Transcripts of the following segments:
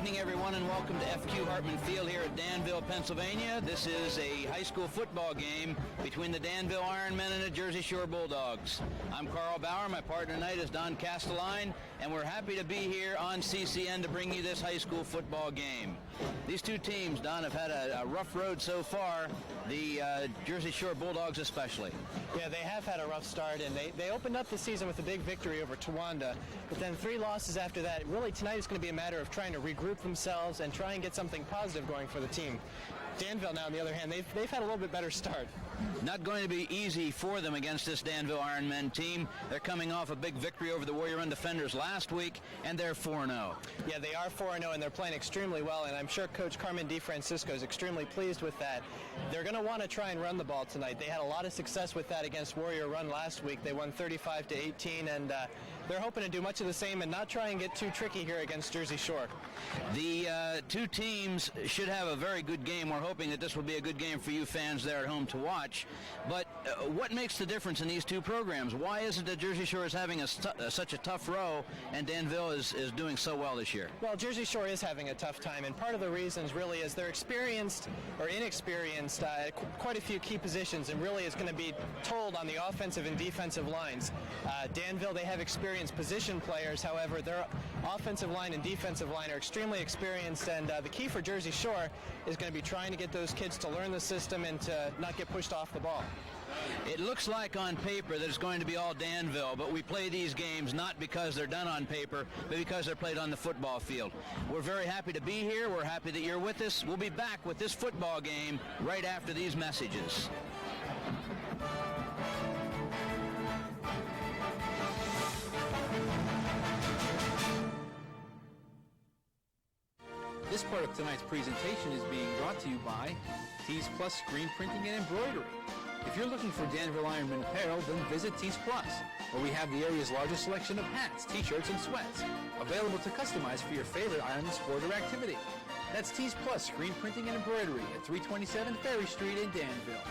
evening, everyone, and welcome to FQ Hartman Field here at Danville, Pennsylvania. This is a high school football game between the Danville Ironmen and the Jersey Shore Bulldogs. I'm Carl Bauer. My partner tonight is Don Castelline, and we're happy to be here on CCN to bring you this high school football game. These two teams, Don, have had a rough road so far, the Jersey Shore Bulldogs especially. Yeah, they have had a rough start, and they opened up the season with a big victory over Towanda, but then 3 losses after that. Really, tonight is going to be a matter of trying to regroup themselves and try and get something positive going for the team. Danville, now, on the other hand, they've had a little bit better start. Not going to be easy for them against this Danville Ironmen team. They're coming off a big victory over the Warrior Run Defenders last week, and they're 4-0. Yeah, they are 4-0, and they're playing extremely well, and I'm sure Coach Carmen DeFrancisco is extremely pleased with that. They're going to want to try and run the ball tonight. They had a lot of success with that against Warrior Run last week. They won 35-18, and they're hoping to do much of the same and not try and get too tricky here against Jersey Shore. The two teams should have a very good game. We're hoping that this will be a good game for you fans there at home to watch. But what makes the difference in these two programs? Why is it that Jersey Shore is having such a tough row and Danville is doing so well this year? Well, Jersey Shore is having a tough time, and part of the reasons really is they're experienced or inexperienced at quite a few key positions, and really is going to be told on the offensive and defensive lines. Danville, they have experienced position players. However, their offensive line and defensive line are extremely experienced, and the key for Jersey Shore is going to be trying to get those kids to learn the system and to not get pushed off the ball. It looks like on paper that it's going to be all Danville, but we play these games not because they're done on paper, but because they're played on the football field. We're very happy to be here. We're happy that you're with us. We'll be back with this football game right after these messages. This part of tonight's presentation is being brought to you by Tees Plus Screen Printing and Embroidery. If you're looking for Danville Ironman apparel, then visit Tees Plus, where we have the area's largest selection of hats, t-shirts, and sweats, available to customize for your favorite Ironman sport or activity. That's Tees Plus Screen Printing and Embroidery at 327 Ferry Street in Danville.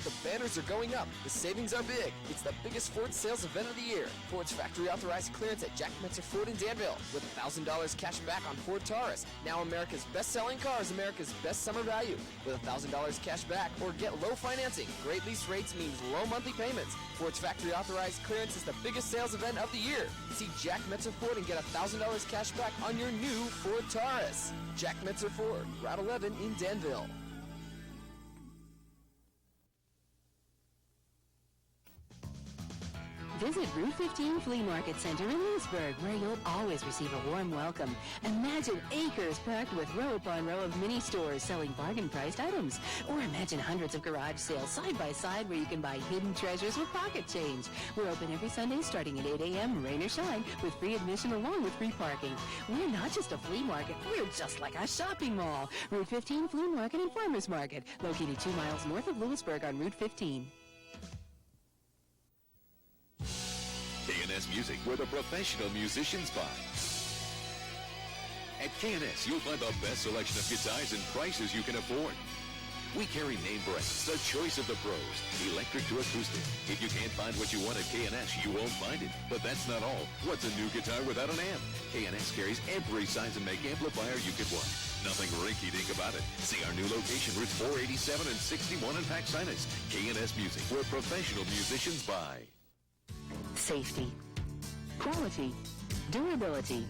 The banners are going up. The savings are big. It's the biggest Ford sales event of the year. Ford's factory authorized clearance at Jack Metzer Ford in Danville with $1,000 cash back on Ford Taurus. Now America's best-selling car is America's best summer value with $1,000 cash back or get low financing. Great lease rates means low monthly payments. Ford's factory authorized clearance is the biggest sales event of the year. See Jack Metzer Ford and get $1,000 cash back on your new Ford Taurus. Jack Metzer Ford, Route 11 in Danville. Visit Route 15 Flea Market Center in Leesburg, where you'll always receive a warm welcome. Imagine acres packed with row upon row of mini stores selling bargain-priced items. Or imagine hundreds of garage sales side by side where you can buy hidden treasures with pocket change. We're open every Sunday starting at 8 a.m., rain or shine, with free admission along with free parking. We're not just a flea market, we're just like a shopping mall. Route 15 Flea Market and Farmers Market, located 2 miles north of Lewisburg on Route 15. K&S Music, where the professional musicians buy. At K&S, you'll find the best selection of guitars and prices you can afford. We carry name brands, the choice of the pros, electric to acoustic. If you can't find what you want at K&S, you won't find it. But that's not all. What's a new guitar without an amp? K&S carries every size and make amplifier you could want. Nothing rinky-dink about it. See our new location, routes 487 and 61 in Paxinas. K&S Music, where professional musicians buy. Safety, quality, durability.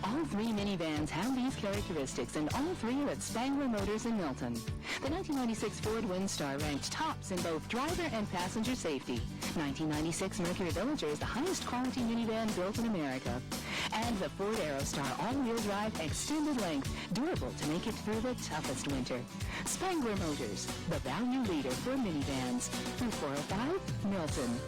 All 3 minivans have these characteristics, and all 3 are at Spangler Motors in Milton. The 1996 Ford Windstar ranked tops in both driver and passenger safety. 1996 Mercury Villager is the highest quality minivan built in America. And the Ford Aerostar all-wheel drive extended length, durable to make it through the toughest winter. Spangler Motors, the value leader for minivans. Route 405, Milton.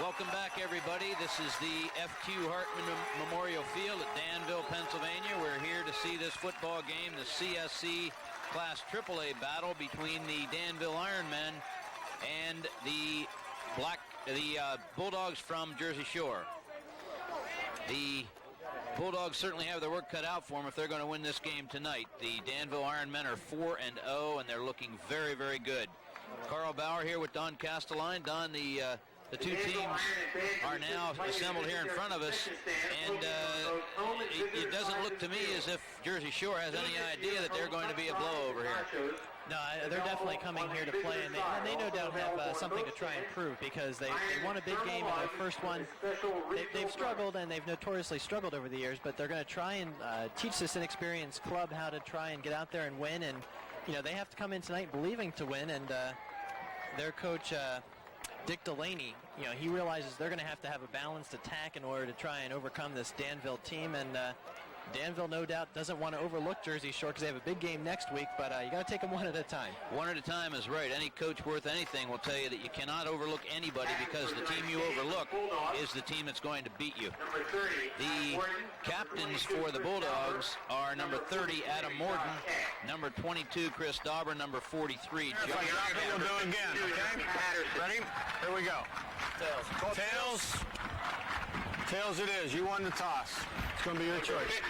Welcome back, everybody. This is the FQ Hartman Memorial Field at Danville, Pennsylvania. We're here to see this football game, the CSC Class AAA battle between the Danville Ironmen and the Bulldogs from Jersey Shore. The Bulldogs certainly have their work cut out for them if they're going to win this game tonight. The Danville Ironmen are 4-0, and they're looking very, very good. Carl Bauer here with Don Castelline. Don, the The two teams are now assembled here in front of us, and it doesn't look to me as if Jersey Shore has any idea that they're going to be a blowover here. No, they're definitely coming here to play, and they no doubt have something to try and prove, because they won a big game in their first one. They've struggled, and they've notoriously struggled over the years, but they're going to try and teach this inexperienced club how to try and get out there and win. And they have to come in tonight believing to win, and their coach Dick Delaney, he realizes they're going to have a balanced attack in order to try and overcome this Danville team. And Danville, no doubt, doesn't want to overlook Jersey Shore because they have a big game next week, but you got to take them one at a time. One at a time is right. Any coach worth anything will tell you that you cannot overlook anybody, because the team you overlook is the team that's going to beat you. The captains for the Bulldogs are number 30, Adam Morton, number 22, Chris Dauber, number 43, Joe. We'll do it again, okay? Ready? Here we go. Tails. Tails it is. You won the toss. It's going to be your choice.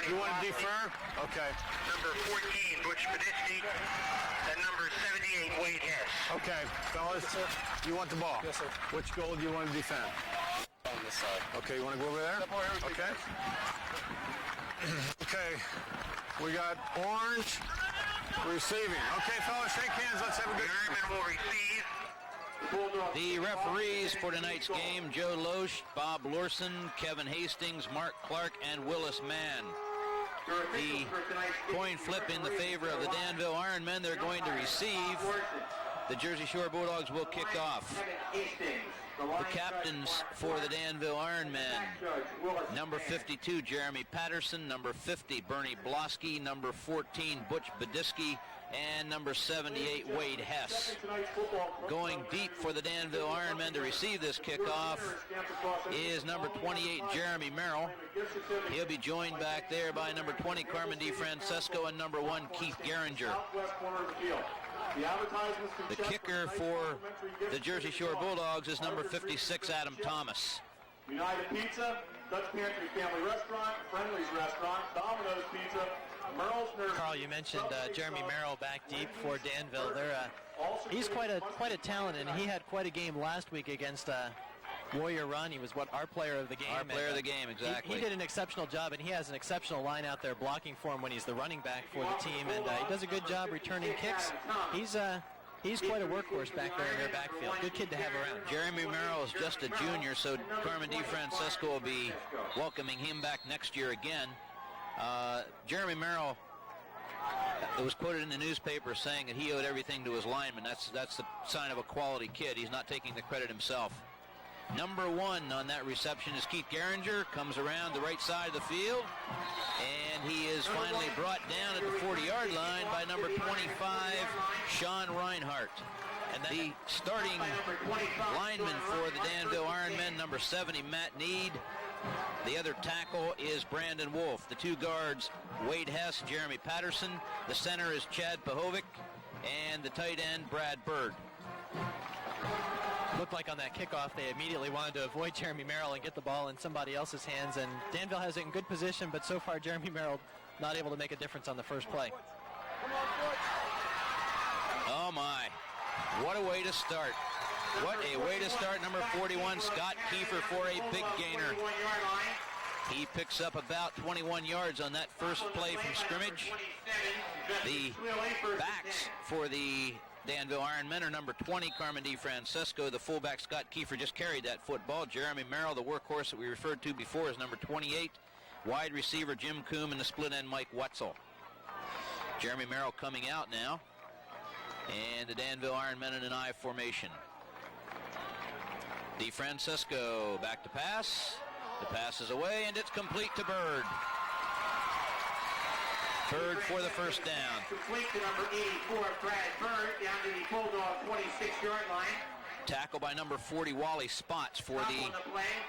You want to defer? Okay. Number 14, Butch Badisky, and number 78, Wade Hess. Okay, fellas, you want the ball? Yes, sir. Which goal do you want to defend? On this side. Okay, you want to go over there? Okay. Okay, we got orange receiving. Okay, fellas, shake hands. Let's have a good Ironmen will receive. The referees for tonight's game, Joe Loesch, Bob Lorson, Kevin Hastings, Mark Clark, and Willis Mann. The coin flip in the favor of the Danville Ironmen. They're going to receive. The Jersey Shore Bulldogs will kick off. The captains for the Danville Ironmen, number 52, Jeremy Patterson, number 50, Bernie Blosky, number 14, Butch Badisky, and number 78, Wade Hess. Going deep for the Danville Ironmen to receive this kickoff is number 28, Jeremy Merrill. He'll be joined back there by number 20, Carmen DiFrancesco, and number 1, Keith Geringer. The kicker for the Jersey Shore Bulldogs is number 56, Adam Thomas. United Pizza, Dutch Pantry Family Restaurant, Friendly's Restaurant, Domino's Pizza, Merle's Nursery. Carl, you mentioned Jeremy Merrill back deep for Danville. He's quite a talent, and he had quite a game last week against Warrior Run. He was our player of the game. Our player of the game, exactly. He did an exceptional job, and he has an exceptional line out there blocking for him when he's the running back for the team, and he does a good job returning kicks. He's quite a workhorse back there in their backfield. Good kid to have around. Jeremy Merrill is just a junior, so Carmen DiFrancesco will be welcoming him back next year again. Jeremy Merrill, it was quoted in the newspaper saying that he owed everything to his linemen. That's the sign of a quality kid. He's not taking the credit himself. Number 1 on that reception is Keith Geringer. Comes around the right side of the field, and he is finally brought down at the 40-yard line by number 25, Sean Reinhart. And the starting lineman for the Danville Ironmen, number 70, Matt Need. The other tackle is Brandon Wolf. The two guards, Wade Hess, Jeremy Patterson. The center is Chad Pahovic, and the tight end, Brad Bird. Looked like on that kickoff they immediately wanted to avoid Jeremy Merrill and get the ball in somebody else's hands, and Danville has it in good position, but so far Jeremy Merrill not able to make a difference on the first play. Oh my, what a way to start. What a way to start. Number 41, Scott Kiefer, for a big gainer. He picks up about 21 yards on that first play from scrimmage. The backs for the Danville Ironmen are number 20, Carmen DiFrancesco. The fullback, Scott Kiefer, just carried that football. Jeremy Merrill, the workhorse that we referred to before, is number 28. Wide receiver, Jim Coombe, and the split end, Mike Wetzel. Jeremy Merrill coming out now. And the Danville Ironmen in an I formation. DiFrancesco back to pass. The pass is away, and it's complete to Bird. Bird for the first down. Complete to number 84, Brad Bird, down to the Bulldog 26-yard line. Tackle by number 40, Wally Spots, for the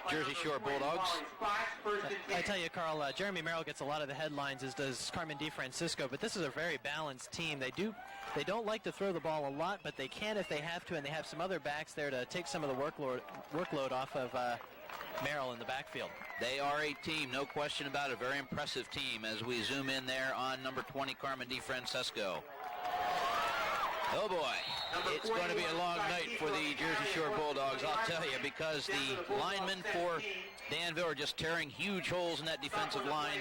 Jersey Shore Bulldogs. I tell you, Carl, Jeremy Merrill gets a lot of the headlines, as does Carmen DiFrancesco, but this is a very balanced team. They don't like to throw the ball a lot, but they can if they have to, and they have some other backs there to take some of the workload off of Merrill in the backfield. They are a team, no question about it. A very impressive team as we zoom in there on number 20, Carmen DiFrancesco. Oh boy, it's going to be a long night for the Jersey Shore Bulldogs, I'll tell you, because the linemen for Danville are just tearing huge holes in that defensive line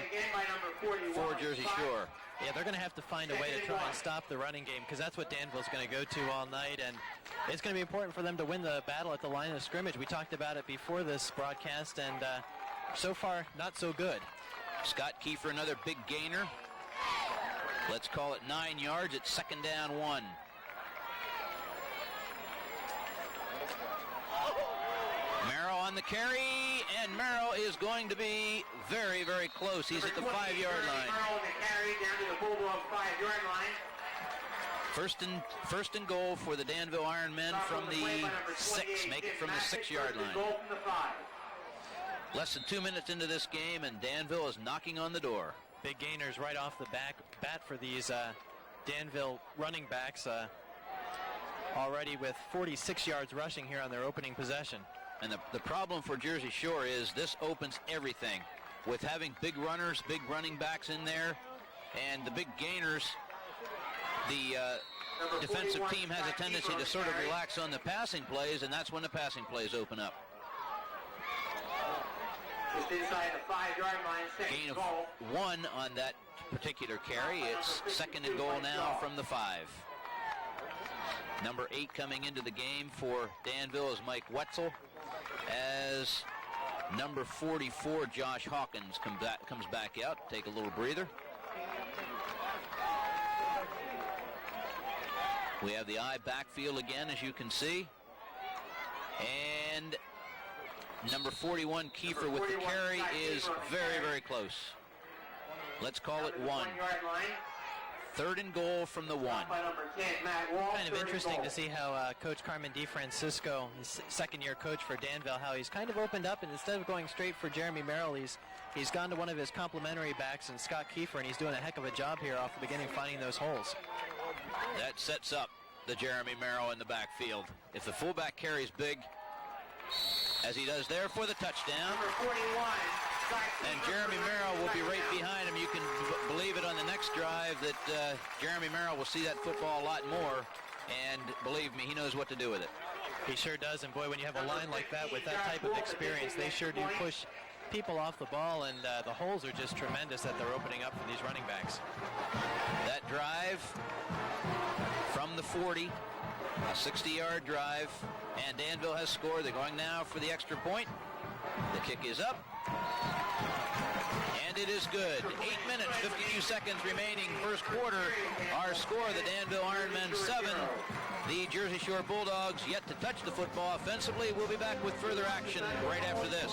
for Jersey Shore. Yeah, they're going to have to find a way to try and stop the running game, because that's what Danville's going to go to all night, and it's going to be important for them to win the battle at the line of scrimmage. We talked about it before this broadcast, and so far, not so good. Scott Kiefer, another big gainer. Let's call it 9 yards. It's second down 1. Merrill on the carry, and Merrill is going to be very, very close. He's at the 5-yard line. Merrill on the carry down to the Bulldogs 5-yard line. First and goal for the Danville Ironmen from the 6. Make it from the 6-yard line. Less than 2 minutes into this game, and Danville is knocking on the door. Big gainers right off the bat for these Danville running backs, already with 46 yards rushing here on their opening possession. And the problem for Jersey Shore is this opens everything. With having big runners, big running backs in there, and the big gainers, the defensive team has a tendency to sort of relax on the passing plays, and that's when the passing plays open up. Just inside the 5-yard line, Gain of 1 on that particular carry. It's second and goal now from the 5. Number 8 coming into the game for Danville is Mike Wetzel, as number 44, Josh Hawkins, comes back out. Take a little breather. We have the I backfield again, as you can see. And number 41, Kiefer, with the carry is very, very close. Let's call it 1. Third and goal from the 1. Kind of interesting to see how Coach Carmen DeFrancisco, his second-year coach for Danville, how he's kind of opened up, and instead of going straight for Jeremy Merrill, he's gone to one of his complementary backs, and Scott Kiefer, and he's doing a heck of a job here off the beginning, finding those holes. That sets up the Jeremy Merrill in the backfield. If the fullback carries big, as he does there for the touchdown, and Jeremy Merrill will be right behind him. You can believe it on the next drive that Jeremy Merrill will see that football a lot more, and believe me, he knows what to do with it. He sure does, and boy, when you have a line like that with that type of experience, they sure do push people off the ball, and the holes are just tremendous that they're opening up for these running backs. That drive from the 40, a 60-yard drive, and Danville has scored. They're going now for the extra point. The kick is up, and it is good. 8 minutes, 52 seconds remaining, first quarter. Our score, the Danville Ironmen 7, the Jersey Shore Bulldogs yet to touch the football offensively. We'll be back with further action right after this.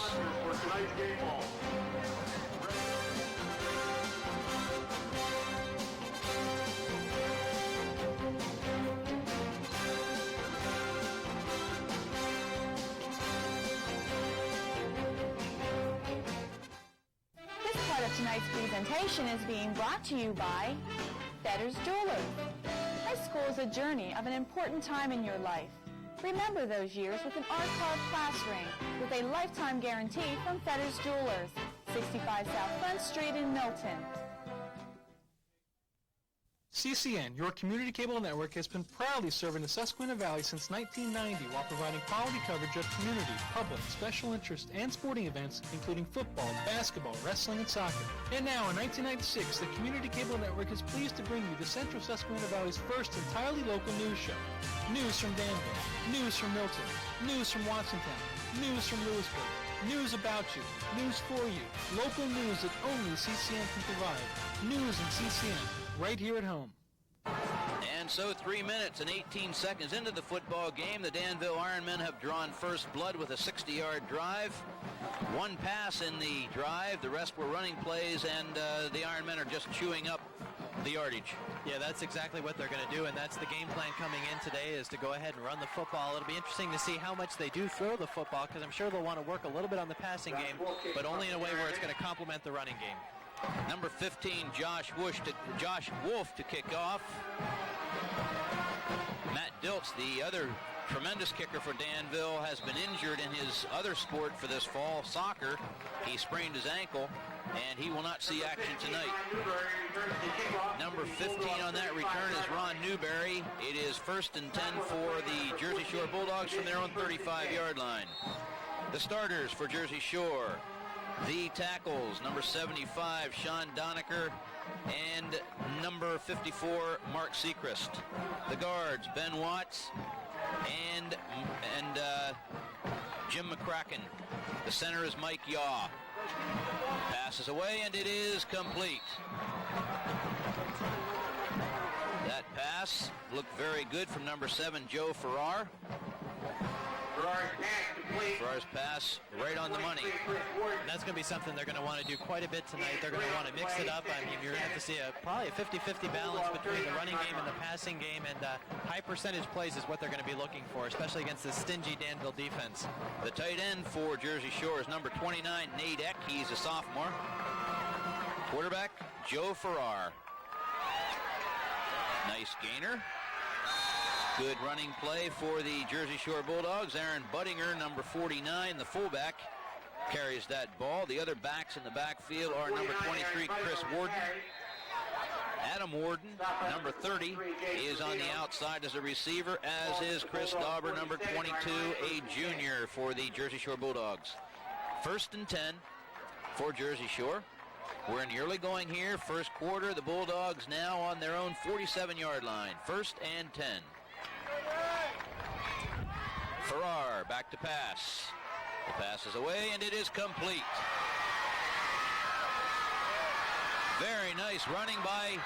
Tonight's presentation is being brought to you by Fetters Jewelers. High school is a journey of an important time in your life. Remember those years with an art-carved class ring with a lifetime guarantee from Fetters Jewelers, 65 South Front Street in Milton. CCN, your community cable network, has been proudly serving the Susquehanna Valley since 1990 while providing quality coverage of community, public, special interest, and sporting events, including football, basketball, wrestling, and soccer. And now, in 1996, the Community Cable Network is pleased to bring you the Central Susquehanna Valley's first entirely local news show. News from Danville, news from Milton, news from Watsontown, news from Lewisburg, news about you, news for you, local news that only CCN can provide. News in CCN. Right here at home. And so 3 minutes and 18 seconds into the football game, the Danville Ironmen have drawn first blood with a 60-yard drive. One pass in the drive, the rest were running plays, and the Ironmen are just chewing up the yardage. Yeah, that's exactly what they're going to do, and that's the game plan coming in today, is to go ahead and run the football. It'll be interesting to see how much they do throw the football, because I'm sure they'll want to work a little bit on the passing game, but only in a way where it's going to complement the running game. Number 15, Josh Wolf to kick off. Matt Diltz, the other tremendous kicker for Danville, has been injured in his other sport for this fall, soccer. He sprained his ankle, and he will not see action tonight. Number 15 on that return is Ron Newberry. It is 1st and 10 for the Jersey Shore Bulldogs from their own 35-yard line. The starters for Jersey Shore, the tackles, number 75, Sean Doniker, and number 54, Mark Seacrest. The guards, Ben Watts and Jim McCracken. The center is Mike Yaw. Passes away, and it is complete. That pass looked very good from number 7, Joe Farrar. Farrar's pass right on the money. And that's going to be something they're going to want to do quite a bit tonight. They're going to want to mix it up. I mean, you're going to have to see probably a 50-50 balance between the running game and the passing game, and high percentage plays is what they're going to be looking for, especially against the stingy Danville defense. The tight end for Jersey Shore is number 29, Nate Eck. He's a sophomore. Quarterback, Joe Farrar. Nice gainer. Good running play for the Jersey Shore Bulldogs. Aaron Buttinger, number 49, the fullback, carries that ball. The other backs in the backfield are number 23, Chris Warden. Adam Warden, number 30, is on the outside as a receiver, as is Chris Dauber, number 22, a junior for the Jersey Shore Bulldogs. 1st and 10 for Jersey Shore. We're in the early going here. First quarter, the Bulldogs now on their own 47-yard line. 1st and 10. Farrar back to pass. The pass is away, and it is complete. Very nice running by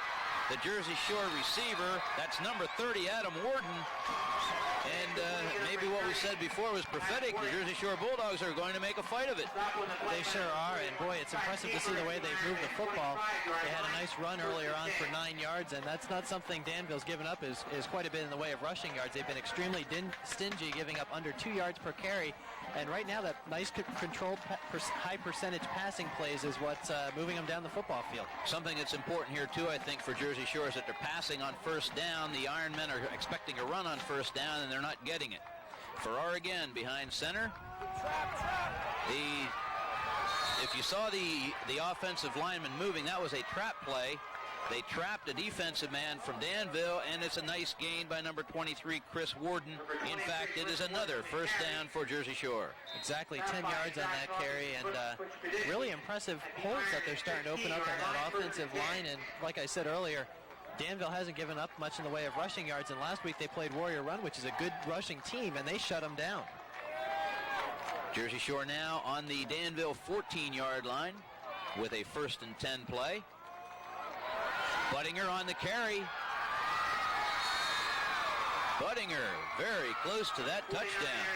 the Jersey Shore receiver. That's number 30, Adam Warden. And maybe what we said before was prophetic. The Jersey Shore Bulldogs are going to make a fight of it. They sure are, and boy, it's impressive to see the way they've moved the football. They had a nice run earlier on for 9 yards, and that's not something Danville's given up is quite a bit in the way of rushing yards. They've been extremely stingy, giving up under 2 yards per carry. And right now, that nice controlled high percentage passing plays is what's moving them down the football field. Something that's important here, too, I think, for Jersey Shore is that they're passing on first down. The Ironmen are expecting a run on first down, and they're not getting it. Farrar again behind center. If you saw the offensive lineman moving, that was a trap play. They trapped a defensive man from Danville, and it's a nice gain by number 23, Chris Warden. In fact, it is another first down for Jersey Shore. Exactly 10 yards on that carry, and really impressive holes that they're starting to open up on that offensive line. And like I said earlier, Danville hasn't given up much in the way of rushing yards, and last week they played Warrior Run, which is a good rushing team, and they shut them down. Jersey Shore now on the Danville 14-yard line with a 1st and 10 play. Buttinger on the carry. Buttinger very close to that touchdown.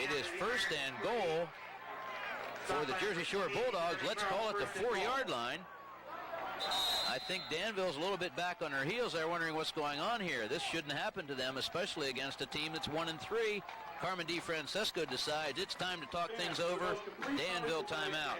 It is 1st and goal for the Jersey Shore Bulldogs. Let's call it the 4-yard line. I think Danville's a little bit back on their heels. They're wondering what's going on here. This shouldn't happen to them, especially against a team that's 1-3. Carmen DeFrancisco decides it's time to talk things over. Danville timeout.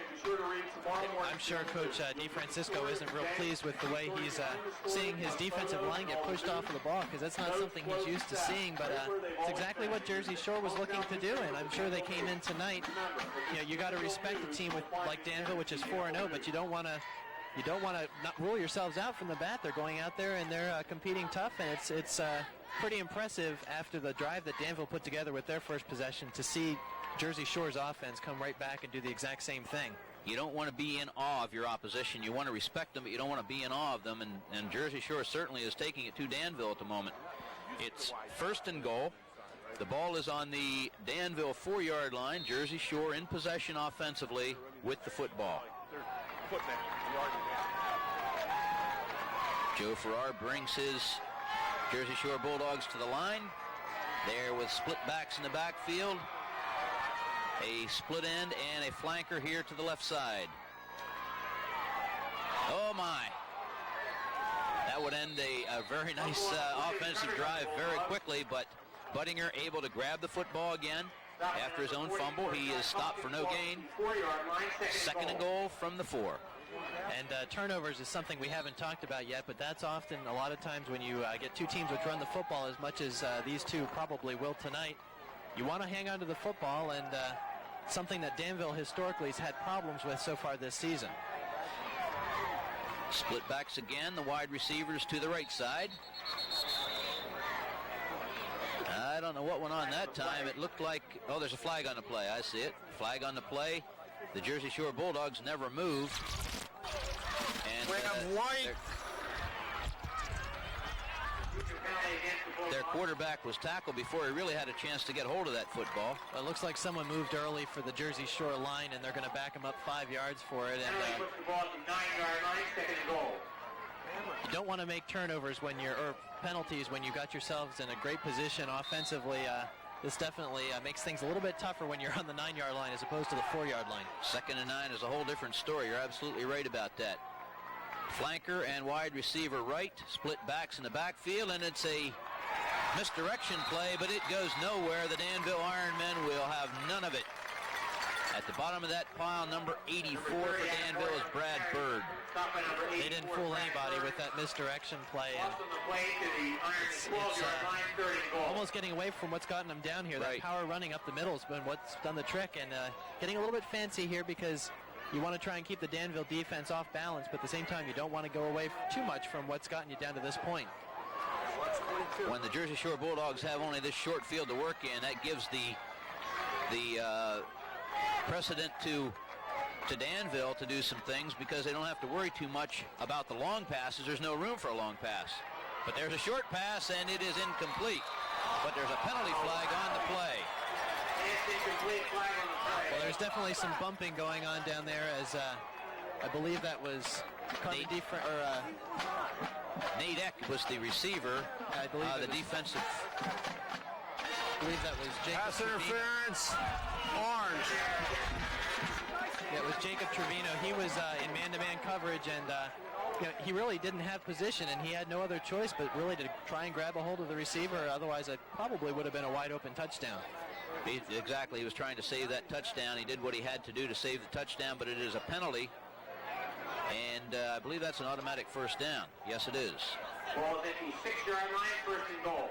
I'm sure Coach DeFrancisco isn't real pleased with the way he's seeing his defensive line get pushed off of the ball, because that's not something he's used to seeing, but it's exactly what Jersey Shore was looking to do, and I'm sure they came in tonight. You know, you got to respect a team like Danville, which is 4-0, but you don't want to not rule yourselves out from the bat. They're going out there and they're competing tough, and it's pretty impressive after the drive that Danville put together with their first possession to see Jersey Shore's offense come right back and do the exact same thing. You don't want to be in awe of your opposition. You want to respect them, but you don't want to be in awe of them, and Jersey Shore certainly is taking it to Danville at the moment. It's 1st and goal. The ball is on the Danville 4-yard line. Jersey Shore in possession offensively with the football. Joe Farrar brings his Jersey Shore Bulldogs to the line. There with split backs in the backfield. A split end and a flanker here to the left side. Oh my. That would end a very nice offensive drive very quickly, but Buttinger able to grab the football again. After his own fumble, he is stopped for no gain. 2nd and goal from the 4. And turnovers is something we haven't talked about yet, but that's often a lot of times when you get two teams which run the football as much as these two probably will tonight. You want to hang on to the football, and something that Danville historically has had problems with so far this season. Split backs again, the wide receivers to the right side. I don't know what went on that time. It looked like, oh, there's a flag on the play. I see it. Flag on the play. The Jersey Shore Bulldogs never moved. And we have white. Their quarterback was tackled before he really had a chance to get hold of that football. Well, it looks like someone moved early for the Jersey Shore line, and they're going to back him up 5 yards for it. And puts the ball at the 9-yard line, second and goal. you don't want to make turnovers when you're, or penalties when you got yourselves in a great position offensively. This definitely makes things a little bit tougher when you're on the 9-yard line as opposed to the 4-yard line. 2nd and 9 is a whole different story. You're absolutely right about that. Flanker and wide receiver right, split backs in the backfield, and it's a misdirection play, but it goes nowhere. The Danville Ironmen will have none of it. At the bottom of that pile, number 84 for Danville is Brad Bird. They didn't fool anybody with that misdirection play. And it's almost getting away from what's gotten them down here. Right. That power running up the middle has been what's done the trick, and getting a little bit fancy here because you want to try and keep the Danville defense off balance, but at the same time you don't want to go away too much from what's gotten you down to this point. When the Jersey Shore Bulldogs have only this short field to work in, that gives the precedent to Danville to do some things because they don't have to worry too much about the long passes. There's no room for a long pass. But there's a short pass, and it is incomplete. But there's a penalty flag on the play. Well, there's definitely some bumping going on down there as I believe that was Nate Eck was the receiver. I believe the defensive. I believe that was Jacob Pass interference. Orange. Yeah, it was Jacob Trevino. He was in man-to-man coverage, and he really didn't have position, and he had no other choice but really to try and grab a hold of the receiver. Otherwise, it probably would have been a wide-open touchdown. Exactly. He was trying to save that touchdown. He did what he had to do to save the touchdown, but it is a penalty. And I believe that's an automatic first down. Yes, it is. Ball is at the 6-yard line, first and goal.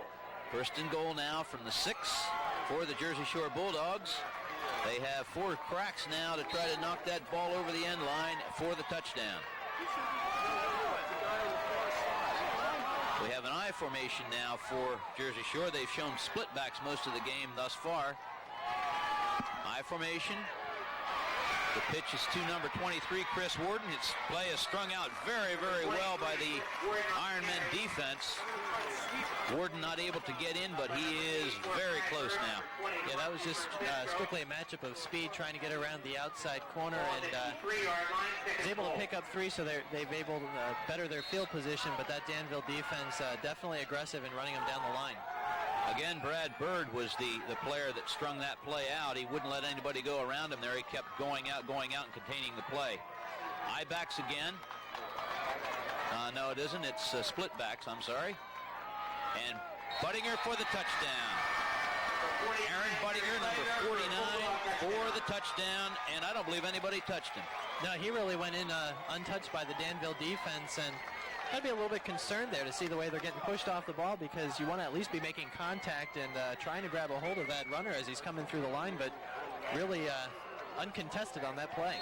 First and goal now from the 6 for the Jersey Shore Bulldogs. They have 4 cracks now to try to knock that ball over the end line for the touchdown. We have an I formation now for Jersey Shore. They've shown split backs most of the game thus far. I formation. The pitch is to number 23, Chris Warden. Its play is strung out very, very well by the Ironmen defense. Warden not able to get in, but he is very close now. Yeah, that was just strictly a matchup of speed, trying to get around the outside corner, and was able to pick up 3, so they've able to better their field position, but that Danville defense definitely aggressive in running them down the line. Again, Brad Bird was the player that strung that play out. He wouldn't let anybody go around him there. He kept going out, and containing the play. I backs again. No, it isn't. It's split backs, I'm sorry. And Budinger for the touchdown. Aaron Budinger, number 49, for the touchdown, and I don't believe anybody touched him. No, he really went in untouched by the Danville defense, and I'd be a little bit concerned there to see the way they're getting pushed off the ball, because you want to at least be making contact and trying to grab a hold of that runner as he's coming through the line, but really uncontested on that play.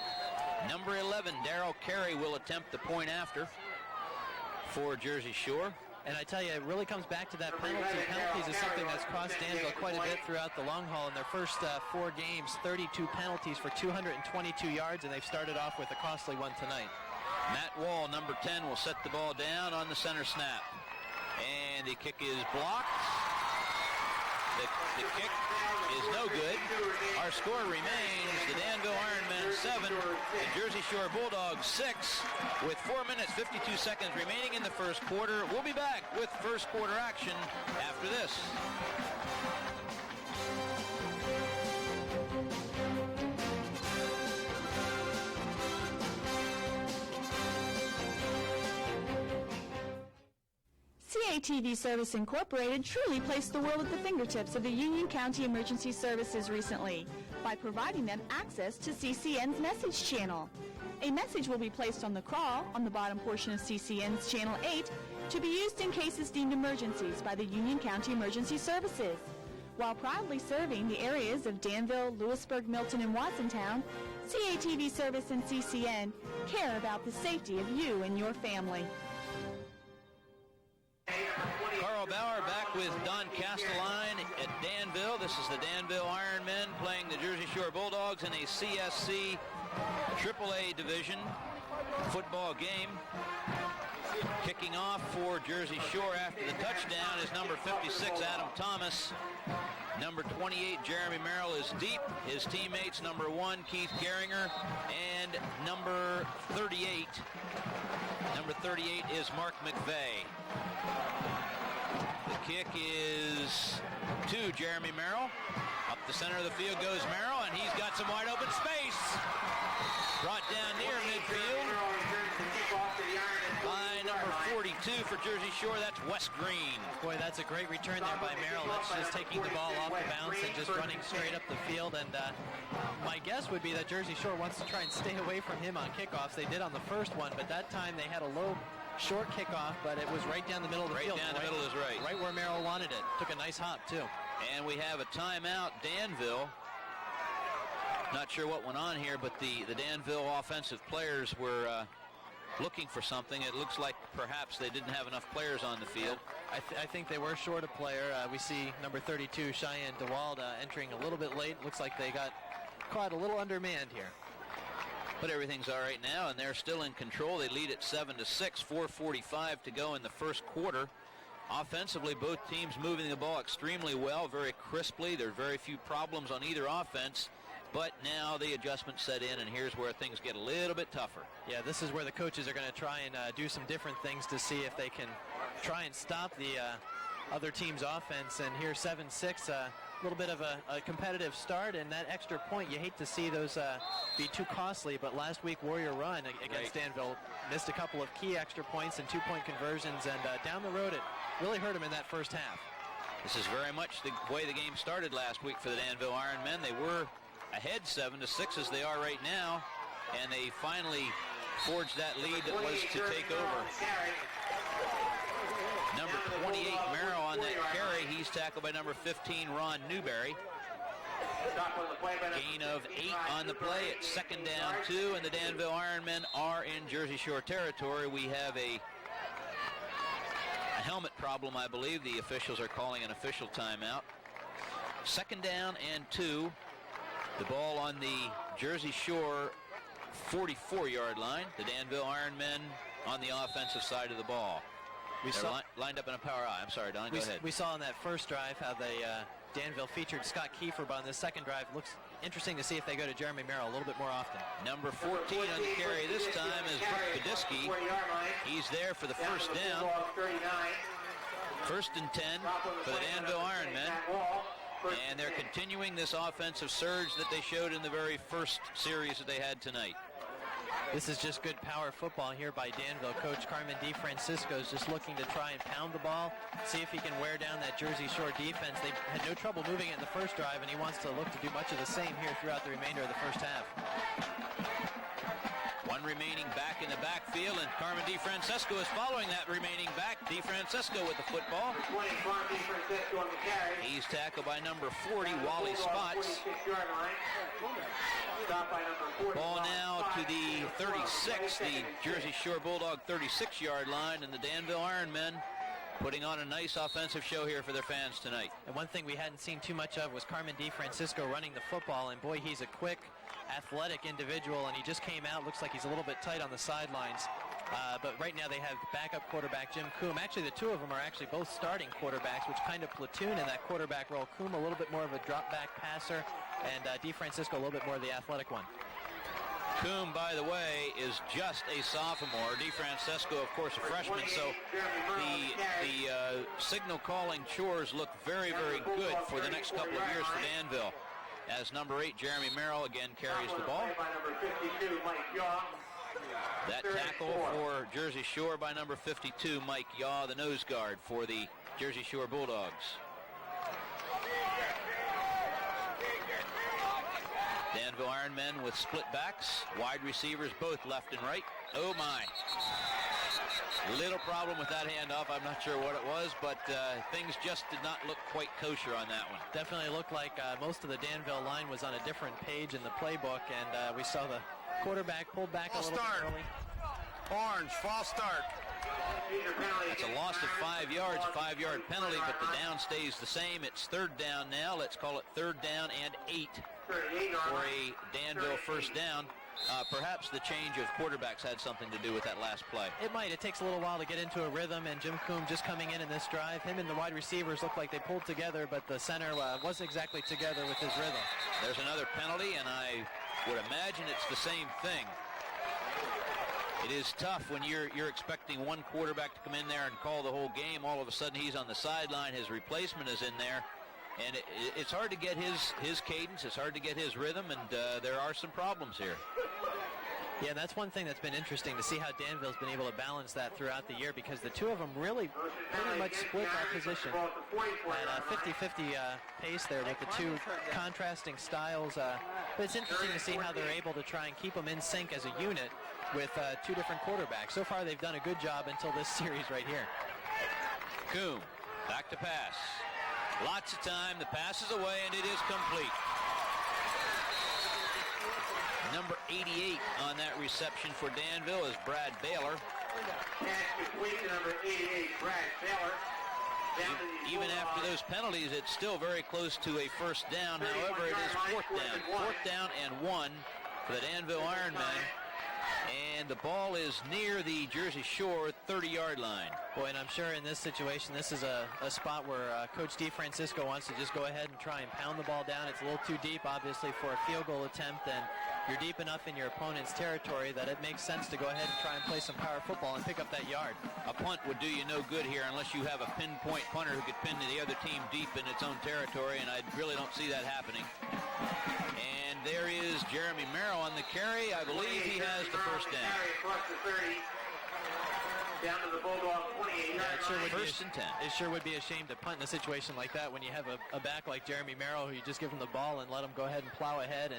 Number 11, Darrell Carey, will attempt the point after for Jersey Shore. And I tell you, it really comes back to that penalty. Penalties is something that's cost Danville quite a bit throughout the long haul. In their first 4 games, 32 penalties for 222 yards, and they've started off with a costly one tonight. Matt Wall, number 10, will set the ball down on the center snap. And the kick is blocked. The kick is no good. Our score remains the Danville Ironmen 7, the Jersey Shore Bulldogs 6, with 4 minutes, 52 seconds remaining in the first quarter. We'll be back with first quarter action after this. CATV Service Incorporated truly placed the world at the fingertips of the Union County Emergency Services recently by providing them access to CCN's message channel. A message will be placed on the crawl on the bottom portion of CCN's Channel 8 to be used in cases deemed emergencies by the Union County Emergency Services. While proudly serving the areas of Danville, Lewisburg, Milton, and Watsontown, CATV Service and CCN care about the safety of you and your family. Carl Bauer back with Don Castelline at Danville. This is the Danville Ironmen playing the Jersey Shore Bulldogs in a CSC AAA division football game. Kicking off for Jersey Shore after the touchdown is number 56, Adam Thomas. Number 28, Jeremy Merrill, is deep. His teammates, number 1, Keith Geringer, and number 38 is Mark McVeigh. The kick is to Jeremy Merrill. Up the center of the field goes Merrill, and he's got some wide open space. Brought down near midfield by number 42 for Jersey Shore. That's Wes Green. Boy, that's a great return there by Merrill. That's just taking the ball off the bounce and just running straight up the field. And my guess would be that Jersey Shore wants to try and stay away from him on kickoffs. They did on the first one, but that time they had a low, short kickoff, but it was right down the middle of the field. Right down the middle is right. Right where Merrill wanted it. Took a nice hop, too. And we have a timeout, Danville. Not sure what went on here, but the Danville offensive players were looking for something. It looks like perhaps they didn't have enough players on the field. I think they were short a player. We see number 32, Cheyenne DeWald, entering a little bit late. Looks like they got caught a little undermanned here. But everything's all right now, and they're still in control. They lead at 7-6, 4:45 to go in the first quarter. Offensively, both teams moving the ball extremely well, very crisply. There are very few problems on either offense. But now the adjustments set in, and here's where things get a little bit tougher. Yeah, this is where the coaches are going to try and do some different things to see if they can try and stop the other team's offense. And here's 7-6, a little bit of a competitive start, and that extra point, you hate to see those be too costly, but last week Warrior Run against Danville missed a couple of key extra points and 2-point conversions, and down the road it really hurt them in that first half. This is very much the way the game started last week for the Danville Ironmen. They were ahead 7-6 as they are right now, and they finally forged that lead that was to take over. Number 28, Merrill, on that carry. He's tackled by number 15, Ron Newberry. Gain of 8 on the play. It's 2nd down 2, and the Danville Ironmen are in Jersey Shore territory. We have a helmet problem, I believe. The officials are calling an official timeout. 2nd down and 2. The ball on the Jersey Shore 44-yard line. The Danville Ironmen on the offensive side of the ball. They're lined up in a power eye. I'm sorry, Don, go ahead. We saw on that first drive how Danville featured Scott Kiefer, but on this second drive, looks interesting to see if they go to Jeremy Merrill a little bit more often. Number 14 on the carry this time is Brooke Podisky. He's there for the first down. 1st and 10 for the Danville Ironmen. And they're continuing this offensive surge that they showed in the very first series that they had tonight. This is just good power football here by Danville. Coach Carmen DeFrancisco is just looking to try and pound the ball, see if he can wear down that Jersey Shore defense. They had no trouble moving it in the first drive, and he wants to look to do much of the same here throughout the remainder of the first half. One remaining back in the backfield, and Carmen DeFrancisco is following that remaining back. DeFrancisco with the football. He's tackled by number 40, Wally Spots. Ball now to the 36, the Jersey Shore Bulldog 36-yard line, and the Danville Ironmen putting on a nice offensive show here for their fans tonight. And one thing we hadn't seen too much of was Carmen DeFrancisco running the football, and boy, he's a quick, athletic individual, and he just came out. Looks like he's a little bit tight on the sidelines. But right now they have backup quarterback Jim Coombe. Actually, the two of them are actually both starting quarterbacks, which kind of platoon in that quarterback role. Coombe a little bit more of a drop-back passer, and DeFrancisco a little bit more of the athletic one. Coombe, by the way, is just a sophomore. DeFrancisco, of course, a freshman. So the signal calling chores look very, very good for the next couple of years for Danville. As number 8, Jeremy Merrill, again carries the ball. That tackle for Jersey Shore by number 52, Mike Yaw, the nose guard for the Jersey Shore Bulldogs. Danville Ironmen with split backs, wide receivers both left and right. Oh my. Little problem with that handoff. I'm not sure what it was, but things just did not look quite kosher on that one. Definitely looked like most of the Danville line was on a different page in the playbook, and we saw the quarterback pulled back a little bit early. Orange, false start. That's a loss of 5 yards, 5-yard penalty, but the down stays the same. It's third down now. Let's call it third down and 8 for a Danville first down. Perhaps the change of quarterbacks had something to do with that last play. It might. It takes a little while to get into a rhythm, and Jim Coombe just coming in this drive. Him and the wide receivers looked like they pulled together, but the center wasn't exactly together with his rhythm. There's another penalty, and I would imagine it's the same thing. It is tough when you're expecting one quarterback to come in there and call the whole game. All of a sudden, he's on the sideline. His replacement is in there. And it's hard to get his cadence. It's hard to get his rhythm, and there are some problems here. Yeah, that's one thing that's been interesting to see how Danville's been able to balance that throughout the year, because the two of them really pretty much split that position at a 50-50 pace there with the two contrasting styles. But it's interesting to see how they're able to try and keep them in sync as a unit with two different quarterbacks. So far, they've done a good job until this series right here. Coombe, back to pass. Lots of time. The pass is away, and it is complete. Number 88 on that reception for Danville is Brad Baylor. Pass complete to number 88, Brad Baylor. Even after those penalties, it's still very close to a first down. However, it is fourth down. Fourth down and 1 for the Danville Ironmen. And the ball is near the Jersey Shore 30-yard line. Boy, and I'm sure in this situation, this is a spot where Coach DeFrancisco wants to just go ahead and try and pound the ball down. It's a little too deep, obviously, for a field goal attempt, and you're deep enough in your opponent's territory that it makes sense to go ahead and try and play some power football and pick up that yard. A punt would do you no good here unless you have a pinpoint punter who could pin the other team deep in its own territory, and I really don't see that happening. And there is Jeremy Merrill on the carry. I believe he has the first down. Down to the Bulldogs 28. First and 10. It sure would be a shame to punt in a situation like that when you have a back like Jeremy Merrill who you just give him the ball and let him go ahead and plow ahead,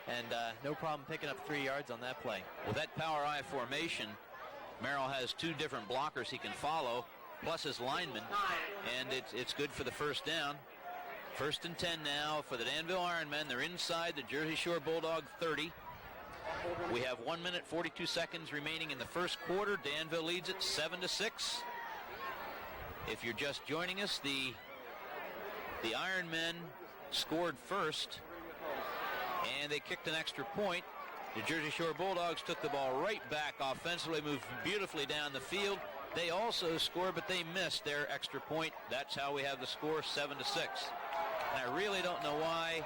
and no problem picking up 3 yards on that play. With that power I formation, Merrill has two different blockers he can follow, plus his lineman, and it's good for the first down. First and 10 now for the Danville Ironmen. They're inside the Jersey Shore Bulldog 30. We have 1 minute 42 seconds remaining in the first quarter. Danville leads it 7-6. If you're just joining us, the Ironmen scored first, and they kicked an extra point. The Jersey Shore Bulldogs took the ball right back offensively, moved beautifully down the field. They also scored, but they missed their extra point. That's how we have the score 7-6. And I really don't know why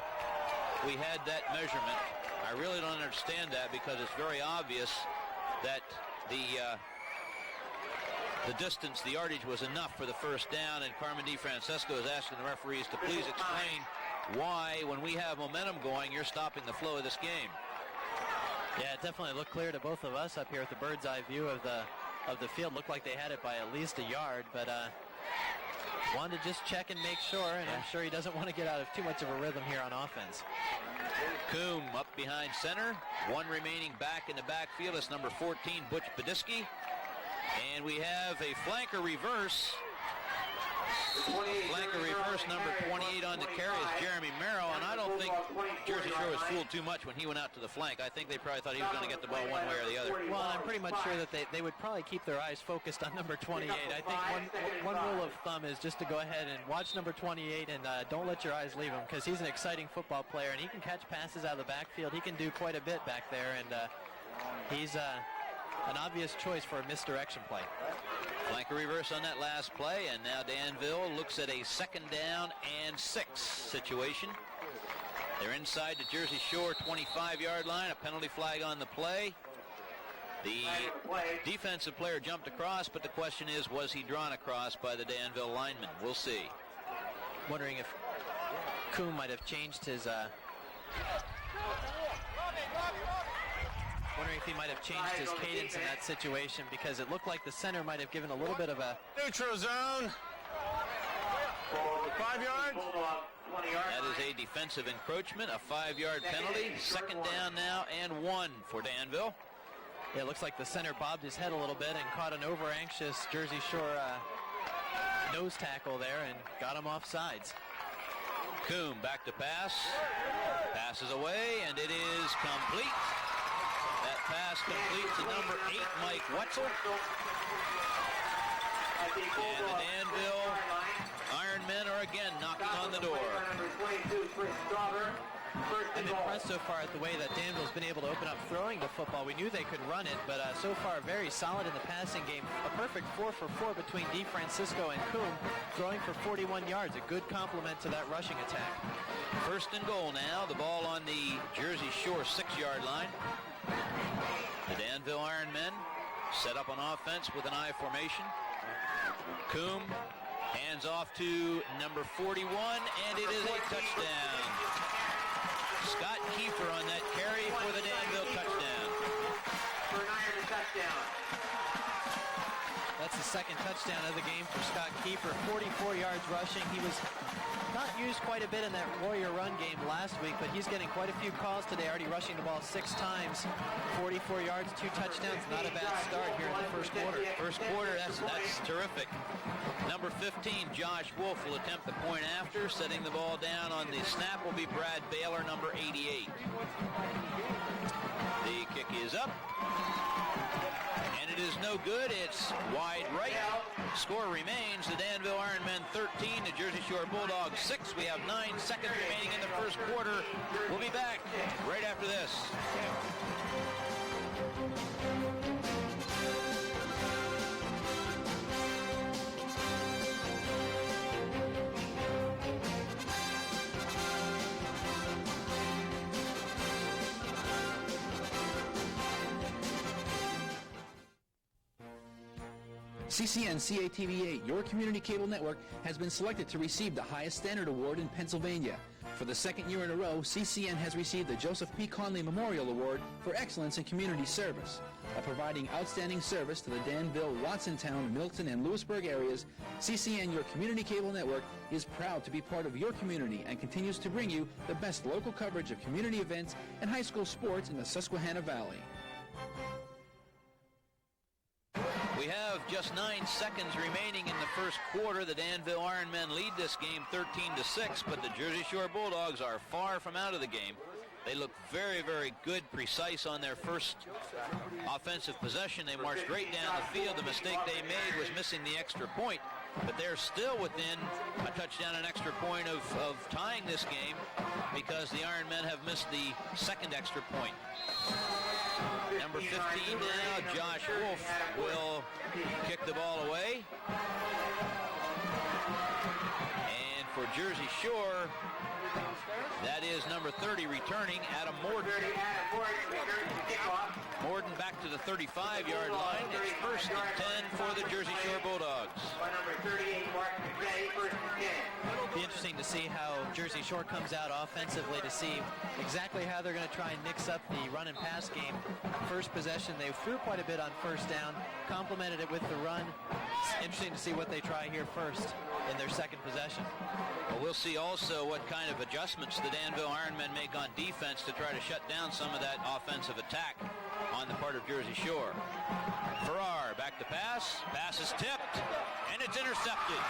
we had that measurement. I really don't understand that, because it's very obvious that the distance, the yardage was enough for the first down, and Carmen DeFrancisco is asking the referees to please explain why, when we have momentum going, you're stopping the flow of this game. Yeah, it definitely looked clear to both of us up here at the bird's eye view of the field. Looked like they had it by at least a yard, but wanted to just check and make sure, and I'm sure he doesn't want to get out of too much of a rhythm here on offense. Coombe up behind center. One remaining back in the backfield is number 14, Butch Badisky. And we have a flanker reverse. Flanker reverse, number 28 on the carry is Jeremy Merrill, and I don't think Jersey Shore was fooled too much when he went out to the flank. I think they probably thought he was going to get the ball one way or the other. Well, I'm pretty much sure that they would probably keep their eyes focused on number 28. I think one rule of thumb is just to go ahead and watch number 28 and don't let your eyes leave him, because he's an exciting football player, and he can catch passes out of the backfield. He can do quite a bit back there, and he's an obvious choice for a misdirection play. Flanker reverse on that last play, and now Danville looks at a second down and 6 situation. They're inside the Jersey Shore 25-yard line. A penalty flag on the play. The defensive player jumped across, but the question is, was he drawn across by the Danville lineman? We'll see. Wondering if Coombe might have changed his cadence in that situation, because it looked like the center might have given a little bit of a neutral zone. 5 yards. That is a defensive encroachment, a 5-yard penalty. Second down now and 1 for Danville. Yeah, it looks like the center bobbed his head a little bit and caught an over-anxious Jersey Shore nose tackle there and got him off sides. Coombe back to pass. Passes away, and it is complete. pass complete to number 8, Mike Wetzel. And the Danville Ironmen are again knocking on the door. I'm impressed so far at the way that Danville's been able to open up throwing the football. We knew they could run it, but so far very solid in the passing game. A perfect 4 for 4 between DeFrancisco and Coombe, throwing for 41 yards. A good complement to that rushing attack. First and goal now. The ball on the Jersey Shore 6-yard line. The Danville Ironmen set up on offense with an I formation. Coombe hands off to number 41, and it is a touchdown. Scott Kiefer on that carry for the Danville touchdown. That's the second touchdown of the game for Scott Kiefer. 44 yards rushing. He was not used quite a bit in that Warrior run game last week, but he's getting quite a few calls today, already rushing the ball 6 times. 44 yards, 2 touchdowns. Not a bad start here in the first quarter. First quarter, that's terrific. Number 15, Josh Wolf, will attempt the point after. Setting the ball down on the snap will be Brad Baylor, number 88. The kick is up. And it is no good. It's wide right. Score remains the Danville Ironmen 13, the Jersey Shore Bulldogs 6. We have 9 seconds remaining in the first quarter. We'll be back right after this. CCN CATV8, your community cable network, has been selected to receive the highest standard award in Pennsylvania. For the second year in a row, CCN has received the Joseph P. Conley Memorial Award for excellence in community service. By providing outstanding service to the Danville, Watsontown, Milton, and Lewisburg areas, CCN, your community cable network, is proud to be part of your community and continues to bring you the best local coverage of community events and high school sports in the Susquehanna Valley. We have just 9 seconds remaining in the first quarter. The Danville Ironmen lead this game 13-6, but the Jersey Shore Bulldogs are far from out of the game. They look very, very good, precise on their first offensive possession. They marched right down the field. The mistake they made was missing the extra point, but they're still within a touchdown and extra point of tying this game because the Ironmen have missed the second extra point. Number 15 now, Josh Wolf, will kick the ball away. And for Jersey Shore, that is number 30 returning, Adam Morden. Morden back to the 35-yard line. It's first and 10 for the Jersey Shore Bulldogs. It'll be interesting to see how Jersey Shore comes out offensively, to see exactly how they're going to try and mix up the run and pass game. First possession, they threw quite a bit on first down, complemented it with the run. It's interesting to see what they try here first in their second possession. Well, we'll see also what kind of adjustments the Danville Ironmen make on defense to try to shut down some of that offensive attack on the part of Jersey Shore. Farrar back to pass. Pass is tipped, and it's intercepted.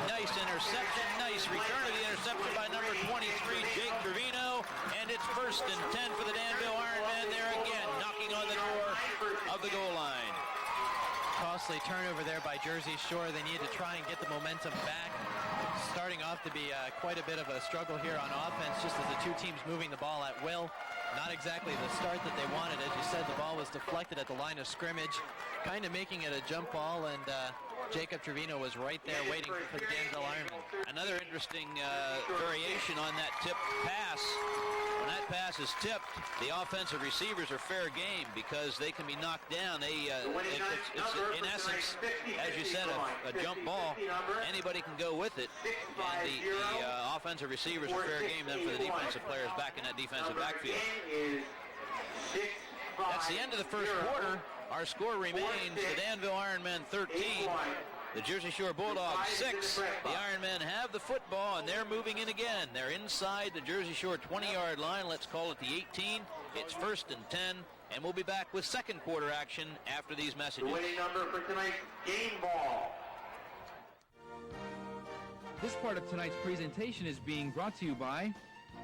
Nice interception, nice return of the interception by number 23, Jake Trevino, and it's first and 10 for the Danville Ironmen. There again, knocking on the door of the goal line. Costly turnover there by Jersey Shore. They need to try and get the momentum back. Starting off to be quite a bit of a struggle here on offense, just as the two teams moving the ball at will. Not exactly the start that they wanted. As you said, the ball was deflected at the line of scrimmage, kind of making it a jump ball, and Jacob Trevino was right there waiting for the Danville Ironmen. Another interesting variation on that tipped pass. When that pass is tipped, the offensive receivers are fair game because they can be knocked down. It's in essence, as you said, a jump ball. Anybody can go with it. And the offensive receivers are fair game then for the defensive players back in that defensive backfield. That's the end of the first quarter. Our score remains the Danville Ironmen 13, the Jersey Shore Bulldogs 6. The Ironmen have the football, and they're moving in again. They're inside the Jersey Shore 20-yard line. Let's call it the 18. It's first and 10, and we'll be back with second quarter action after these messages. The winning number for tonight's game ball. This part of tonight's presentation is being brought to you by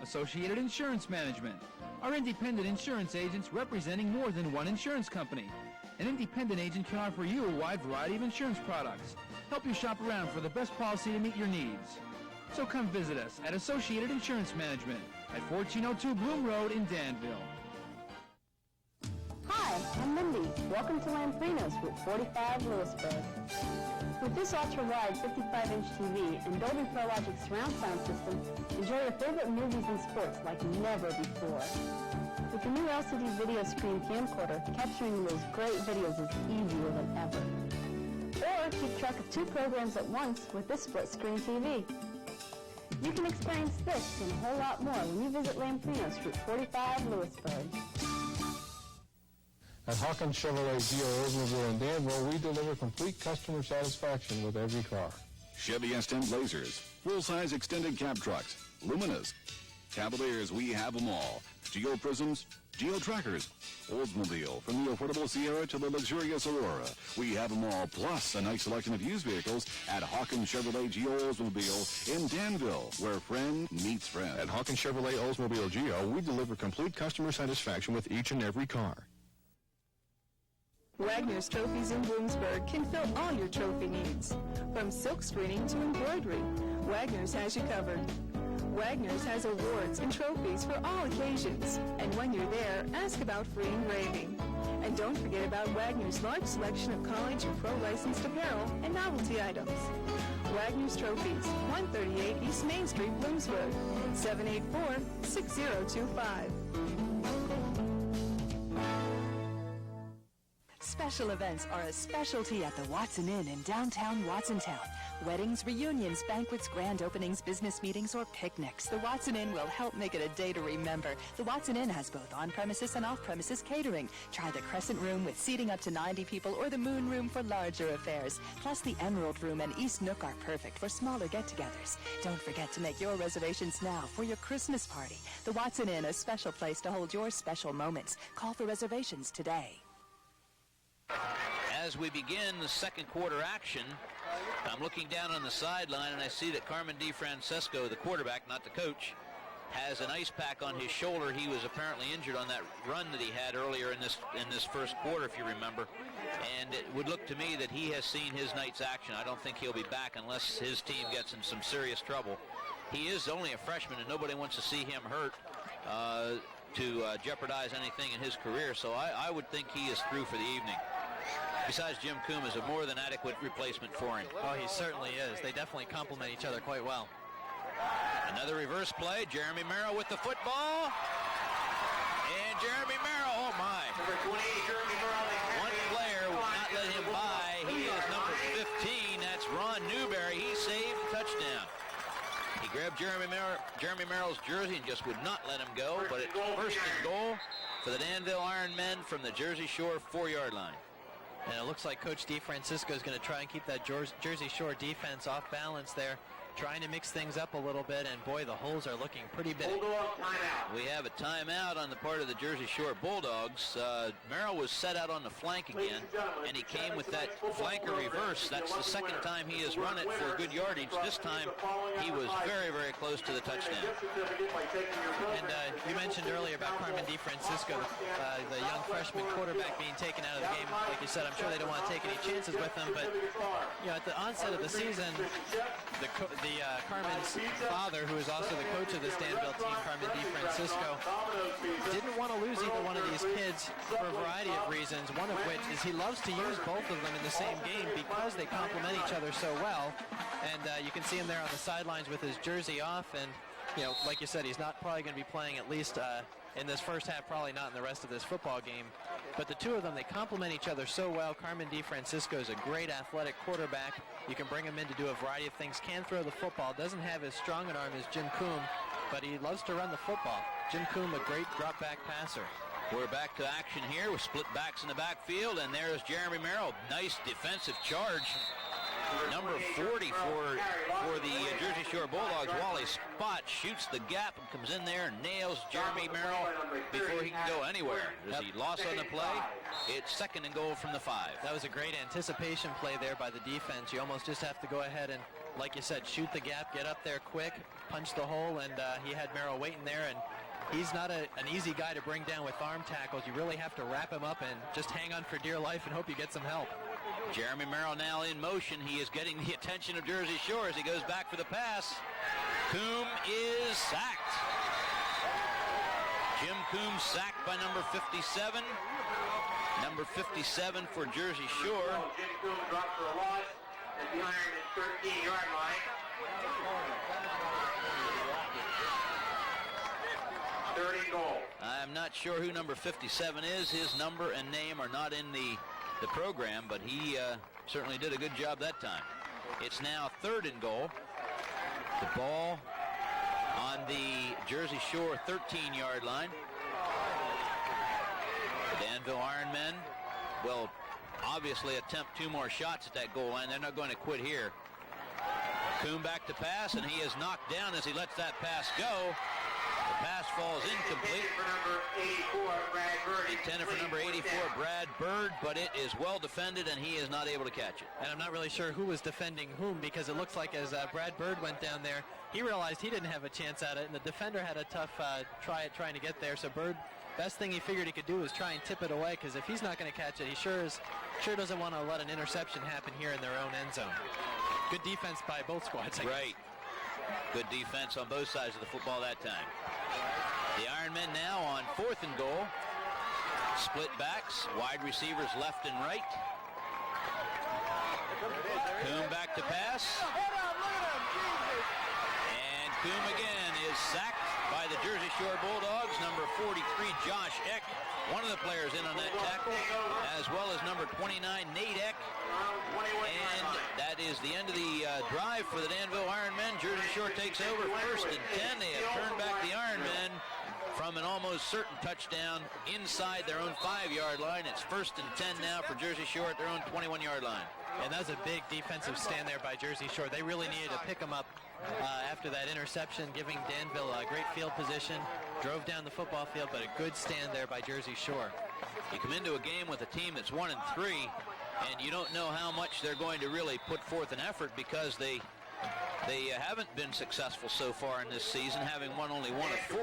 Associated Insurance Management. Our independent insurance agents representing more than one insurance company. An independent agent can offer you a wide variety of insurance products. Help you shop around for the best policy to meet your needs. So come visit us at Associated Insurance Management at 1402 Bloom Road in Danville. Hi, I'm Mindy. Welcome to Lamprinos, Route 45, Lewisburg. With this ultra-wide 55-inch TV and Dolby ProLogic surround sound system, enjoy your favorite movies and sports like never before. With the new LCD video screen camcorder, capturing those great videos is easier than ever. Or keep track of 2 programs at once with this split-screen TV. You can experience this and a whole lot more when you visit Lamprinos, Route 45, Lewisburg. At Hawkins Chevrolet GO Oldsmobile in Danville, we deliver complete customer satisfaction with every car. Chevy S10 Blazers, full-size extended cab trucks, Luminas, Cavaliers, we have them all. Geo Prisms, Geo Trackers, Oldsmobile, from the affordable Sierra to the luxurious Aurora. We have them all, plus a nice selection of used vehicles at Hawkins Chevrolet Geo Oldsmobile in Danville, where friend meets friend. At Hawkins Chevrolet Oldsmobile GO, we deliver complete customer satisfaction with each and every car. Wagner's Trophies in Bloomsburg can fill all your trophy needs. From silk screening to embroidery, Wagner's has you covered. Wagner's has awards and trophies for all occasions. And when you're there, ask about free engraving. And don't forget about Wagner's large selection of college and pro-licensed apparel and novelty items. Wagner's Trophies, 138 East Main Street, Bloomsburg, 784-6025. Special events are a specialty at the Watson Inn in downtown Watsontown. Weddings, reunions, banquets, grand openings, business meetings, or picnics. The Watson Inn will help make it a day to remember. The Watson Inn has both on-premises and off-premises catering. Try the Crescent Room with seating up to 90 people or the Moon Room for larger affairs. Plus, the Emerald Room and East Nook are perfect for smaller get-togethers. Don't forget to make your reservations now for your Christmas party. The Watson Inn, a special place to hold your special moments. Call for reservations today. As we begin the second quarter action, I'm looking down on the sideline and I see that Carmen DeFrancesco, the quarterback, not the coach, has an ice pack on his shoulder. He was apparently injured on that run that he had earlier in this first quarter, if you remember. And it would look to me that he has seen his night's action. I don't think he'll be back unless his team gets in some serious trouble. He is only a freshman and nobody wants to see him hurt to jeopardize anything in his career. So I would think he is through for the evening. Besides, Jim Coombe is a more than adequate replacement for him. Oh, he certainly is. They definitely complement each other quite well. Another reverse play. Jeremy Merrill with the football. And Jeremy Merrill, oh my. Number 20, Jeremy Merrill. One player will not let him by. He is number 15. That's Ron Newberry. He saved the touchdown. He grabbed Jeremy Merrill's jersey and just would not let him go. But it's first and goal for the Danville Ironmen from the Jersey Shore 4-yard line. And it looks like Coach DeFrancesco is going to try and keep that Jersey Shore defense off balance there, trying to mix things up a little bit, and boy, the holes are looking pretty big. We have a timeout on the part of the Jersey Shore Bulldogs. Merrill was set out on the flank again, and he came with that flanker reverse. That's the second time he has run it for good yardage. This time, he was very, very close to the touchdown. And you mentioned earlier about Carmen DeFrancesco, the young freshman quarterback being taken out of the game. Like you said, I'm sure they don't want to take any chances with him, but you know, at the onset of the season, Carmen's father, who is also the coach of this Danville team, Carmen DeFrancesco, didn't want to lose either one of these kids for a variety of reasons, one of which is he loves to use both of them in the same game because they complement each other so well. And you can see him there on the sidelines with his jersey off, and you know, like you said, he's not probably going to be playing at least in this first half, probably not in the rest of this football game. But the two of them, they complement each other so well. Carmen DeFrancesco is a great athletic quarterback. You can bring him in to do a variety of things. Can throw the football. Doesn't have as strong an arm as Jim Coombe, but he loves to run the football. Jim Coombe, a great drop-back passer. We're back to action here with split backs in the backfield, and there's Jeremy Merrill. Nice defensive charge. Number 40 for the Jersey Shore Bulldogs, Wally Spott, shoots the gap and comes in there and nails Jeremy Merrill before he can go anywhere. There's the loss on the play. It's 2nd and goal from the 5. That was a great anticipation play there by the defense. You almost just have to go ahead and, like you said, shoot the gap, get up there quick, punch the hole, and he had Merrill waiting there, and he's not an easy guy to bring down with arm tackles. You really have to wrap him up and just hang on for dear life and hope you get some help. Jeremy Merrill now in motion. He is getting the attention of Jersey Shore as he goes back for the pass. Coombe is sacked. Jim Coombe sacked by number 57. Number 57 for Jersey Shore. Jim Coombe dropped for a loss at the Ironmen 13-yard line. 30 goal. I'm not sure who number 57 is. His number and name are not in the program, but he certainly did a good job that time. It's now 3rd and goal. The ball on the Jersey Shore 13-yard line. The Danville Ironmen will obviously attempt 2 more shots at that goal line. They're not going to quit here. Coombe back to pass, and he is knocked down as he lets that pass go. The pass falls incomplete. Intended for number 84, Brad Bird, but it is well defended, and he is not able to catch it. And I'm not really sure who was defending whom, because it looks like as Brad Bird went down there, he realized he didn't have a chance at it, and the defender had a tough trying to get there. So Bird, best thing he figured he could do was try and tip it away, because if he's not going to catch it, he sure doesn't want to let an interception happen here in their own end zone. Good defense by both squads. Right. Good defense on both sides of the football that time. The Ironmen now on 4th and goal. Split backs, wide receivers left and right. Coombe back to pass. And Coombe again is sacked by the Jersey Shore Bulldogs. Number 43, Josh Eck, one of the players in on that tackle, as well as number 29, Nate Eck. And that is the end of the drive for the Danville Ironmen. Jersey Shore takes over 1st and 10. They have turned back the Ironmen from an almost certain touchdown inside their own 5-yard line. It's 1st and 10 now for Jersey Shore at their own 21-yard line. And that was a big defensive stand there by Jersey Shore. They really needed to pick them up after that interception, giving Danville a great field position. Drove down the football field, but a good stand there by Jersey Shore. You come into a game with a team that's 1-3, and you don't know how much they're going to really put forth an effort, because they haven't been successful so far in this season, having won only 1 of 4,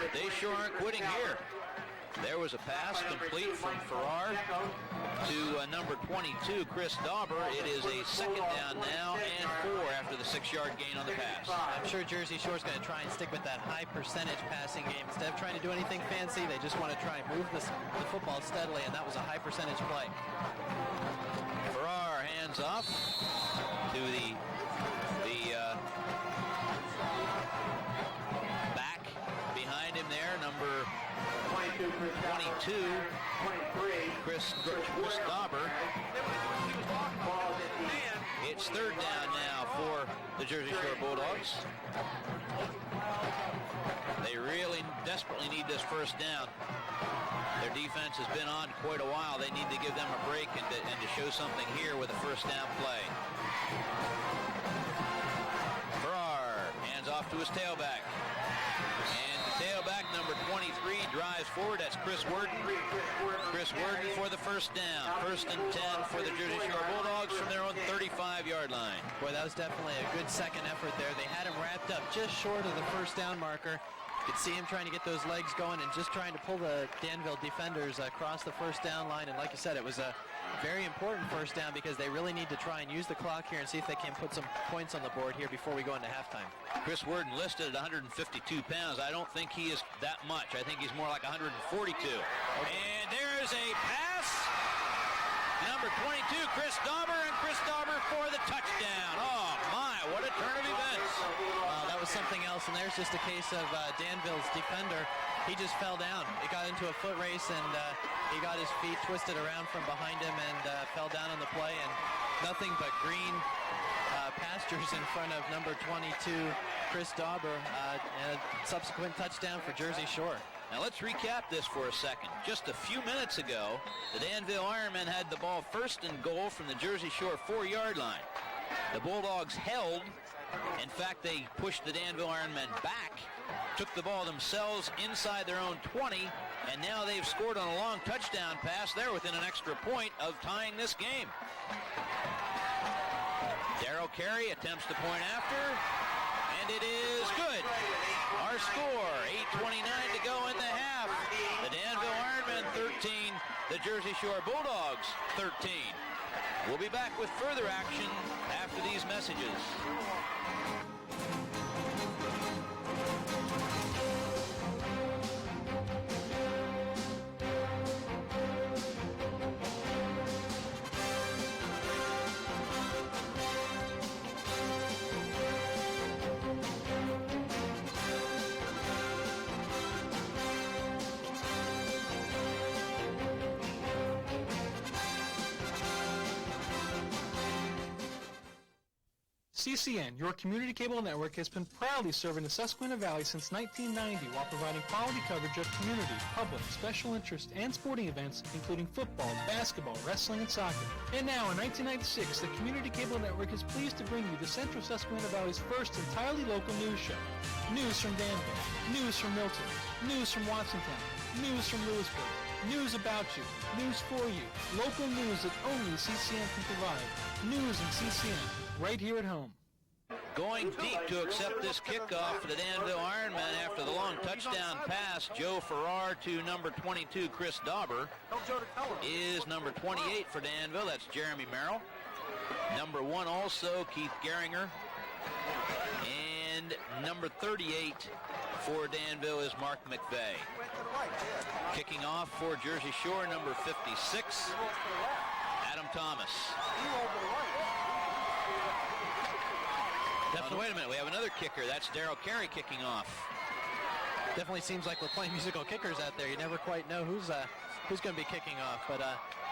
but they sure aren't quitting here. There was a pass complete from Farrar to number 22, Chris Dauber. It is a 2nd down now and 4 after the 6-yard gain on the pass. I'm sure Jersey Shore's going to try and stick with that high percentage passing game. Instead of trying to do anything fancy, they just want to try and move the football steadily, and that was a high percentage play. Farrar hands off to the back behind him there, number 22, Chris Dauber. It's 3rd down now for the Jersey Shore Bulldogs. They really desperately need this 1st down. Their defense has been on quite a while. They need to give them a break and to show something here with a 1st down play. Farrar hands off to his tailback. And the tailback, number 23, drives forward. That's Chris Worden. Chris Worden for the 1st down. 1st and 10 for the Jersey Shore Bulldogs from their own 35-yard line. Boy, that was definitely a good second effort there. They had him wrapped up just short of the 1st down marker. You could see him trying to get those legs going and just trying to pull the Danville defenders across the 1st down line. And like you said, it was a very important 1st down, because they really need to try and use the clock here and see if they can put some points on the board here before we go into halftime. Chris Worden listed at 152 pounds. I don't think he is that much. I think he's more like 142. And there is a pass. Number 22, Chris Dauber, and Chris Dauber for the touchdown. Oh, my, what a turn of events. That was something else, and there's just a case of Danville's defender. He just fell down. It got into a foot race, and he got his feet twisted around from behind him and fell down on the play, and nothing but green pastures in front of number 22, Chris Dauber, and a subsequent touchdown for Jersey Shore. Now let's recap this for a second. Just a few minutes ago, the Danville Ironmen had the ball 1st and goal from the Jersey Shore 4-yard line. The Bulldogs held. In fact, they pushed the Danville Ironmen back, took the ball themselves inside their own 20, and now they've scored on a long touchdown pass. They're within an extra point of tying this game. Darrell Carey attempts the point after, and it is good. Our score, 8:29 to go in the half. The Danville Ironmen 13, the Jersey Shore Bulldogs 13. We'll be back with further action after these messages. CCN, your community cable network, has been proudly serving the Susquehanna Valley since 1990 while providing quality coverage of community, public, special interest, and sporting events, including football, basketball, wrestling, and soccer. And now, in 1996, the Community Cable Network is pleased to bring you the Central Susquehanna Valley's first entirely local news show. News from Danville, news from Milton, news from Watsontown, news from Lewisburg, news about you, news for you, local news that only CCN can provide. News in CCN, right here at home. Going deep to accept this kickoff for the Danville Ironmen after the long touchdown pass. Joe Farrar to number 22, Chris Dauber, is number 28 for Danville. That's Jeremy Merrill. Number 1 also, Keith Geringer. And number 38 for Danville is Mark McVeigh. Kicking off for Jersey Shore, number 56, Adam Thomas. Wait a minute, we have another kicker. That's Darrell Carey kicking off. Definitely seems like we're playing musical kickers out there. You never quite know who's going to be kicking off. But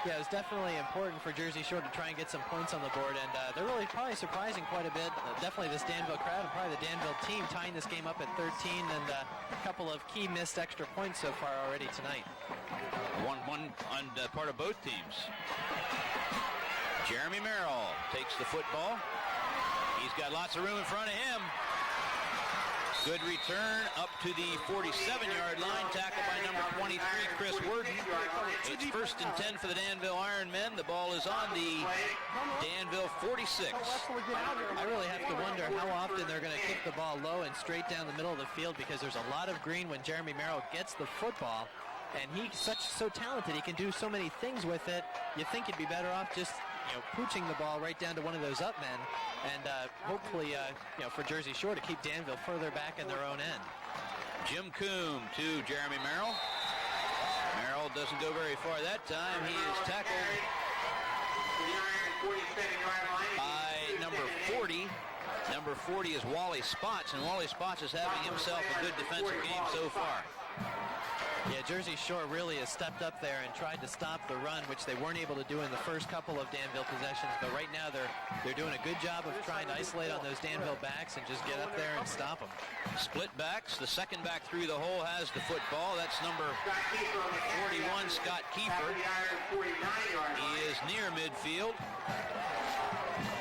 yeah, it's definitely important for Jersey Shore to try and get some points on the board, and they're really probably surprising quite a bit. Definitely this Danville crowd and probably the Danville team tying this game up at 13, and a couple of key missed extra points so far already tonight. One on part of both teams. Jeremy Merrill takes the football. He's got lots of room in front of him. Good return up to the 47-yard line, tackled by number 23, Chris Worden. It's 1st and 10 for the Danville Ironmen. The ball is on the Danville 46. I really have to wonder how often they're going to kick the ball low and straight down the middle of the field, because there's a lot of green when Jeremy Merrill gets the football, and he's so talented. He can do so many things with it. You think he'd be better off just pooching the ball right down to one of those up men, and hopefully, for Jersey Shore to keep Danville further back in their own end. Jim Coombe to Jeremy Merrill. Merrill doesn't go very far that time. He is tackled by number 40. Number 40 is Wally Spots, and Wally Spots is having himself a good defensive game so far. Yeah, Jersey Shore really has stepped up there and tried to stop the run, which they weren't able to do in the first couple of Danville possessions. But right now they're doing a good job of trying to isolate on those Danville backs and just get up there and stop them. Split backs. The second back through the hole has the football. That's number 41, Scott Kiefer. He is near midfield.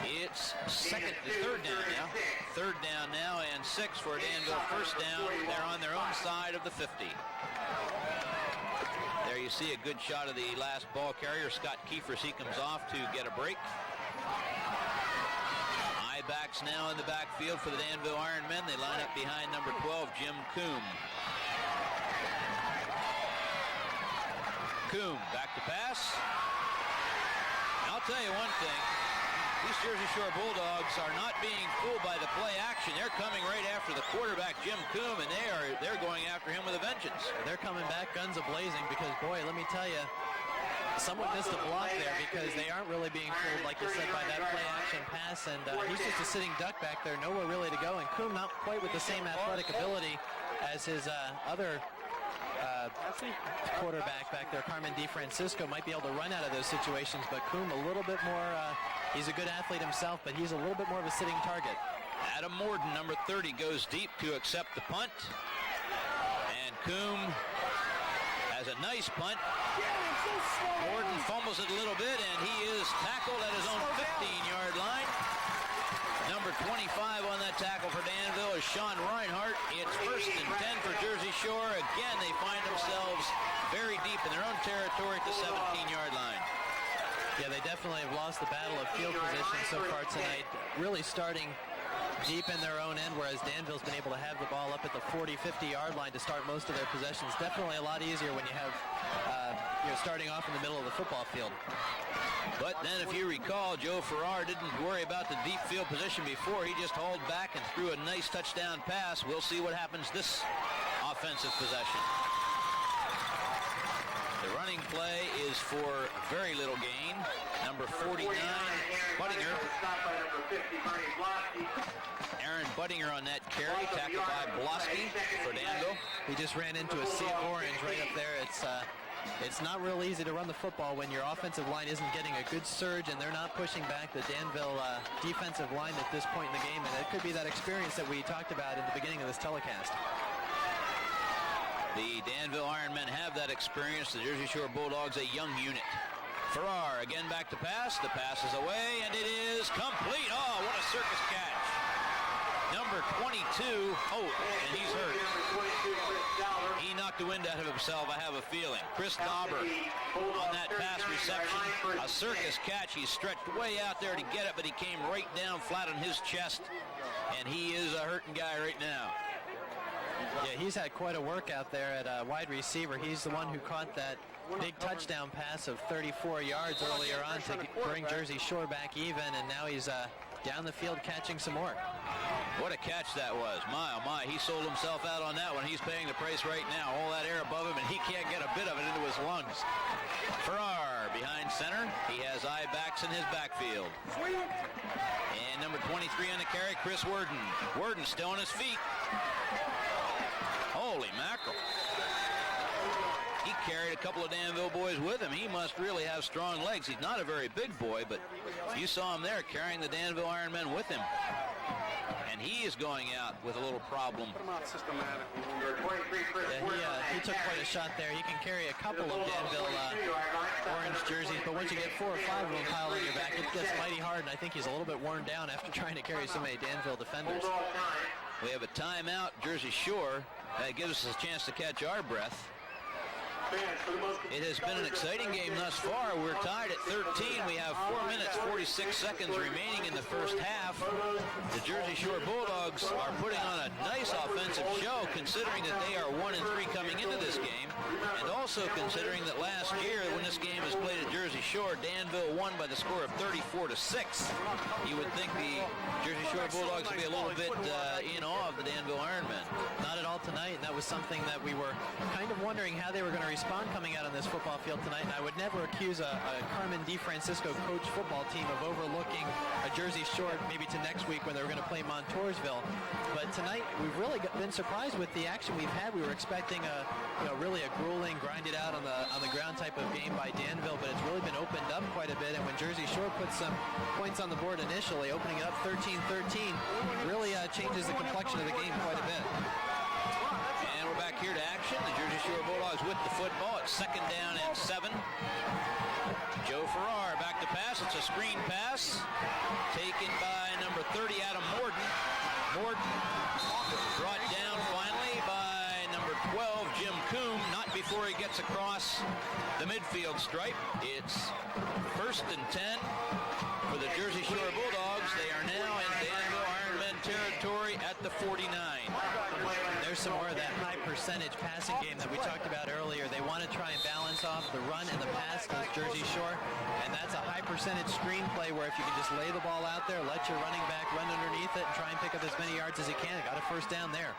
It's third down now. Third down now and 6 for Danville. First down. They're on their own side of the 50. There you see a good shot of the last ball carrier, Scott Kiefer, as he comes off to get a break. High backs now in the backfield for the Danville Ironmen. They line up behind number 12, Jim Coombe. Coombe back to pass. I'll tell you one thing. These Jersey Shore Bulldogs are not being fooled by the play action. They're coming right after the quarterback, Jim Coombe, and they're going after him with a vengeance. They're coming back guns a-blazing because, boy, let me tell you, someone missed a block there because they aren't really being fooled, like you said, by that play action pass, and he's just a sitting duck back there, nowhere really to go, and Coombe not quite with the same athletic ability as his other quarterback back there, Carmen DeFrancisco, might be able to run out of those situations, but Coombe a little bit more, he's a good athlete himself, but he's a little bit more of a sitting target. Adam Morden, number 30, goes deep to accept the punt, and Coombe has a nice punt. Morden fumbles it a little bit, and he is tackled at his own 15-yard line. Number 25 on that tackle for Danville is Sean Reinhardt. It's 1st and 10 for Jersey Shore. Again, they find themselves very deep in their own territory at the 17-yard line. Yeah, they definitely have lost the battle of field position so far tonight. Really starting deep in their own end, whereas Danville's been able to have the ball up at the 40, 50-yard line to start most of their possessions. Definitely a lot easier when you have, starting off in the middle of the football field. But then if you recall, Joe Farrar didn't worry about the deep field position before. He just hauled back and threw a nice touchdown pass. We'll see what happens this offensive possession. The running play is for very little gain. Number 49, Buttinger. Aaron Buttinger on that carry, tackled by Blosky for Danville. He just ran into a sea of orange right up there. It's not real easy to run the football when your offensive line isn't getting a good surge and they're not pushing back the Danville defensive line at this point in the game. And it could be that experience that we talked about in the beginning of this telecast. The Danville Ironmen have that experience. The Jersey Shore Bulldogs, a young unit. Farrar again back to pass. The pass is away, and it is complete. Oh, what a circus catch. Number 22. Oh, and he's hurt. He knocked the wind out of himself, I have a feeling. Chris Dauber on that pass reception. A circus catch. He stretched way out there to get it, but he came right down flat on his chest. And he is a hurting guy right now. Yeah, he's had quite a workout there at wide receiver. He's the one who caught that big touchdown pass of 34 yards earlier on to bring Jersey Shore back even, and now he's down the field catching some more. What a catch that was. My, oh my, he sold himself out on that one. He's paying the price right now. All that air above him, and he can't get a bit of it into his lungs. Farrar behind center. He has eye backs in his backfield. And number 23 on the carry, Chris Worden. Worden still on his feet. Holy mackerel. He carried a couple of Danville boys with him. He must really have strong legs. He's not a very big boy, but you saw him there carrying the Danville Ironmen with him. And he is going out with a little problem. Yeah, he took quite a shot there. He can carry a couple of Danville orange jerseys, but once you get 4 or 5 of them piled on your back, it gets mighty hard, and I think he's a little bit worn down after trying to carry so many Danville defenders. We have a timeout, Jersey Shore. That gives us a chance to catch our breath. It has been an exciting game thus far. We're tied at 13. We have 4 minutes, 46 seconds remaining in the first half. The Jersey Shore Bulldogs are putting on a nice offensive show, considering that they are 1-3 coming into this game, and also considering that last year, when this game was played at Jersey Shore, Danville won by the score of 34-6. You would think the Jersey Shore Bulldogs would be a little bit in awe of the Danville Ironmen. Not at all tonight, and that was something that we were kind of wondering how they were going to respond coming out on this football field tonight, and I would never accuse a Carmen DeFrancisco coach football team of overlooking a Jersey Shore maybe to next week when they were going to play Montoursville. But tonight we've really been surprised with the action we've had. We were expecting really a grueling, grinded out on the ground type of game by Danville, but it's really been opened up quite a bit, and when Jersey Shore puts some points on the board initially, opening it up 13-13, really changes the complexion of the game quite a bit. And we're back here to action. The Jersey Shore Bulldogs with the football. It's 2nd down and 7. Joe Farrar back to pass. It's a screen pass taken by number 30, Adam Morden. Morden brought down finally by number 12, Jim Coombe. Not before he gets across the midfield stripe. It's 1st and 10 for the Jersey Shore Bulldogs. They are now in Danville Ironmen territory at the 49. There's some more of that high percentage passing game that we talked about earlier. They want to try and balance off the run and the pass as Jersey Shore, and that's a high percentage screen play where if you can just lay the ball out there, let your running back run underneath it and try and pick up as many yards as he can. Got a 1st down there.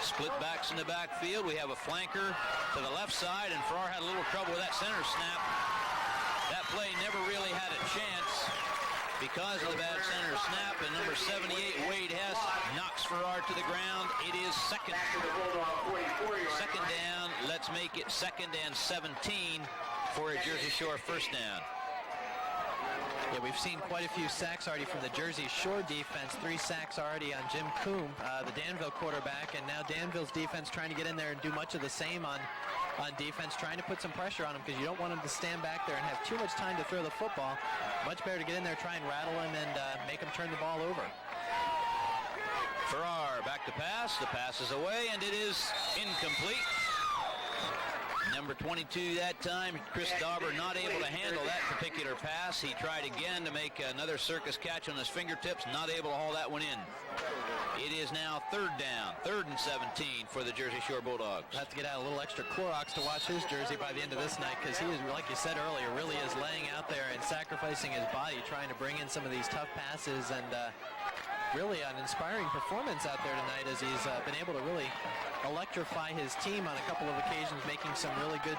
Split backs in the backfield. We have a flanker to the left side, and Farrar had a little trouble with that center snap. That play never really had a chance because of the bad center snap, and number 78, Wade Hess, knocks Farrar to the ground. It is 2nd down. Let's make it 2nd and 17 for a Jersey Shore 1st down. Yeah, we've seen quite a few sacks already from the Jersey Shore defense. 3 sacks already on Jim Coombe, the Danville quarterback, and now Danville's defense trying to get in there and do much of the same on defense, trying to put some pressure on him because you don't want him to stand back there and have too much time to throw the football. Much better to get in there, try and rattle him, and make him turn the ball over. Farrar back to pass. The pass is away, and it is incomplete. Number 22 that time, Chris Dauber, not able to handle that particular pass. He tried again to make another circus catch on his fingertips, not able to haul that one in. It is now third down, 3rd and 17 for the Jersey Shore Bulldogs. Have to get out a little extra Clorox to wash his jersey by the end of this night, because he is, like you said earlier, really is laying out there and sacrificing his body, trying to bring in some of these tough passes, and really an inspiring performance out there tonight as he's been able to really electrify his team on a couple of occasions, making some really good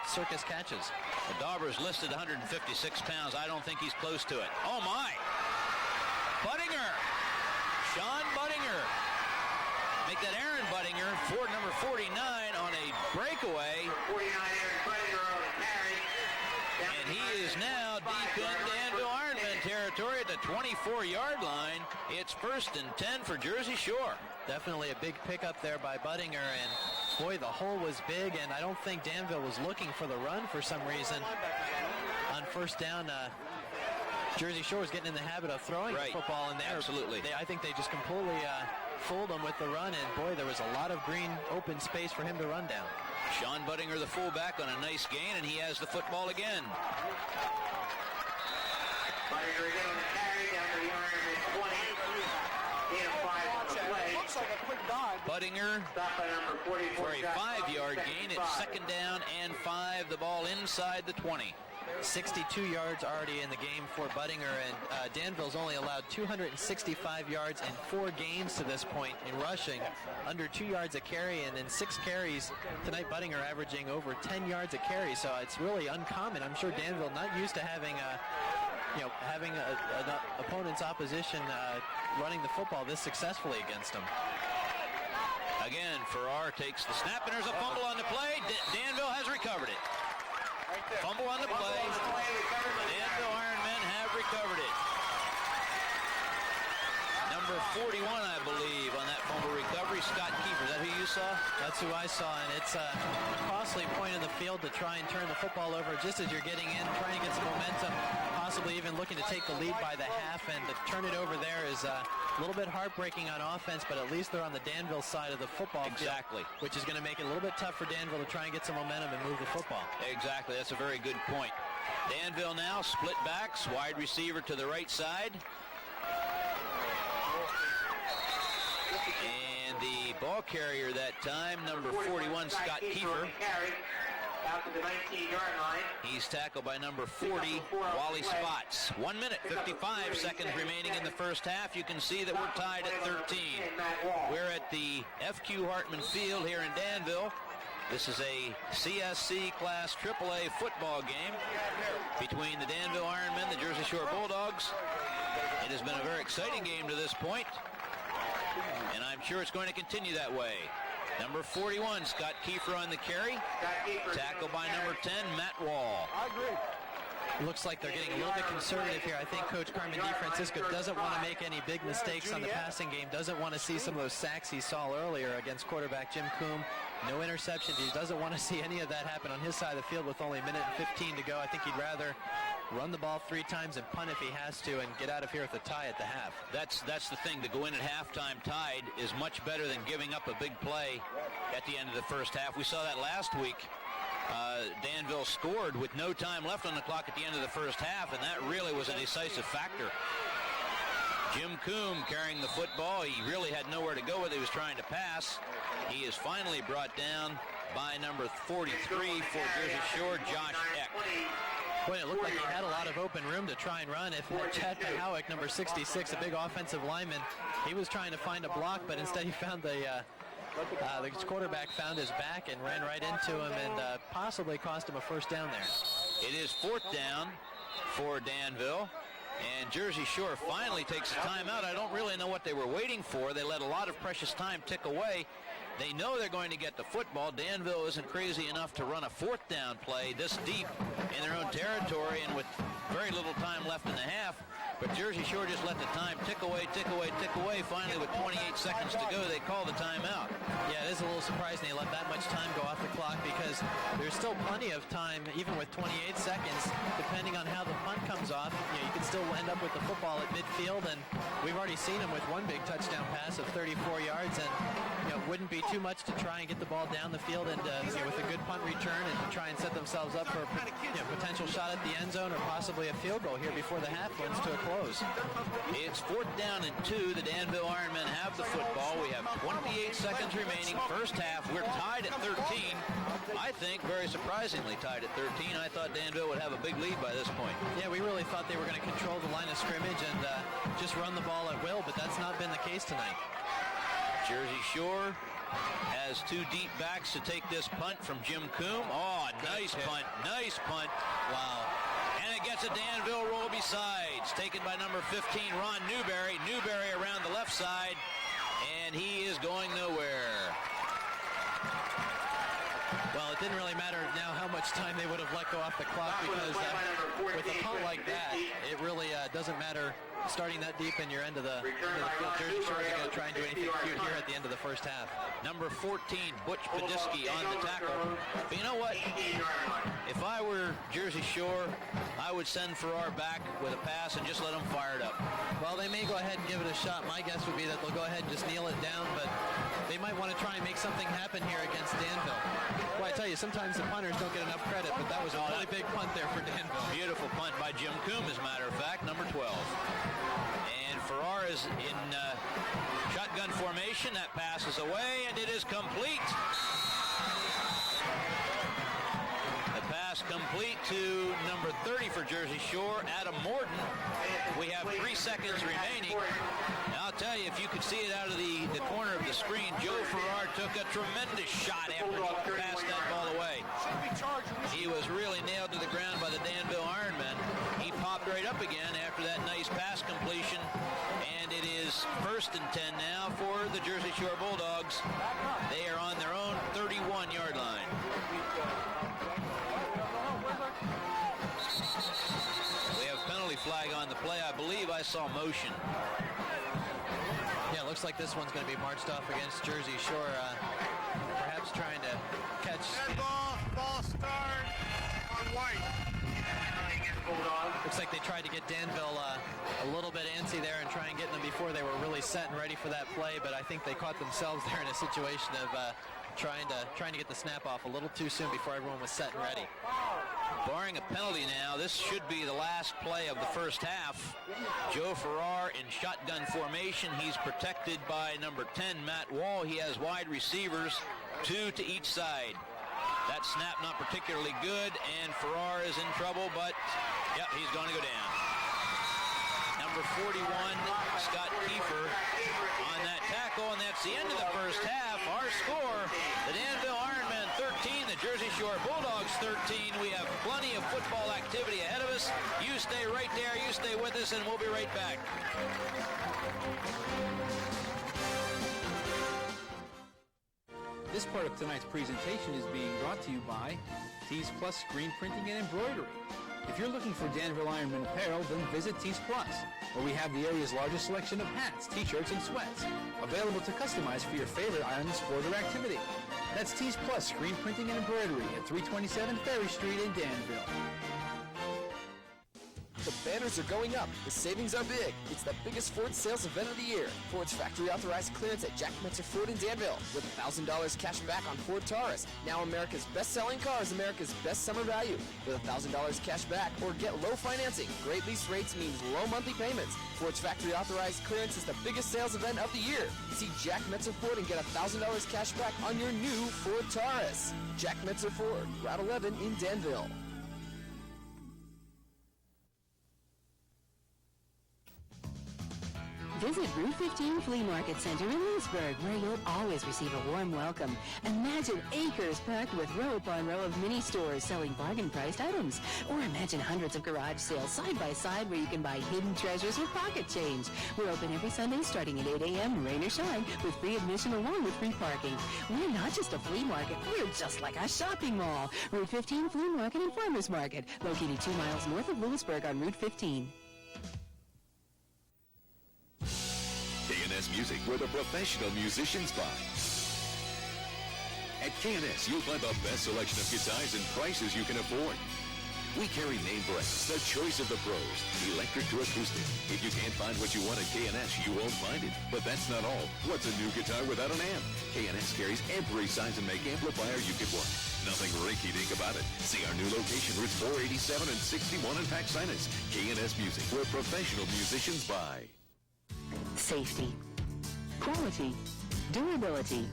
circus catches. Dauber's listed 156 pounds. I don't think he's close to it. Oh, my! Buttinger! Sean Buttinger. Make that Aaron Buttinger, number 49, on a breakaway. 49 Aaron Buttinger on the carry. And he is now deep in Danville Ironmen territory at the 24-yard line. It's 1st and 10 for Jersey Shore. Definitely a big pickup there by Buttinger, and boy, the hole was big, and I don't think Danville was looking for the run for some reason. On first down, Jersey Shore is getting in the habit of throwing the football in there. Absolutely. I think they just completely fooled them with the run, and boy, there was a lot of green open space for him to run down. Sean Buttinger, the fullback, on a nice gain, and he has the football again. Buttinger again on the carry down to the Ironmen 20. Gain of 5 on the play. Looks like a quick dog. Buttinger Stop by number 44. for a 5-yard gain. It's 2nd down and 5. The ball inside the 20. 62 yards already in the game for Buttinger, and Danville's only allowed 265 yards in 4 games to this point in rushing, under 2 yards a carry, and in 6 carries tonight Buttinger averaging over 10 yards a carry, so it's really uncommon. I'm sure Danville not used to having an opponent's opposition running the football this successfully against them. Again, Farrar takes the snap, and there's a fumble on the play. Danville has recovered it. Fumble on the play. Danville Ironmen have recovered it. Number 41, I believe, on that fumble recovery, Scott Kiefer. Is that who you saw? That's who I saw, and it's a costly point in the field to try and turn the football over just as you're getting in, trying to get some momentum, possibly even looking to take the lead by the half, and to turn it over there is a little bit heartbreaking on offense, but at least they're on the Danville side of the football Exactly. field, which is going to make it a little bit tough for Danville to try and get some momentum and move the football. Exactly. That's a very good point. Danville now split backs, wide receiver to the right side. And the ball carrier that time, number 41, Scott Kiefer. Out to the 19-yard line. He's tackled by number 40, Wally Spots. 1 minute, 55 seconds remaining in the first half. You can see that we're tied at 13. We're at the FQ Hartman Field here in Danville. This is a CSC Class AAA football game between the Danville Ironmen, the Jersey Shore Bulldogs. It has been a very exciting game to this point, and I'm sure it's going to continue that way. Number 41, Scott Kiefer on the carry. Tackled by number 10, Matt Wall. I agree. Looks like they're getting a little bit conservative here. I think Coach Carmen DeFrancisco doesn't want to make any big mistakes on the passing game, doesn't want to see some of those sacks he saw earlier against quarterback Jim Coombe. No interceptions. He doesn't want to see any of that happen on his side of the field with only a minute and 15 to go. I think he'd rather run the ball 3 times and punt if he has to and get out of here with a tie at the half. That's the thing. To go in at halftime tied is much better than giving up a big play at the end of the first half. We saw that last week. Danville scored with no time left on the clock at the end of the first half, and that really was a decisive factor. Jim Coombe carrying the football. He really had nowhere to go with it. He was trying to pass. He is finally brought down by number 43 for Jersey Shore, Josh Eck. Boy, it looked like he had a lot of open room to try and run. If Chad Pahowick, number 66, a big offensive lineman, he was trying to find a block, but instead he found the quarterback found his back and ran right into him and possibly cost him a first down there. It is 4th down for Danville, and Jersey Shore finally takes a timeout. I don't really know what they were waiting for. They let a lot of precious time tick away. They know they're going to get the football. Danville isn't crazy enough to run a 4th down play this deep in their own territory, and with very little time left in the half, but Jersey Shore just let the time tick away. Finally, with 28 seconds to go, they call the timeout. Yeah, it is a little surprising they let that much time go off the clock because there's still plenty of time, even with 28 seconds, depending on how the punt comes off. You can still end up with the football at midfield, and we've already seen them with one big touchdown pass of 34 yards, and it wouldn't be too much to try and get the ball down the field and with a good punt return and to try and set themselves up for a potential shot at the end zone or possibly a field goal here before the half runs to a close. It's 4th down and 2. The Danville Ironmen have the football. We have 28 seconds remaining. First half, we're tied at 13. I think very surprisingly tied at 13. I thought Danville would have a big lead by this point. Yeah, we really thought they were going to control the line of scrimmage and just run the ball at will, but that's not been the case tonight. Jersey Shore has 2 deep backs to take this punt from Jim Coombe. Oh, nice punt. Wow. And it gets a Danville roll besides, taken by number 15, Ron Newberry. Newberry around the left side, and he is going nowhere. Well, it didn't really matter now how much time they would have let go off the clock because with a punt like that, it really doesn't matter starting that deep in your end of the field. Jersey Shore is going to try and do anything cute here at the end of the first half. Number 14, Butch Podisky on the tackle. But you know what? If I were Jersey Shore, I would send Farrar back with a pass and just let them fire it up. Well, they may go ahead and give it a shot. My guess would be that they'll go ahead and just kneel it down, but they might want to try and make something happen here against Danville. Well, I tell you, sometimes the punters don't get enough credit, but that was a really big punt there for Danville. Beautiful punt by Jim Coombe, as a matter of fact, number 12. And Farrar is in shotgun formation. That pass is away, and it is complete. The pass complete to number 30 for Jersey Shore, Adam Morden. We have 3 seconds remaining. Now, I'll tell you, if you could see it out of the corner of the screen, Joe Farrar took a tremendous shot after he passed that ball away. He was really nailed to the ground by the Danville Ironmen. He popped right up again after that nice pass completion, and it is 1st and 10 now for the Jersey Shore Bulldogs. They are on their own 31-yard line. We have penalty flag on the play. I believe I saw motion. Yeah, it looks like this one's going to be marched off against Jersey Shore, perhaps trying to catch. Ball start on White. Looks like they tried to get Danville a little bit antsy there and try and get them before they were really set and ready for that play, but I think they caught themselves there in a situation of trying to get the snap off a little too soon before everyone was set and ready. Barring a penalty now, this should be the last play of the first half. Joe Farrar in shotgun formation. He's protected by number 10, Matt Wall. He has wide receivers, 2 to each side. That snap not particularly good, and Farrar is in trouble, but yep, he's going to go down. Number 41, Scott Kiefer on that tackle, and that's the end of the first half. Our score, the Danville Ironmen 13, the Jersey Shore Bulldogs 13. We have plenty of football activity ahead of us. You stay right there, you stay with us, and we'll be right back. This part of tonight's presentation is being brought to you by Tees Plus Screen Printing and Embroidery. If you're looking for Danville Ironmen apparel, then visit Tees Plus, where we have the area's largest selection of hats, t-shirts, and sweats, available to customize for your favorite Ironman sport or activity. That's Tees Plus Screen Printing and Embroidery at 327 Ferry Street in Danville. The banners are going up. The savings are big. It's the biggest Ford sales event of the year. Ford's factory authorized clearance at Jack Metzer Ford in Danville with $1,000 cash back on Ford Taurus. Now America's best-selling car is America's best summer value with $1,000 cash back or get low financing. Great lease rates means low monthly payments. Ford's factory authorized clearance is the biggest sales event of the year. See Jack Metzer Ford and get $1,000 cash back on your new Ford Taurus. Jack Metzer Ford, Route 11 in Danville. Visit Route 15 Flea Market Center in Leesburg, where you'll always receive a warm welcome. Imagine acres packed with row upon row of mini stores selling bargain-priced items. Or imagine hundreds of garage sales side by side where you can buy hidden treasures with pocket change. We're open every Sunday starting at 8 a.m., rain or shine, with free admission along with free parking. We're not just a flea market, we're just like a shopping mall. Route 15 Flea Market and Farmers Market, located 2 miles north of Lewisburg on Route 15. K&S Music, where the professional musicians buy. At K&S, you'll find the best selection of guitars and prices you can afford. We carry name brands, the choice of the pros, electric to acoustic. If you can't find what you want at K&S, you won't find it. But that's not all. What's a new guitar without an amp? K&S carries every size and make amplifier you could want. Nothing rinky-dink about it. See our new location, routes 487 and 61 in Paxinas. K&S Music, where professional musicians buy. Safety, quality, durability.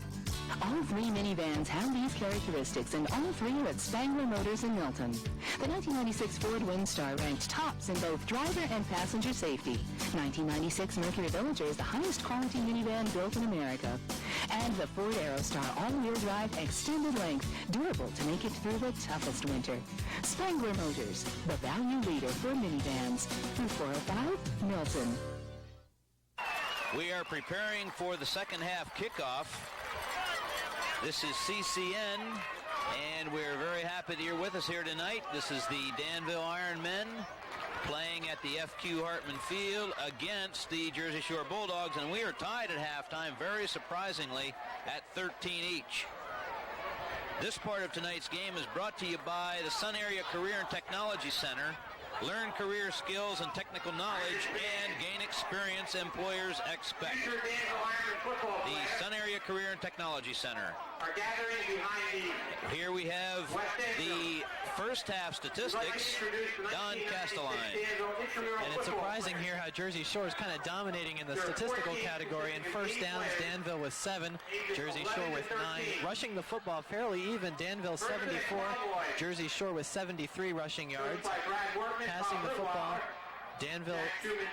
All 3 minivans have these characteristics, and all 3 are at Spangler Motors in Milton. The 1996 Ford Windstar ranked tops in both driver and passenger safety. 1996 Mercury Villager is the highest quality minivan built in America. And the Ford Aerostar all-wheel drive extended length, durable to make it through the toughest winter. Spangler Motors, the value leader for minivans. Route 405, Milton. We are preparing for the second half kickoff. This is CCN, and we're very happy that you're with us here tonight. This is the Danville Ironmen playing at the FQ Hartman Field against the Jersey Shore Bulldogs, and we are tied at halftime, very surprisingly, at 13 each. This part of tonight's game is brought to you by the Sun Area Career and Technology Center. Learn career skills and technical knowledge and gain experience employers expect. The Sun Area Career and Technology Center. Here we have the first half statistics. Don Castelline. And it's surprising here how Jersey Shore is kind of dominating in the statistical category. In first downs, Danville with 7, Jersey Shore with 9. Rushing the football fairly even, Danville 74, Jersey Shore with 73 rushing yards. Passing the football, Danville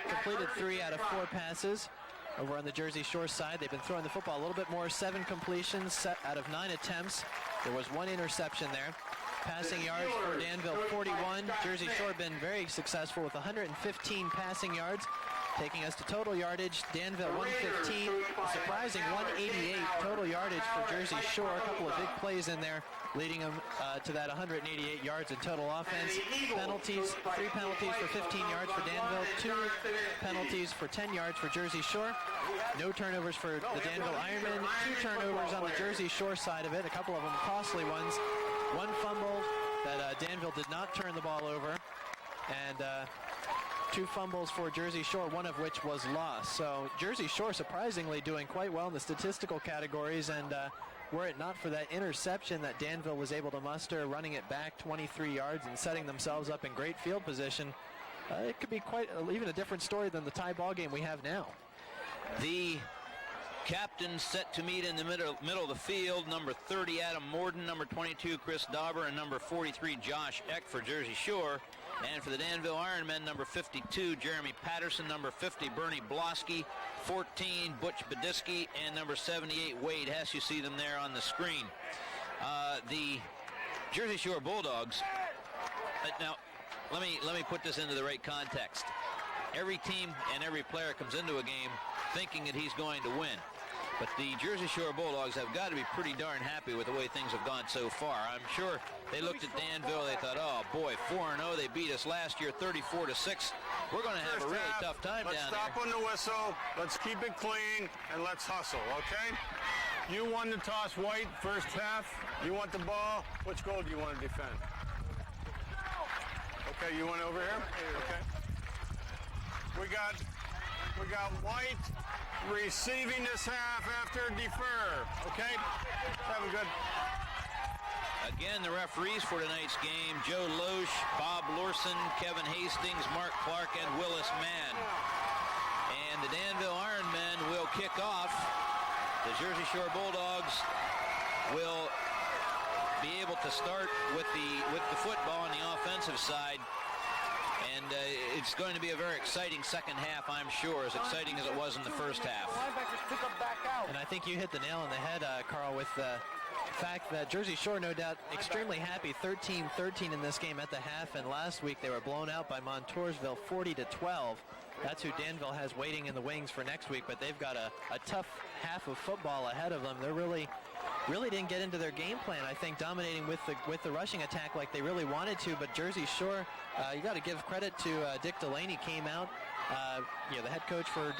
completed 3 out of 4 passes. Over on the Jersey Shore side, they've been throwing the football a little bit more, 7 completions out of 9 attempts. There was 1 interception there. Passing yards for Danville, 41. Jersey Shore been very successful with 115 passing yards, taking us to total yardage. Danville 115, a surprising 188 total yardage for Jersey Shore. A couple of big plays in there, leading them to that 188 yards in total offense. Penalties, 3 penalties for 15 yards for Danville, 2 penalties for 10 yards for Jersey Shore. No turnovers for the Danville Ironmen, 2 turnovers on the Jersey Shore side of it, a couple of them costly ones. 1 fumble that Danville did not turn the ball over, and 2 fumbles for Jersey Shore, one of which was lost. So Jersey Shore surprisingly doing quite well in the statistical categories, and were it not for that interception that Danville was able to muster, running it back 23 yards and setting themselves up in great field position, it could be quite even a different story than the tie ball game we have now. The captains set to meet in the middle of the field. Number 30, Adam Morden. Number 22, Chris Dauber. And number 43, Josh Eck for Jersey Shore. And for the Danville Ironmen, number 52, Jeremy Patterson. Number 50, Bernie Blosky. 14, Butch Badisky. And number 78, Wade Hess. You see them there on the screen. The Jersey Shore Bulldogs. Now, let me put this into the right context. Every team and every player comes into a game thinking that he's going to win. But the Jersey Shore Bulldogs have got to be pretty darn happy with the way things have gone so far. I'm sure they looked at Danville, they thought, oh boy, 4-0, they beat us last year 34-6. We're going to have a really tough time down there. Let's stop on the whistle, let's keep it clean, and let's hustle, okay? You won the toss, White, first half. You want the ball. Which goal do you want to defend? Okay, you want over here? Okay. We got White receiving this half after defer, okay? Have a good... Again, the referees for tonight's game, Joe Loesch, Bob Lorson, Kevin Hastings, Mark Clark, and Willis Mann. And the Danville Ironmen will kick off. The Jersey Shore Bulldogs will be able to start with the football on the offensive side. And And it's going to be a very exciting second half, I'm sure, as exciting as it was in the first half. And I think you hit the nail on the head, Carl, with the fact that Jersey Shore, no doubt, extremely happy, 13-13 in this game at the half, and last week they were blown out by Montoursville 40-12. That's who Danville has waiting in the wings for next week, but they've got a tough half of football ahead of them. They're really didn't get into their game plan, I think, dominating with the rushing attack like they really wanted to, but Jersey Shore, you got to give credit to Dick Delaney, came out, the head coach for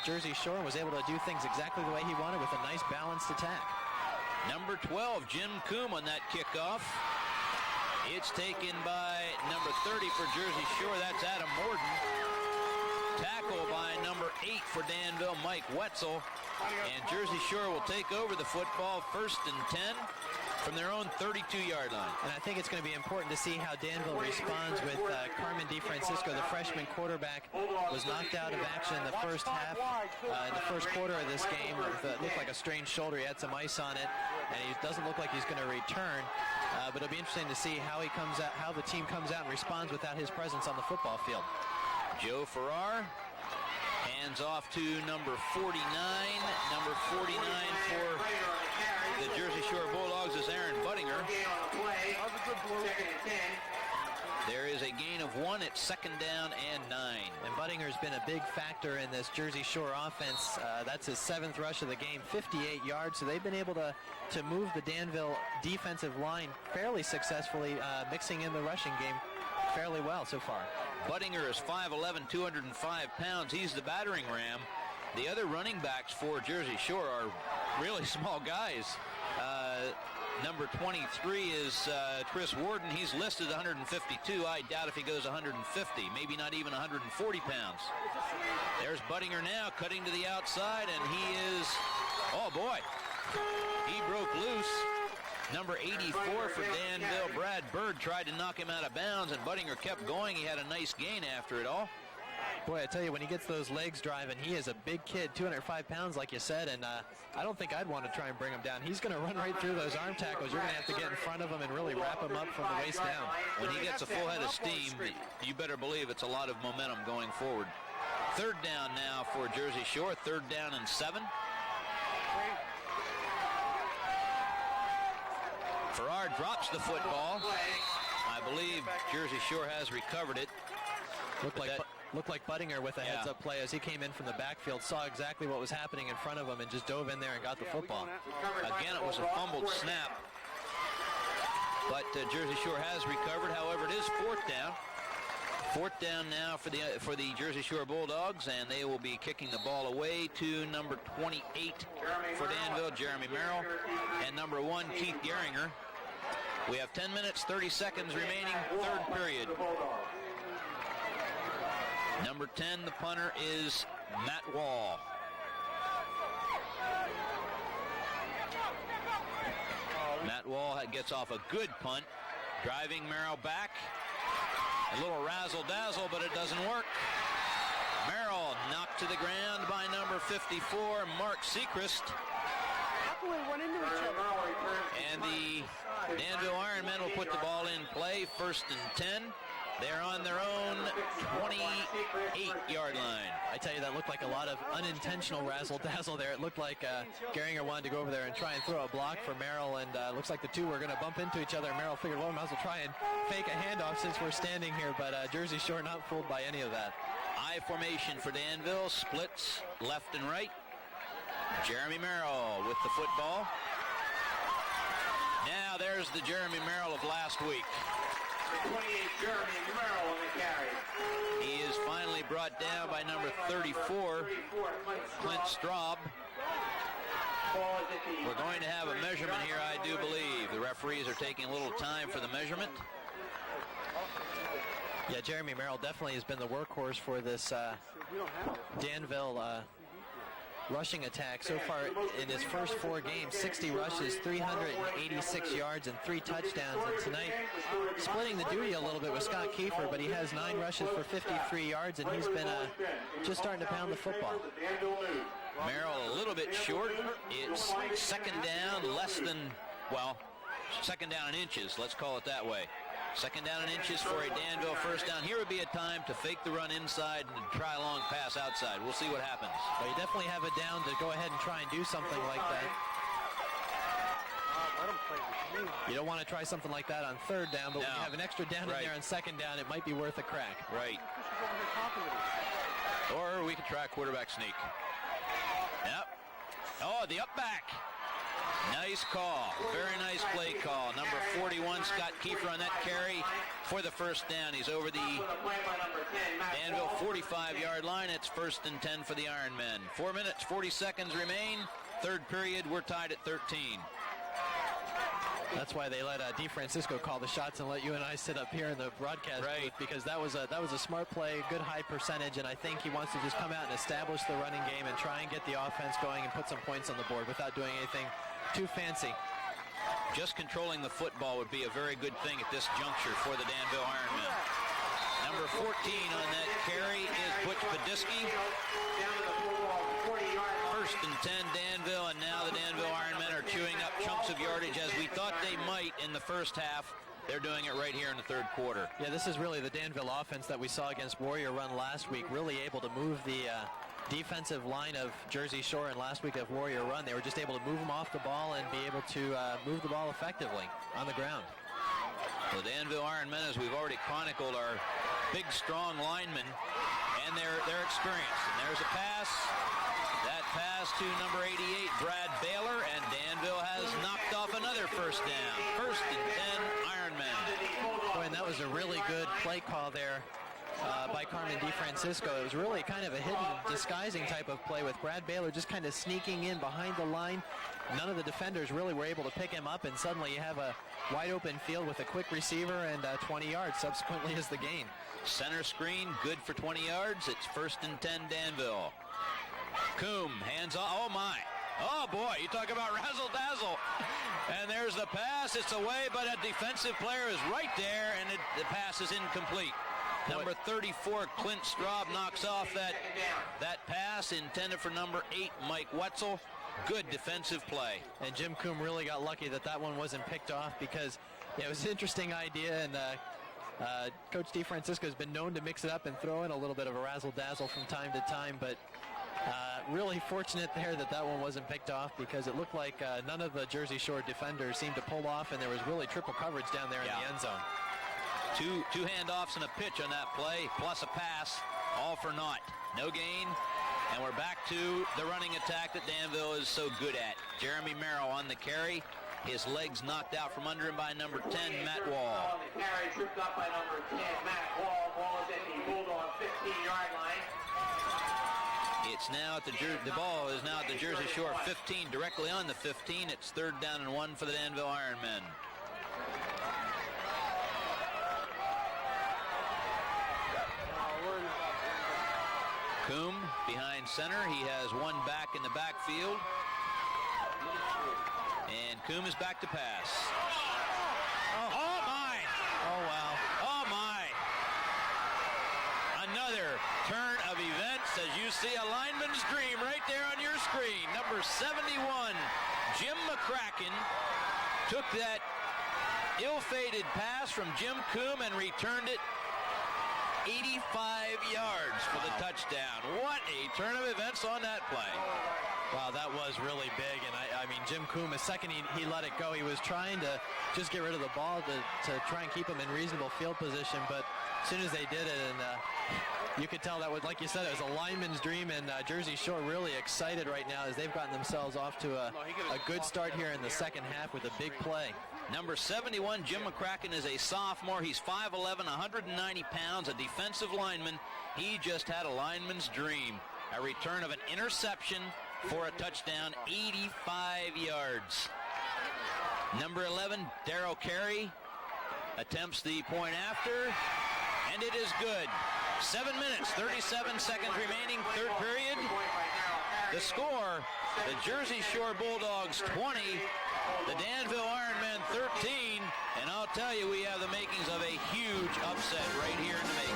Jersey Shore, was able to do things exactly the way he wanted with a nice balanced attack. Number 12, Jim Coombe on that kickoff. It's taken by number 30 for Jersey Shore. That's Adam Morden. Tackle by number 8 for Danville, Mike Wetzel. And Jersey Shore will take over the football, 1st and 10 from their own 32-yard line. And I think it's going to be important to see how Danville responds with Carmen DeFrancisco, the freshman quarterback, was knocked out of action in the first half, in the first quarter of this game. It looked like a strained shoulder. He had some ice on it, and he doesn't look like he's going to return. But it'll be interesting to see how he comes out, how the team comes out and responds without his presence on the football field. Joe Farrar hands off to number 49. Number 49 for the Jersey Shore Bulldogs is Aaron Buttinger. There is a gain of 1 at 2nd down and 9. And Buttinger's been a big factor in this Jersey Shore offense. That's his 7th rush of the game, 58 yards. So they've been able to move the Danville defensive line fairly successfully, mixing in the rushing game fairly well so far. Buttinger is 5'11", 205 pounds. He's the battering ram. The other running backs for Jersey Shore are really small guys. Number 23 is Chris Warden. He's listed 152. I doubt if he goes 150, maybe not even 140 pounds. There's Buttinger now cutting to the outside, and he is, oh boy, he broke loose. Number 84 for Danville, Brad Bird, tried to knock him out of bounds, and Buttinger kept going. He had a nice gain after it all. Boy, I tell you, when he gets those legs driving, he is a big kid, 205 pounds, like you said, and I don't think I'd want to try and bring him down. He's going to run right through those arm tackles. You're going to have to get in front of him and really wrap him up from the waist down. When he gets a full head of steam, you better believe it's a lot of momentum going forward. 3rd down now for Jersey Shore, 3rd down and 7. Farrar drops the football. I believe Jersey Shore has recovered it. Looked like Buttinger with a heads-up play as he came in from the backfield, saw exactly what was happening in front of him and just dove in there and got the football. Again, it was a fumbled snap, but Jersey Shore has recovered. However, it is 4th down. 4th down now for the Jersey Shore Bulldogs, and they will be kicking the ball away to number 28 for Danville, Jeremy Merrill, and number 1, Keith Gehringer. We have 10 minutes, 30 seconds remaining, 3rd period. Number 10, the punter, is Matt Wall. Matt Wall gets off a good punt, driving Merrill back. A little razzle-dazzle, but it doesn't work. Merrill knocked to the ground by number 54, Mark Seacrest. And the Danville Ironmen will put the ball in play, 1st and 10. They're on their own 28-yard line. I tell you, that looked like a lot of unintentional razzle-dazzle there. It looked like Gehringer wanted to go over there and try and throw a block for Merrill, and looks like the two were going to bump into each other. Merrill figured, well, might as well try and fake a handoff since we're standing here, but Jersey Shore not fooled by any of that. I formation for Danville, splits left and right. Jeremy Merrill with the football. Now there's the Jeremy Merrill of last week. 28, Jeremy Merrill on the carry. He is finally brought down by number 34, Clint Straub. We're going to have a measurement here, I do believe. The referees are taking a little time for the measurement. Yeah, Jeremy Merrill definitely has been the workhorse for this Danville rushing attack so far in his first 4 games. 60 rushes, 386 yards, and 3 touchdowns. And tonight, splitting the duty a little bit with Scott Kiefer, but he has 9 rushes for 53 yards, and he's been just starting to pound the football. Merrill a little bit short. It's 2nd down, less than, well, 2nd down in inches, let's call it that way. Second down and inches for a Danville first down. Here would be a time to fake the run inside and try a long pass outside. We'll see what happens. Well, you definitely have a down to go ahead and try and do something like that. You don't want to try something like that on third down, but when you have an extra down in there on second down, it might be worth a crack. Right. Or we could try a quarterback sneak. Yep. Oh, the up back. Nice call. Very nice play call. Number 41, Scott Kiefer on that carry for the first down. He's over the Danville 45-yard line. It's 1st and 10 for the Ironmen. 4 minutes, 40 seconds remain. Third period, we're tied at 13. That's why they let DeFrancisco call the shots and let you and I sit up here in the broadcast booth, because that was a smart play, good high percentage, and I think he wants to just come out and establish the running game and try and get the offense going and put some points on the board without doing anything too fancy. Just controlling the football would be a very good thing at this juncture for the Danville Ironmen. Number 14 on that carry is Butch Badisky. 1st and 10 Danville, and now the Danville Ironmen are chewing up chunks of yardage as we thought they might in the first half. They're doing it right here in the third quarter. Yeah, this is really the Danville offense that we saw against Warrior Run last week, really able to move the defensive line of Jersey Shore, and last week of Warrior Run, they were just able to move them off the ball and be able to move the ball effectively on the ground. The Danville Ironmen, as we've already chronicled, are big, strong linemen, and they're experienced. And there's a pass. That pass to number 88, Brad Baylor, and Danville has knocked off another first down. 1st and 10, Ironmen. Boy, and that was a really good play call there by Carmen DeFrancisco. It was really kind of a hidden, disguising type of play with Brad Baylor just kind of sneaking in behind the line. None of the defenders really were able to pick him up, and suddenly you have a wide open field with a quick receiver and 20 yards subsequently is the gain. Center screen, good for 20 yards. It's 1st and 10 Danville. Coombe, hands off. Oh, my. Oh, boy, you talk about razzle-dazzle. And there's the pass. It's away, but a defensive player is right there, and the pass is incomplete. Number 34, Clint Straub, knocks off that pass intended for number 8, Mike Wetzel. Good defensive play. And Jim Coombe really got lucky that that one wasn't picked off, because it was an interesting idea, and Coach DeFrancisco has been known to mix it up and throw in a little bit of a razzle-dazzle from time to time, but really fortunate there that one wasn't picked off, because it looked like none of the Jersey Shore defenders seemed to pull off, and there was really triple coverage down there in the end zone. Two handoffs and a pitch on that play, plus a pass, all for naught. No gain, and we're back to the running attack that Danville is so good at. Jeremy Merrill on the carry. His legs knocked out from under him by number 10, Matt Wall. The carry tripped up by number 10, Matt Wall. Ball is at the Bulldog 15-yard line. It's now at the ball is now at the Jersey Shore 15, directly on the 15. It's 3rd down and 1 for the Danville Ironmen. Coombe behind center. He has one back in the backfield. And Coombe is back to pass. Oh my! Oh, wow. Oh, my! Another turn of events as you see a lineman's dream right there on your screen. Number 71, Jim McCracken, took that ill-fated pass from Jim Coombe and returned it 85 yards for the touchdown. What a turn of events on that play. Wow, that was really big, and I mean, Jim Coombe, the second he let it go, he was trying to just get rid of the ball to try and keep him in reasonable field position, but as soon as they did it, and you could tell that was, like you said, it was a lineman's dream, and Jersey Shore really excited right now as they've gotten themselves off to a good start here in the second half with a big play. Number 71, Jim McCracken, is a sophomore. He's 5'11", 190 pounds, a defensive lineman. He just had a lineman's dream. A return of an interception for a touchdown, 85 yards. Number 11, Darrell Carey, attempts the point after, and it is good. 7 minutes, 37 seconds remaining, third period. The score, the Jersey Shore Bulldogs 20, the Danville Ironmen 13, and I'll tell you, we have the makings of a huge upset right here in the making.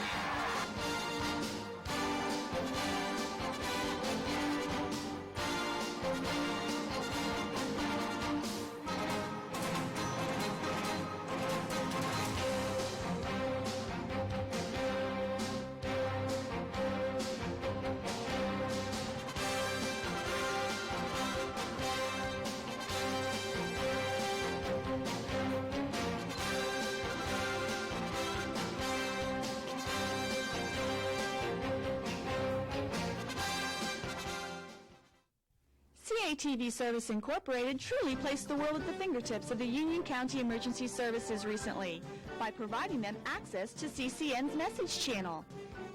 CATV Service Incorporated truly placed the world at the fingertips of the Union County Emergency Services recently by providing them access to CCN's message channel.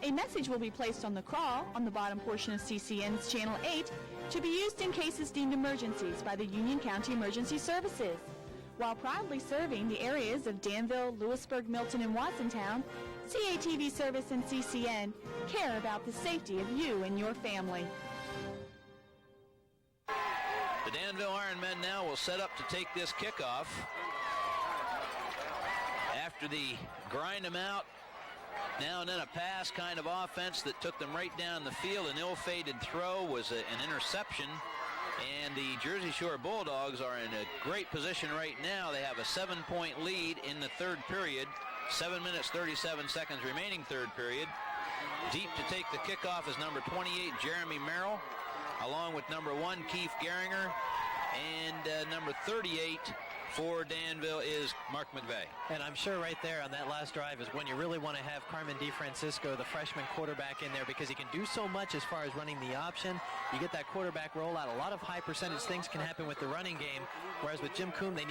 A message will be placed on the crawl on the bottom portion of CCN's Channel 8 to be used in cases deemed emergencies by the Union County Emergency Services. While proudly serving the areas of Danville, Lewisburg, Milton, and Watsontown, CATV Service and CCN care about the safety of you and your family. The Danville Ironmen now will set up to take this kickoff. After the grind them out, now and then a pass kind of offense that took them right down the field. An ill-fated throw was an interception. And the Jersey Shore Bulldogs are in a great position right now. They have a 7-point lead in the third period. 7 minutes, 37 seconds remaining third period. Deep to take the kickoff is number 28, Jeremy Merrill, along with number 1, Keith Geringer, and number 38 for Danville is Mark McVeigh. And I'm sure right there on that last drive is when you really want to have Carmen DeFrancisco, the freshman quarterback, in there, because he can do so much as far as running the option. You get that quarterback rollout. A lot of high percentage things can happen with the running game, whereas with Jim Coombe, they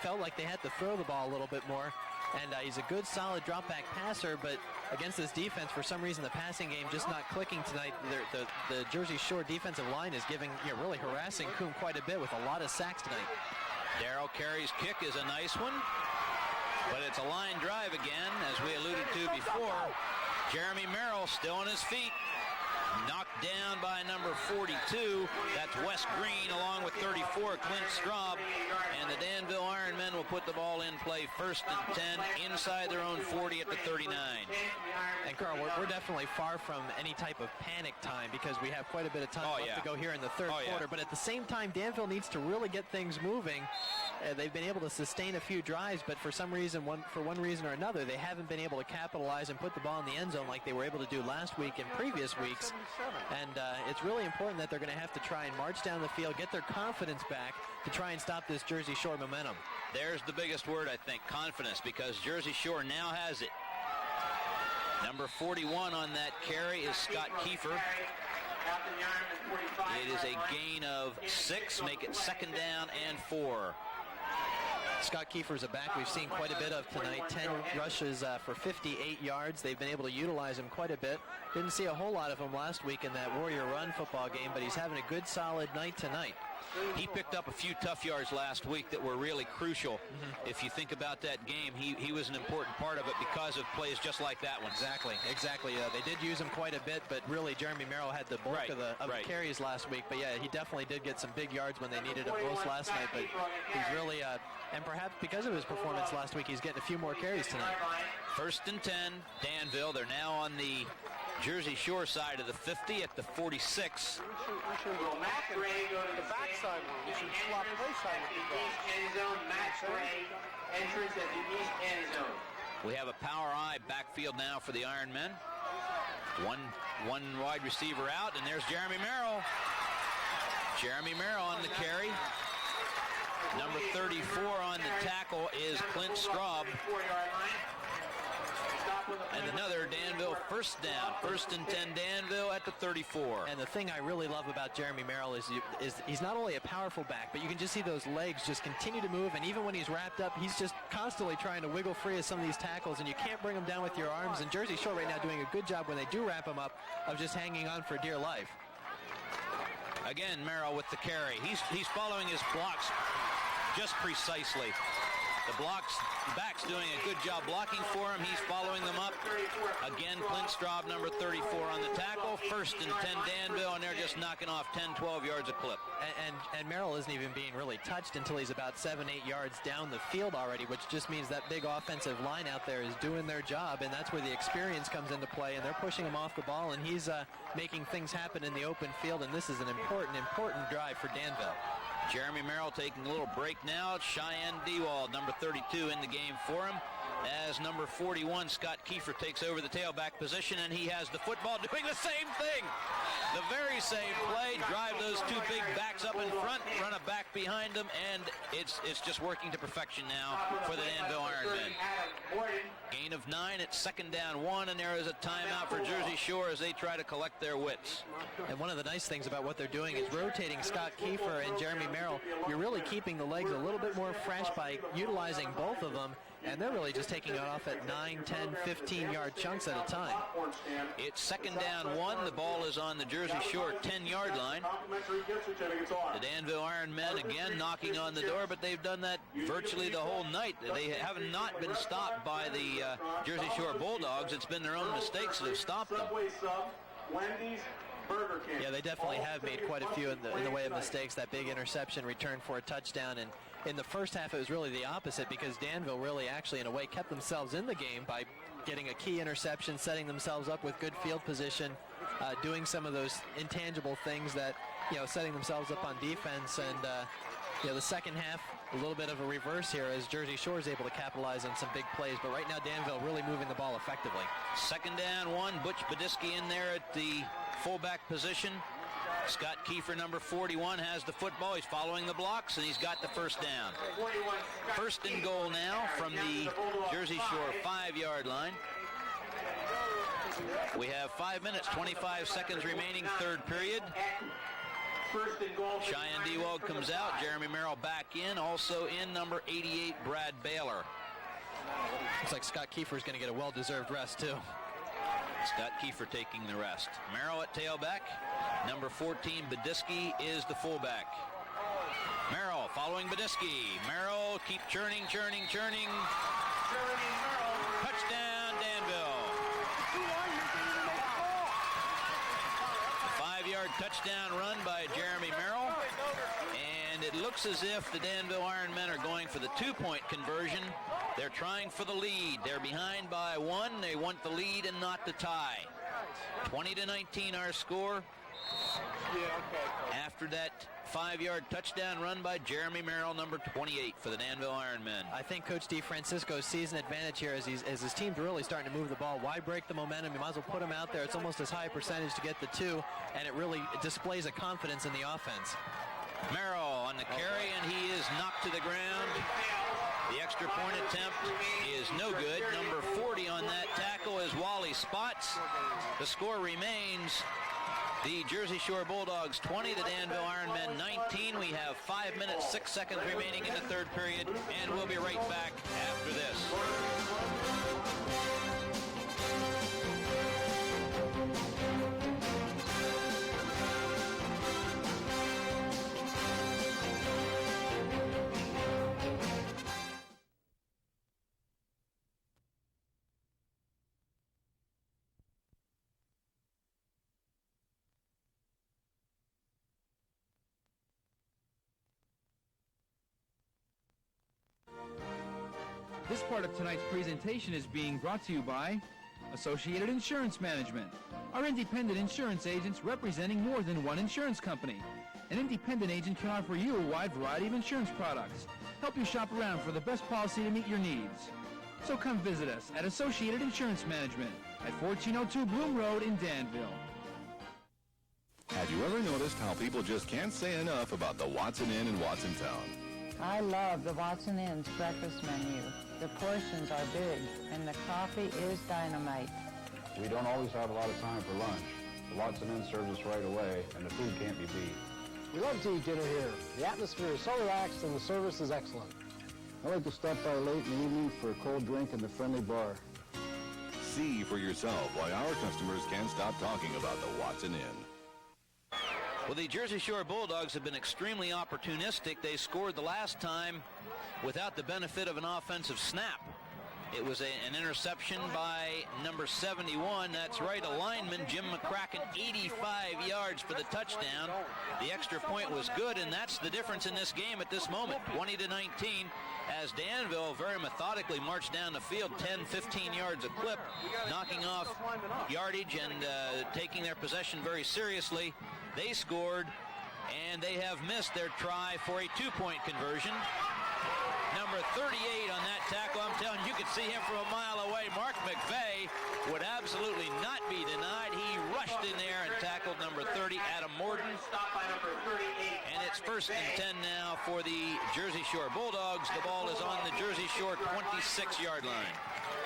felt like they had to throw the ball a little bit more. And he's a good, solid drop-back passer, but against this defense, for some reason, the passing game just not clicking tonight. The Jersey Shore defensive line is giving, really harassing Coombe quite a bit with a lot of sacks tonight. Darryl Carey's kick is a nice one, but it's a line drive again, as we alluded to before. Jeremy Merrill still on his feet, knocked down by number 42. That's Wes Green, along with 34, Clint Straub. And the Danville Ironmen will put the ball in play, 1st and 10, inside their own 40 at the 39. And Carl, we're definitely far from any type of panic time because we have quite a bit of time left to go here in the third quarter. But at the same time, Danville needs to really get things moving. They've been able to sustain a few drives, but for some reason, for one reason or another, they haven't been able to capitalize and put the ball in the end zone like they were able to do last week and previous weeks. And it's really important that they're going to have to try and march down the field, get their confidence back to try and stop this Jersey Shore momentum. There's the biggest word, I think, confidence, because Jersey Shore now has it. Number 41 on that carry is Scott Kiefer. It is a gain of 6, make it 2nd down and 4. Scott Kiefer's a back we've seen quite a bit of tonight. 10 rushes for 58 yards. They've been able to utilize him quite a bit. Didn't see a whole lot of him last week in that Warrior Run football game, but he's having a good, solid night tonight. He picked up a few tough yards last week that were really crucial. If you think about that game, he was an important part of it because of plays just like that one. Exactly. They did use him quite a bit, but really Jeremy Merrill had the bulk of the carries last week. But yeah, he definitely did get some big yards when they needed him most last night. But he's really, and perhaps because of his performance last week, he's getting a few more carries tonight. 1st and 10, Danville. They're now on the Jersey Shore side of the 50 at the 46. We should go to the backside one. We should swap play side with the east end zone. Matt Gray, entrance at the east end zone. We have a power I backfield now for the Ironmen. One wide receiver out, and there's Jeremy Merrill. Jeremy Merrill on the carry. Number 34 on the tackle is Clint Straub. And another Danville 1st down. 1st and 10 Danville at the 34. And the thing I really love about Jeremy Merrill is he's not only a powerful back, but you can just see those legs just continue to move. And even when he's wrapped up, he's just constantly trying to wiggle free of some of these tackles. And you can't bring him down with your arms. And Jersey Shore right now doing a good job when they do wrap him up of just hanging on for dear life. Again, Merrill with the carry. He's following his blocks just precisely. The back's doing a good job blocking for him. He's following them up. Again, Clint Straub, number 34 on the tackle. 1st and 10 Danville, and they're just knocking off 10, 12 yards a clip. And Merrill isn't even being really touched until he's about 7, 8 yards down the field already, which just means that big offensive line out there is doing their job, and that's where the experience comes into play, and they're pushing him off the ball, and he's making things happen in the open field, and this is an important drive for Danville. Jeremy Merrill taking a little break now. Cheyenne Dewald, number 32, in the game for him. As number 41, Scott Kiefer, takes over the tailback position, and he has the football doing the same thing. The very same play. Drive those two big backs up in front, run a back behind them, and it's just working to perfection now for the Danville Ironmen. Gain Gain of 9. It's 2nd down 1, and there is a timeout for Jersey Shore as they try to collect their wits. And one of the nice things about what they're doing is rotating Scott Kiefer and Jeremy Merrill. You're really keeping the legs a little bit more fresh by utilizing both of them, and they're really just taking it off at 9, 10, 15-yard chunks at a time. It's 2nd down 1. The ball is on the Jersey Shore 10-yard line. The Danville Ironmen again knocking on the door, but they've done that virtually the whole night. They have not been stopped by the Jersey Shore Bulldogs. It's been their own mistakes that have stopped them. Yeah, they definitely have made quite a few in the way of mistakes. That big interception return for a touchdown, and in the first half it was really the opposite because Danville really actually in a way kept themselves in the game by getting a key interception, setting themselves up with good field position, doing some of those intangible things that, setting themselves up on defense. And the second half, a little bit of a reverse here as Jersey Shore is able to capitalize on some big plays, but right now Danville really moving the ball effectively. 2nd down 1. Butch Badisky in there at the fullback position. Scott Kiefer, number 41, has the football. He's following the blocks, and he's got the first down. 1st and goal now from the Jersey Shore 5-yard line. We have 5 minutes, 25 seconds remaining, 3rd period. Cheyenne Dewald comes out. Jeremy Merrill back in. Also in, number 88, Brad Baylor. Looks like Scott Kiefer is going to get a well-deserved rest, too. Scott Kiefer taking the rest. Merrill at tailback. Number 14, Badisky, is the fullback. Merrill following Badisky. Merrill keep churning. Touchdown, Danville. A 5-yard touchdown run by Jeremy Merrill. And it looks as if the Danville Ironmen are going for the 2-point conversion. They're trying for the lead. They're behind by 1. They want the lead and not the tie. 20-19 our score. After that 5-yard touchdown run by Jeremy Merrill, number 28 for the Danville Ironmen. I think Coach DeFrancisco's sees an advantage here as his team's really starting to move the ball. Why break the momentum? You might as well put him out there. It's almost as high a percentage to get the 2, and it really displays a confidence in the offense. Merrill on the carry, and he is knocked to the ground. The extra point attempt is no good. Number 40 on that tackle is Wally Spots. The score remains the Jersey Shore Bulldogs 20, the Danville Ironmen 19. We have 5 minutes, 6 seconds remaining in the 3rd period, and we'll be right back after this. This part of tonight's presentation is being brought to you by Associated Insurance Management. Our independent insurance agents representing more than one insurance company. An independent agent can offer you a wide variety of insurance products, help you shop around for the best policy to meet your needs. So come visit us at Associated Insurance Management at 1402 Bloom Road in Danville. Have you ever noticed how people just can't say enough about the Watson Inn in Watsontown? I love the Watson Inn's breakfast menu. The portions are big, and the coffee is dynamite. We don't always have a lot of time for lunch. The Watson Inn serves us right away, and the food can't be beat. We love to eat dinner here. The atmosphere is so relaxed, and the service is excellent. I like to stop by late in the evening for a cold drink in the friendly bar. See for yourself why our customers can't stop talking about the Watson Inn. Well, the Jersey Shore Bulldogs have been extremely opportunistic. They scored the last time without the benefit of an offensive snap. It was an interception by number 71. That's right, a lineman, Jim McCracken, 85 yards for the touchdown. The extra point was good, and that's the difference in this game at this moment, 20-19, as Danville very methodically marched down the field 10, 15 yards a clip, knocking off yardage and taking their possession very seriously. They scored, and they have missed their try for a 2-point conversion. Number 38 on that tackle. I'm telling you, you could see him from a mile away. Mark McVeigh would absolutely not be denied. He rushed in there and tackled number 30, Adam Morden. And it's 1st and 10 now for the Jersey Shore Bulldogs. The ball is on the Jersey Shore 26-yard line.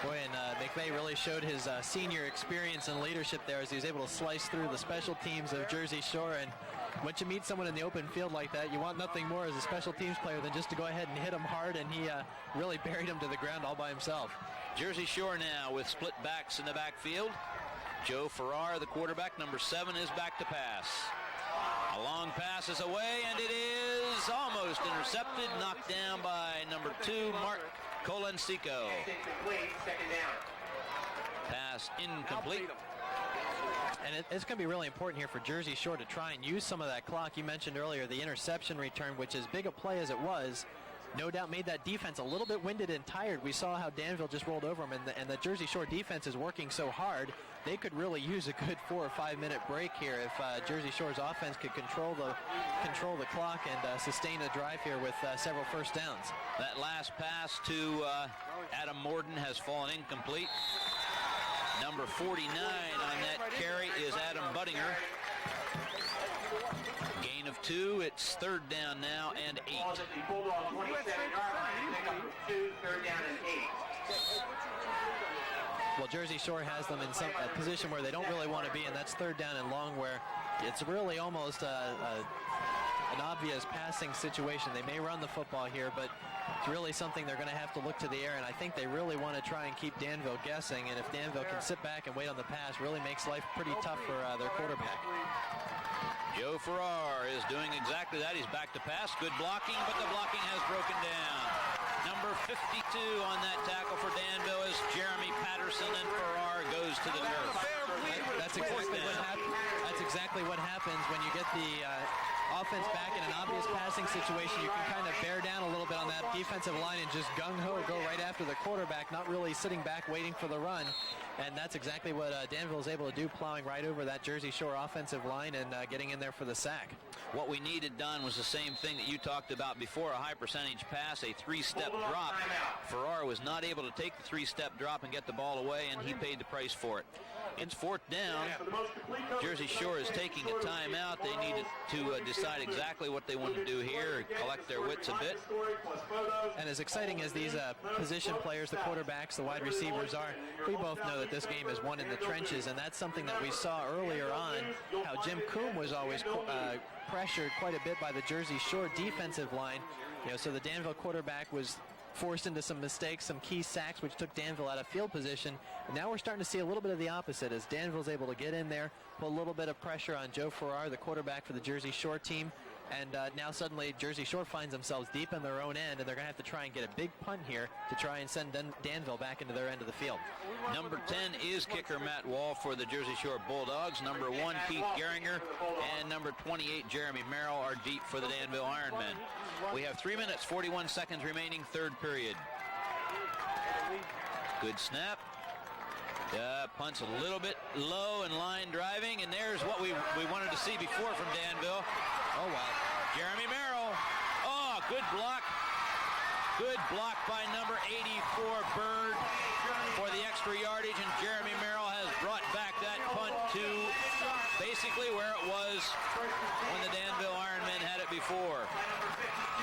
Boy, and McVay really showed his senior experience and leadership there as he was able to slice through the special teams of Jersey Shore. And once you meet someone in the open field like that, you want nothing more as a special teams player than just to go ahead and hit him hard, and he really buried him to the ground all by himself. Jersey Shore now with split backs in the backfield. Joe Farrar, the quarterback, number 7, is back to pass. A long pass is away, and it is almost intercepted, knocked down by number 2, Mark Colencico. Pass incomplete. And it's going to be really important here for Jersey Shore to try and use some of that clock. You mentioned earlier the interception return, which as big a play as it was, no doubt made that defense a little bit winded and tired. We saw how Danville just rolled over them, and the Jersey Shore defense is working so hard, they could really use a good 4 or 5 minute break here if Jersey Shore's offense could control the clock and sustain a drive here with several first downs. That last pass to Adam Morden has fallen incomplete. Number 49 on that carry is Adam Buttinger. Gain of 2. It's 3rd down now and 8. Well, Jersey Shore has them in a position where they don't really want to be, and that's 3rd down and long, where it's really almost an obvious passing situation. They may run the football here, but it's really something they're going to have to look to the air, and I think they really want to try and keep Danville guessing, and if Danville can sit back and wait on the pass, really makes life pretty tough for their quarterback. Joe Farrar is doing exactly that. He's back to pass. Good blocking, but the blocking has broken down. Number 52 on that tackle for Danville is Jeremy Patterson, and Farrar goes to the turf. That's exactly what happens when you get the offense back in an obvious passing situation. You can kind of bear down a little bit on that defensive line and just gung-ho go right after the quarterback, not really sitting back waiting for the run. And that's exactly what Danville is able to do, plowing right over that Jersey Shore offensive line and getting in there for the sack. What we needed done was the same thing that you talked about before, a high percentage pass, a 3-step drop. Farrar was not able to take the 3-step drop and get the ball away, and he paid the price for it. It's 4th down. Jersey Shore is taking a timeout. They needed to decide exactly what they want to do here, collect their wits a bit. And as exciting as these position players, the quarterbacks, the wide receivers are, we both know that this game is won in the trenches, and that's something that we saw earlier on, how Jim Coombe was always pressured quite a bit by the Jersey Shore defensive line. So the Danville quarterback was forced into some mistakes, some key sacks, which took Danville out of field position. And now we're starting to see a little bit of the opposite as Danville's able to get in there, put a little bit of pressure on Joe Farrar, the quarterback for the Jersey Shore team. And now suddenly Jersey Shore finds themselves deep in their own end, and they're going to have to try and get a big punt here to try and send Danville back into their end of the field. Number 10 is kicker Matt Wall for the Jersey Shore Bulldogs. Number 1, Keith Geringer, and number 28, Jeremy Merrill, are deep for the Danville Ironmen. We have 3 minutes, 41 seconds remaining, 3rd period. Good snap. Punts a little bit low and line driving, and there's what we wanted to see before from Danville. Oh, wow. Jeremy Merrill. Oh, good block. Good block by number 84, Bird, for the extra yardage, and Jeremy Merrill has brought back that punt to basically where it was when the Danville Ironmen had it before.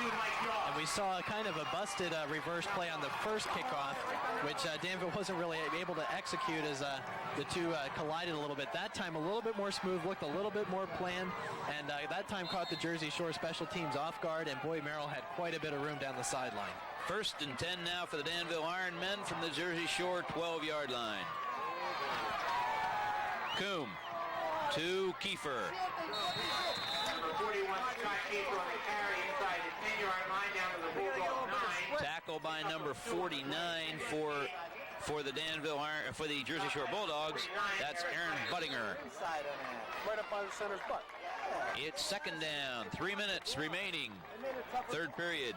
And we saw kind of a busted reverse play on the first kickoff, which Danville wasn't really able to execute as the two collided a little bit. That time a little bit more smooth, looked a little bit more planned, and that time caught the Jersey Shore special teams off guard, and boy, Merrill had quite a bit of room down the sideline. 1st and 10 now for the Danville Ironmen from the Jersey Shore 12-yard line. Coombe to Kiefer. Number 41, Scott Kiefer on the carry inside the 10-yard line down to the Bulldogs 9. Tackle by number 49 for the for the Jersey Shore Bulldogs. That's Aaron Buttinger. Right up by the center's butt. It's 2nd down. 3 minutes remaining. 3rd period.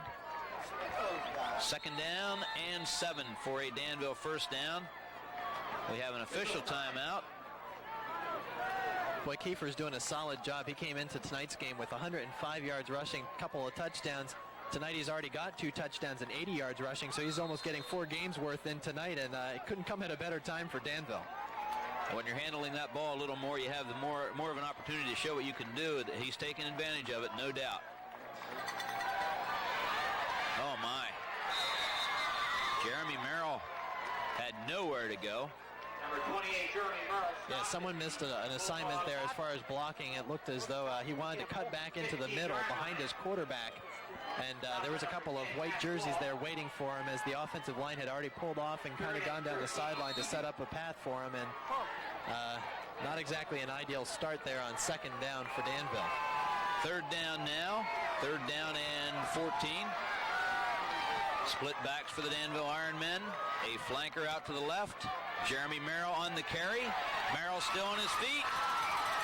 2nd down and 7 for a Danville 1st down. We have an official timeout. Boy, Kiefer's doing a solid job. He came into tonight's game with 105 yards rushing, couple of touchdowns. Tonight he's already got 2 touchdowns and 80 yards rushing, so he's almost getting 4 games worth in tonight, and it couldn't come at a better time for Danville. When you're handling that ball a little more, you have more of an opportunity to show what you can do. He's taking advantage of it, no doubt. Oh, my. Jeremy Merrill had nowhere to go. Number 28, Jeremy Merle. Yeah, someone missed an assignment there as far as blocking. It looked as though he wanted to cut back into the middle behind his quarterback. And there was a couple of white jerseys there waiting for him as the offensive line had already pulled off and kind of gone down the sideline to set up a path for him. And not exactly an ideal start there on second down for Danville. Third down now. Third down and 14. Split backs for the Danville Ironmen. A flanker out to the left. Jeremy Merrill on the carry. Merrill still on his feet.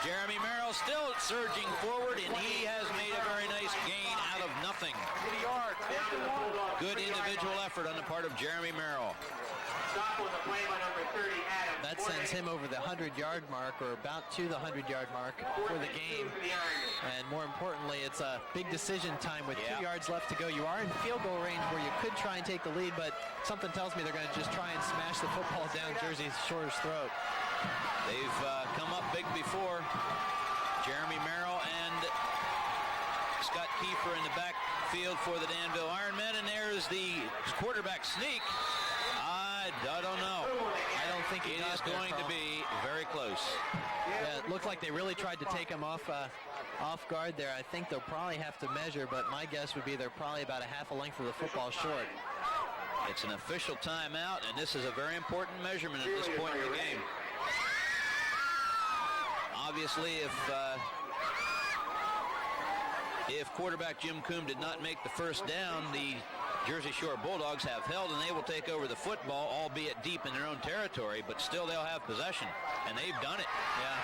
Jeremy Merrill still surging forward, and he has made a very nice gain out of nothing. Good individual effort on the part of Jeremy Merrill. Stop with a play by number 30, Adam. That sends him over the 100-yard mark, or about to the 100-yard mark for the game. And more importantly, it's a big decision time with 2 yards left to go. You are in field goal range where you could try and take the lead, but something tells me they're going to just try and smash the football down Jersey Shore's throat. They've come up big before. Jeremy Merrill and Scott Kiefer in the backfield for the Danville Ironmen, and there's the quarterback sneak. I don't know. I don't think it is going to be very close. Yeah, it looked like they really tried to take him off guard there. I think they'll probably have to measure, but my guess would be they're probably about a half a length of the football short. It's an official timeout, and this is a very important measurement at this point in the game. Obviously, if quarterback Jim Coombe did not make the first down, the Jersey Shore Bulldogs have held, and they will take over the football, albeit deep in their own territory, but still they'll have possession, and they've done it. Yeah.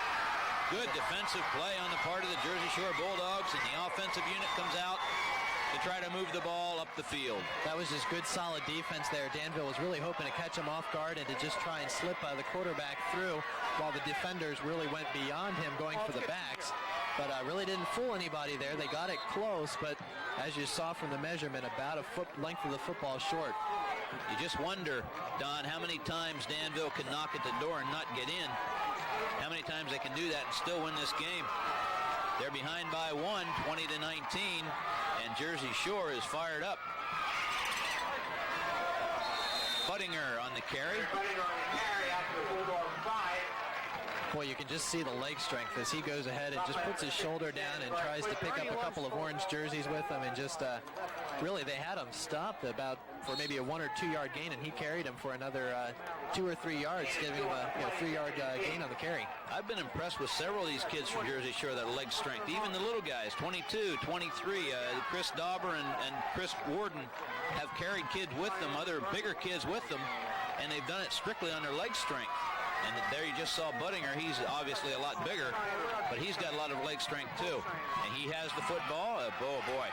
Good defensive play on the part of the Jersey Shore Bulldogs, and the offensive unit comes out to try to move the ball up the field. That was just good, solid defense there. Danville was really hoping to catch him off guard and to just try and slip the quarterback through, while the defenders really went beyond him going for the backs. But really didn't fool anybody there. They got it close, but as you saw from the measurement, about a foot length of the football short. You just wonder, Don, how many times Danville can knock at the door and not get in. How many times they can do that and still win this game. They're behind by 1, 20-19, and Jersey Shore is fired up. Buttinger on the carry. Buttinger on the carry after the Bulldogs 5. Boy, you can just see the leg strength as he goes ahead and just puts his shoulder down and tries to pick up a couple of orange jerseys with him, and just really they had him stopped about for maybe a 1 or 2 yard gain, and he carried him for another 2 or 3 yards, giving him a 3 yard gain on the carry. I've been impressed with several of these kids from Jersey Shore, that leg strength. Even the little guys, 22, 23, Chris Dauber and Chris Warden have carried kids with them, other bigger kids with them, and they've done it strictly on their leg strength. And there you just saw Buttinger. He's obviously a lot bigger, but he's got a lot of leg strength too. And he has the football. Oh boy.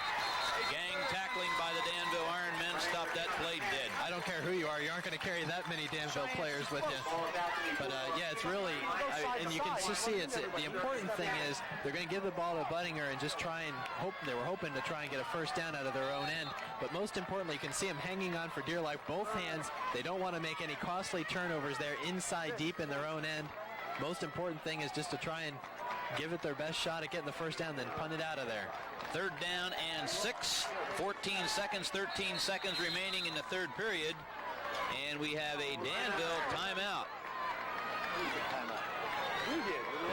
Gang tackling by the Danville Ironmen stopped that play dead. I don't care who you are. You aren't going to carry that many Danville players with you. But yeah, it's really, and you can just see the important thing is they're going to give the ball to Buttinger and just try and hope. They were hoping to try and get a first down out of their own end. But most importantly, you can see them hanging on for dear life, both hands. They don't want to make any costly turnovers there inside deep in their own end. Most important thing is just to try and give it their best shot at getting the first down, then punt it out of there. Third down and 6, 13 seconds remaining in the third period, and we have a Danville timeout.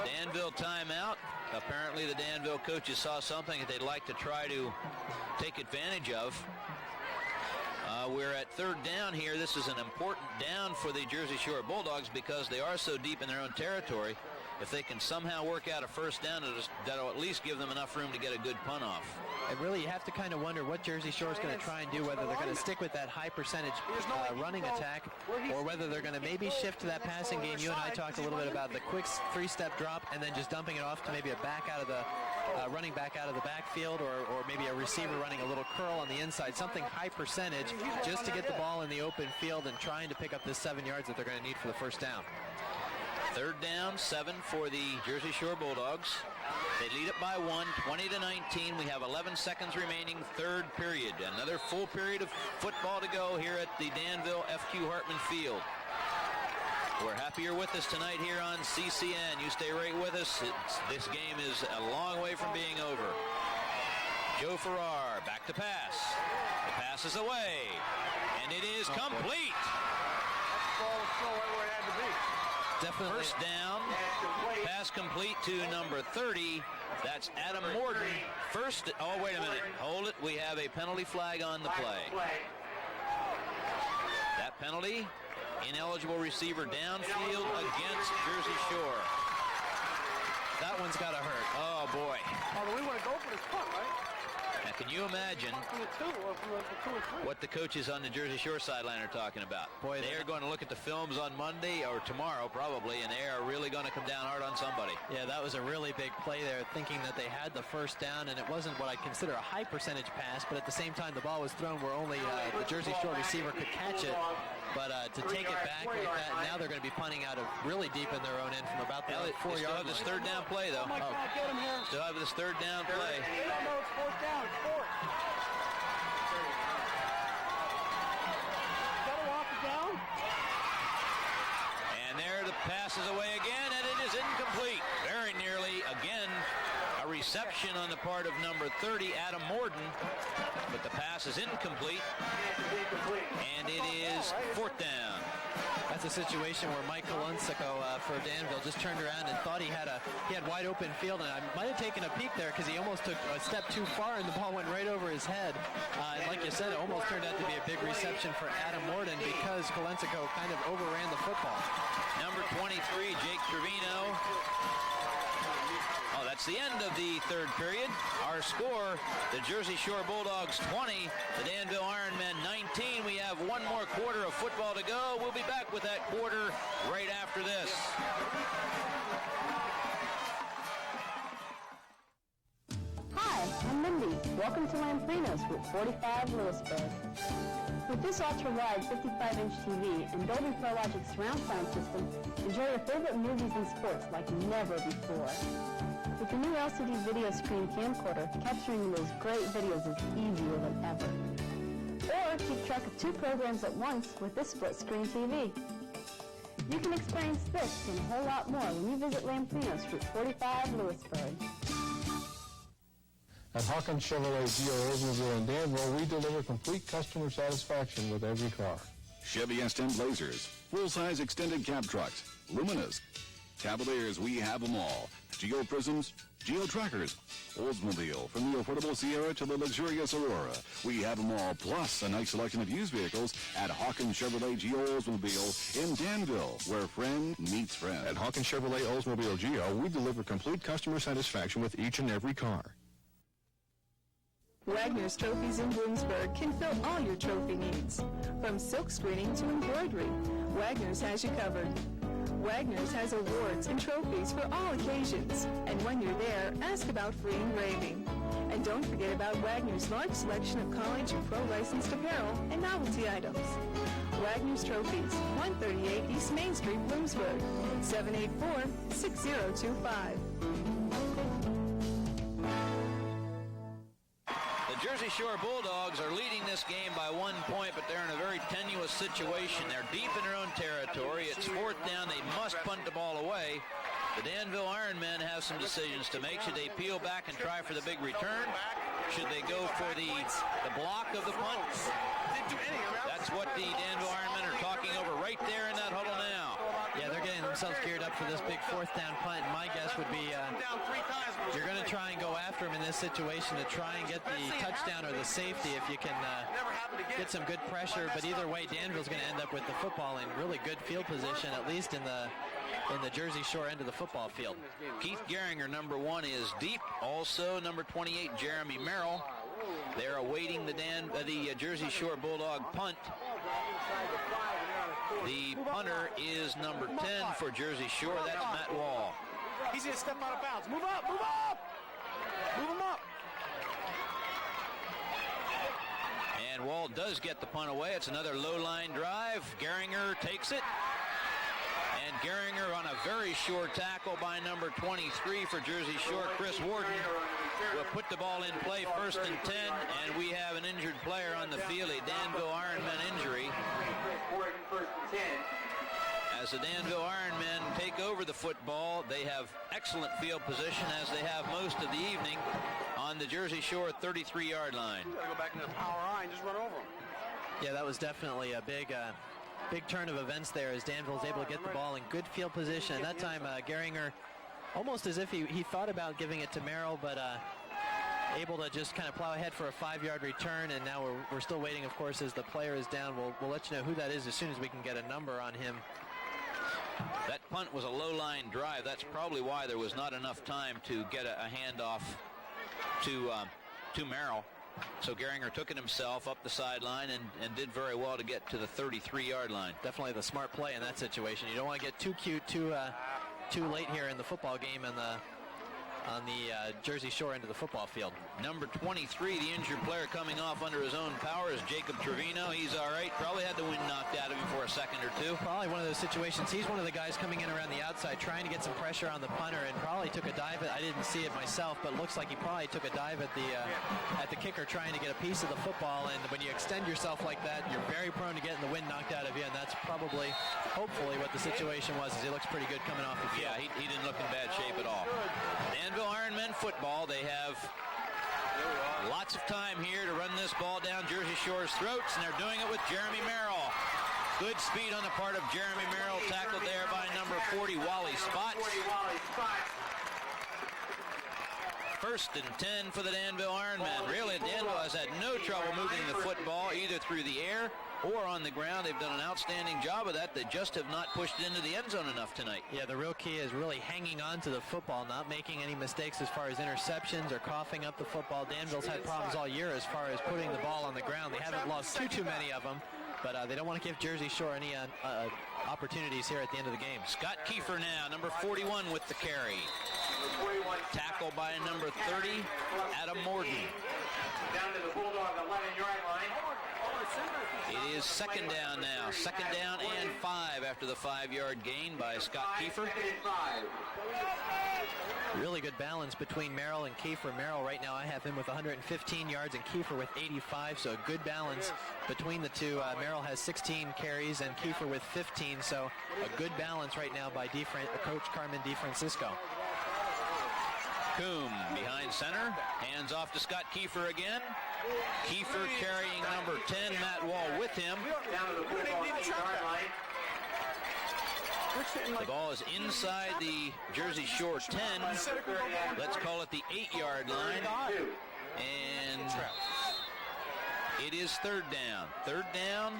The Danville timeout. Apparently the Danville coaches saw something that they'd like to try to take advantage of. We're at third down here. This is an important down for the Jersey Shore Bulldogs because they are so deep in their own territory. If they can somehow work out a first down, that'll at least give them enough room to get a good punt off. And really, you have to kind of wonder what Jersey Shore is going to try and do, whether they're going to stick with that high percentage running attack, or whether they're going to maybe shift to that passing game. You and I talked a little bit about the quick 3-step drop and then just dumping it off to maybe a back out of the running back out of the backfield, or maybe a receiver running a little curl on the inside, something high percentage just to get the ball in the open field and trying to pick up this 7 yards that they're going to need for the first down. Third down, 7 for the Jersey Shore Bulldogs. They lead it by 1, 20-19. We have 11 seconds remaining, third period. Another full period of football to go here at the Danville F.Q. Hartman Field. We're happy you're with us tonight here on CCN. You stay right with us. This game is a long way from being over. Joe Farrar, back to pass. The pass is away, and it is complete. Definitely. First down, pass complete to number 30. That's Adam Morton. First, oh, wait a minute. Hold it. We have a penalty flag on the play. That penalty, ineligible receiver downfield against Jersey Shore. That one's got to hurt. Oh, boy. Although we want to go for this punt, right? Now, can you imagine what the coaches on the Jersey Shore sideline are talking about? Boy, they are going to look at the films on Monday or tomorrow probably, and they are really going to come down hard on somebody. Yeah, that was a really big play there, thinking that they had the first down, and it wasn't what I consider a high percentage pass, but at the same time the ball was thrown where only the Jersey Shore receiver could catch it. But to take it back like that, now they're going to be punting out of really deep in their own end from about the 4 yard line. Still have this third down play, though. Still have this third down play. No, it's fourth down. It's fourth. Gotta walk it down. And there the pass is away again, and it is incomplete. Very nearly, again, a reception on the part of number 30, Adam Morton. But the pass is incomplete, and it is fourth down. That's a situation where Mike Kolunsico for Danville just turned around and thought he had wide open field, and I might have taken a peek there because he almost took a step too far and the ball went right over his head. And like you said, it almost turned out to be a big reception for Adam Morton because Kolunsico kind of overran the football. Number 23, Jake Trevino. Oh, that's the end of the third period. Our score, the Jersey Shore Bulldogs 20, the Danville Ironmen 19. We have one more quarter of football to go. We'll be back with that quarter right after this. Hi, I'm Mindy. Welcome to Lamprinos Route 45, Lewisburg. With this ultra-wide 55-inch TV and Dolby Pro Logic surround sound system, enjoy your favorite movies and sports like never before. With the new LCD video screen camcorder, capturing those great videos is easier than ever. Or keep track of 2 programs at once with this split-screen TV. You can experience this and a whole lot more when you visit Lamprinos Route 45, Lewisburg. At Hawkins Chevrolet Geo Oldsmobile in Danville, we deliver complete customer satisfaction with every car. Chevy S10 Blazers, full-size extended cab trucks, Luminas, Cavaliers, we have them all. Geo Prisms, Geo Trackers, Oldsmobile, from the affordable Sierra to the luxurious Aurora. We have them all, plus a nice selection of used vehicles at Hawkins Chevrolet Geo Oldsmobile in Danville, where friend meets friend. At Hawkins Chevrolet Oldsmobile Geo, we deliver complete customer satisfaction with each and every car. Wagner's Trophies in Bloomsburg can fill all your trophy needs. From silk screening to embroidery, Wagner's has you covered. Wagner's has awards and trophies for all occasions. And when you're there, ask about free engraving. And don't forget about Wagner's large selection of college and pro licensed apparel and novelty items. Wagner's Trophies, 138 East Main Street, Bloomsburg, 784-6025. The Jersey Shore Bulldogs are leading this game by 1 point, but they're in a very tenuous situation. They're deep in their own territory. It's fourth down. They must punt the ball away. The Danville Ironmen have some decisions to make. Should they peel back and try for the big return? Should they go for the block of the punt? That's what the Danville Ironmen are talking over right there in that huddle now. Yeah, they're getting themselves geared up for this big fourth down punt. My guess would be you're going to try and go after him in this situation to try and get the touchdown or the safety if you can get some good pressure. But either way, Danville's going to end up with the football in really good field position, at least in the Jersey Shore end of the football field. Keith Geringer, number 1, is deep. Also, number 28, Jeremy Merrill. They're awaiting the Jersey Shore Bulldog punt. The punter is number 10 for Jersey Shore. That's Matt Wall. He's going to step out of bounds. Move up, move up! Move him up! And Wall does get the punt away. It's another low-line drive. Geringer takes it. And Geringer on a very short tackle by number 23 for Jersey Shore, Chris Warden, will put the ball in play, 1st and 10, and we have an injured player on the field, a Danville Ironmen injury. As the Danville Ironmen take over the football, they have excellent field position, as they have most of the evening, on the Jersey Shore 33-yard line. You got to go back into the power eye and just run over him. Yeah, that was definitely a big big turn of events there as Danville is able to get the ball in good field position. At that time, Gehringer, almost as if he thought about giving it to Merrill, but able to just kind of plow ahead for a 5-yard return, and now we're still waiting, of course, as the player is down. We'll let you know who that is as soon as we can get a number on him. That punt was a low-line drive. That's probably why there was not enough time to get a handoff to Merrill. So Gehringer took it himself up the sideline and did very well to get to the 33-yard line. Definitely the smart play in that situation. You don't want to get too cute too late here in the football game on the Jersey Shore end of the football field. Number 23, the injured player coming off under his own power, is Jacob Trevino. He's all right. Probably had the wind knocked out of him for a second or two. Probably one of those situations. He's one of the guys coming in around the outside trying to get some pressure on the punter, and probably took a dive I didn't see it myself, but looks like he probably took a dive at the kicker trying to get a piece of the football. And when you extend yourself like that, you're very prone to getting the wind knocked out of you, and that's probably, hopefully, what the situation was, as he looks pretty good coming off the field. Yeah, he didn't look in bad shape at all. Danville Ironmen football. They have lots of time here to run this ball down Jersey Shore's throats, and they're doing it with Jeremy Merrill. Good speed on the part of Jeremy Merrill, tackled there by number 40, Wally Spots. First and 10 for the Danville Ironmen. Really, Danville has had no trouble moving the football either through the air or on the ground. They've done an outstanding job of that. They just have not pushed it into the end zone enough tonight. Yeah, the real key is really hanging on to the football, not making any mistakes as far as interceptions or coughing up the football. Danville's had problems all year as far as putting the ball on the ground. They haven't lost too many of them, but they don't want to give Jersey Shore any opportunities here at the end of the game. Scott Kiefer now, number 41 with the carry. Tackle by number 30, Adam Morton. Down to the Bulldog 11-yard line. It is second down now. Second down and 5 after the 5-yard gain by Scott Kiefer. Really good balance between Merrill and Kiefer. Merrill right now, I have him with 115 yards and Kiefer with 85, so a good balance between the two. Merrill has 16 carries and Kiefer with 15, so a good balance right now by Coach Carmen DeFrancisco. Coombe behind center, hands off to Scott Kiefer again. Kiefer carrying number 10, Matt Wall with him. The ball is inside the Jersey Shore 10. Let's call it the 8-yard line. And it is third down. Third down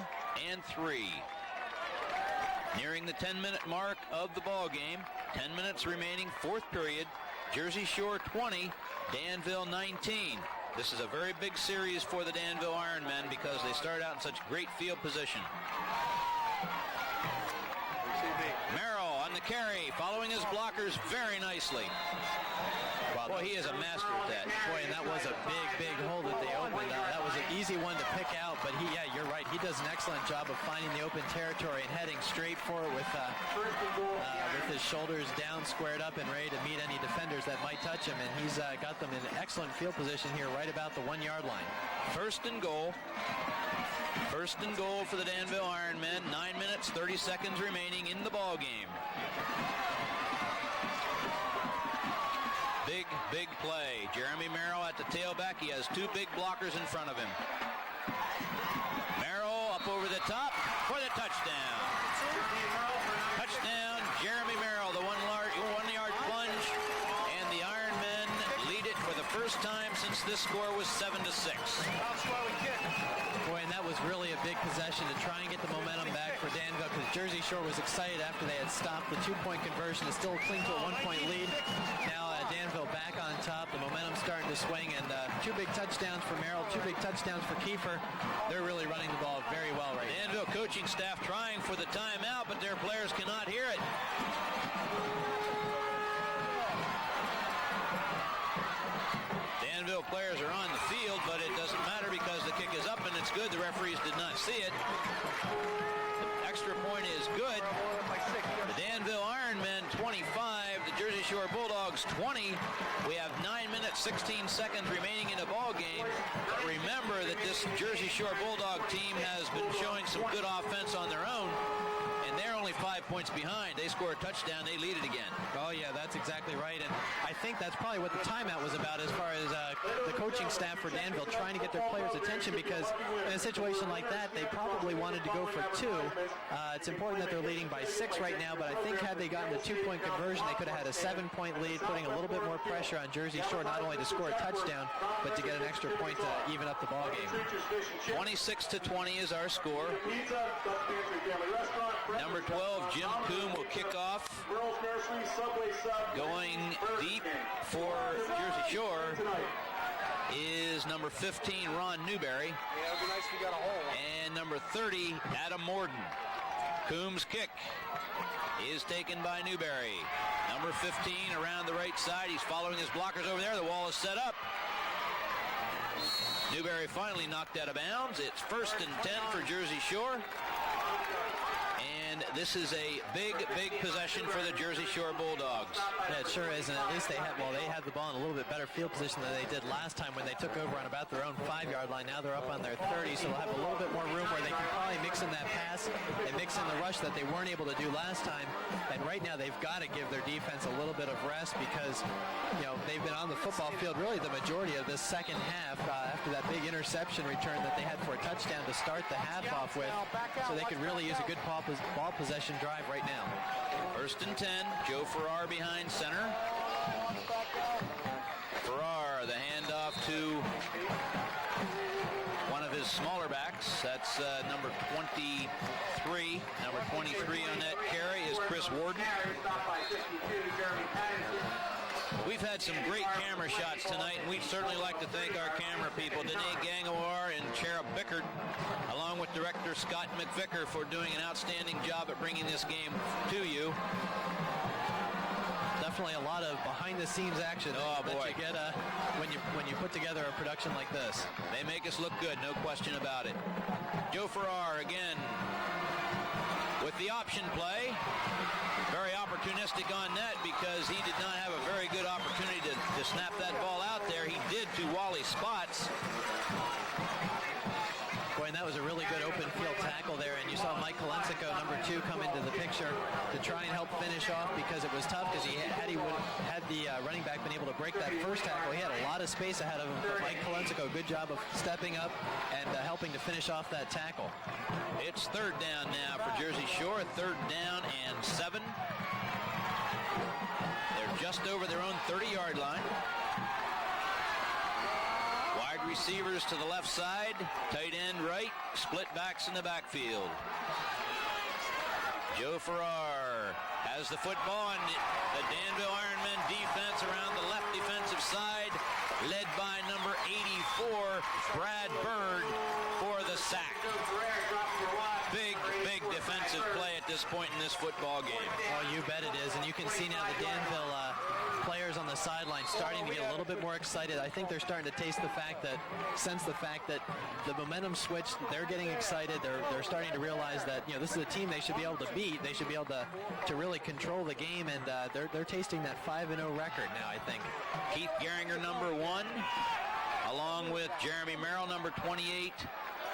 and 3. Nearing the 10-minute mark of the ball game. 10 minutes remaining, fourth period. Jersey Shore 20, Danville 19. This is a very big series for the Danville Ironmen because they start out in such great field position. Merrill on the carry, following his blockers very nicely. Boy, he is a master at that. Boy, and that was a big hole that they opened. That was an easy one to pick out, but you're right. He does an excellent job of finding the open territory and heading straight for it with his shoulders down, squared up, and ready to meet any defenders that might touch him. And he's got them in excellent field position here, right about the 1-yard line. First and goal. First and goal for the Danville Ironmen. 9 minutes, 30 seconds remaining in the ball game. Big play. Jeremy Merrill at the tailback. He has 2 big blockers in front of him. Merrill up over the top for the touchdown. Touchdown, Jeremy Merrill, the 1-yard plunge, and the Ironmen lead it for the first time since this score was 7-6. Boy, and that was really a big possession to try and get the momentum back for Danville, because Jersey Shore was excited after they had stopped the 2-point conversion to still cling to a 1-point lead. Now Danville back on top. The momentum's starting to swing, and 2 big touchdowns for Merrill, 2 big touchdowns for Kiefer. They're really running the ball very well right now. Danville coaching staff trying for the timeout, but their players cannot hear it. Danville players are on the field, but it doesn't matter because the kick is up and it's good. The referees did not see it. The extra point is good. The Danville Ironmen 25, the Jersey Shore Bulldogs 20. We have 9 minutes, 16 seconds remaining in the ball game. But remember that this Jersey Shore Bulldog team has been showing some good offense on their own. And they're only 5 points behind. They score a touchdown, they lead it again. Oh, yeah, that's exactly right. And I think that's probably what the timeout was about as far as the coaching staff for Danville trying to get their players' attention, because in a situation like that, they probably wanted to go for 2. It's important that they're leading by 6 right now, but I think had they gotten the 2-point conversion, they could have had a 7-point lead, putting a little bit more pressure on Jersey Shore, not only to score a touchdown, but to get an extra point to even up the ball game. 26-20 is our score. Number 12, Jim Coombe, will kick off. Going deep for Jersey Shore is number 15, Ron Newberry. Yeah, it would be nice if you got a hole. And number 30, Adam Morden. Coombs' kick is taken by Newberry. Number 15 around the right side. He's following his blockers over there. The wall is set up. Newberry finally knocked out of bounds. It's 1st and 10 for Jersey Shore. And this is a big, big possession for the Jersey Shore Bulldogs. Yeah, it sure is, and at least they had the ball in a little bit better field position than they did last time when they took over on about their own 5-yard line. Now they're up on their 30, so they'll have a little bit more room where they can probably mix in that pass and mix in the rush that they weren't able to do last time. And right now they've got to give their defense a little bit of rest, because they've been on the football field really the majority of this second half after that big interception return that they had for a touchdown to start the half off with. So they could really use a good ball possession drive right now. 1st and 10. Joe Farrar behind center. Farrar, the handoff to one of his smaller backs. That's number 23. Number 23 on that carry is Chris Warden. We've had some great camera shots tonight, and we'd certainly like to thank our camera people, Danae Gangawar and Cherub Bickert, along with director Scott McVicker, for doing an outstanding job at bringing this game to you. Definitely a lot of behind-the-scenes action that you get when you put together a production like this. They make us look good, no question about it. Joe Farrar again with the option play. Very opportunistic on that, because he did not have a very good opportunity to snap that ball out there. He did to Wally Spots. Boy, and that was a really good open field tackle there, and you saw Mike Colensico, number 2, come into the picture to try and help finish off, because it was tough, because had the running back been able to break that first tackle, he had a lot of space ahead of him. But Mike Colensico, good job of stepping up and helping to finish off that tackle. It's 3rd down now for Jersey Shore, 3rd down and 7. They're just over their own 30-yard line. Wide receivers to the left side, tight end right, split backs in the backfield. Joe Farrar has the football, and the Danville Ironmen defense around the left defensive side, led by number 84, Brad Bird, for the sack. Big, big defensive play at this point in this football game. Oh, you bet it is, and you can see now the Danville players on the sideline starting to get a little bit more excited. I think they're starting to sense the fact that the momentum switched. They're getting excited. They're starting to realize that this is a team they should be able to beat. They should be able to really control the game, and they're tasting that 5-0 record now, I think. Keith Geringer, number 1, along with Jeremy Merrill, number 28,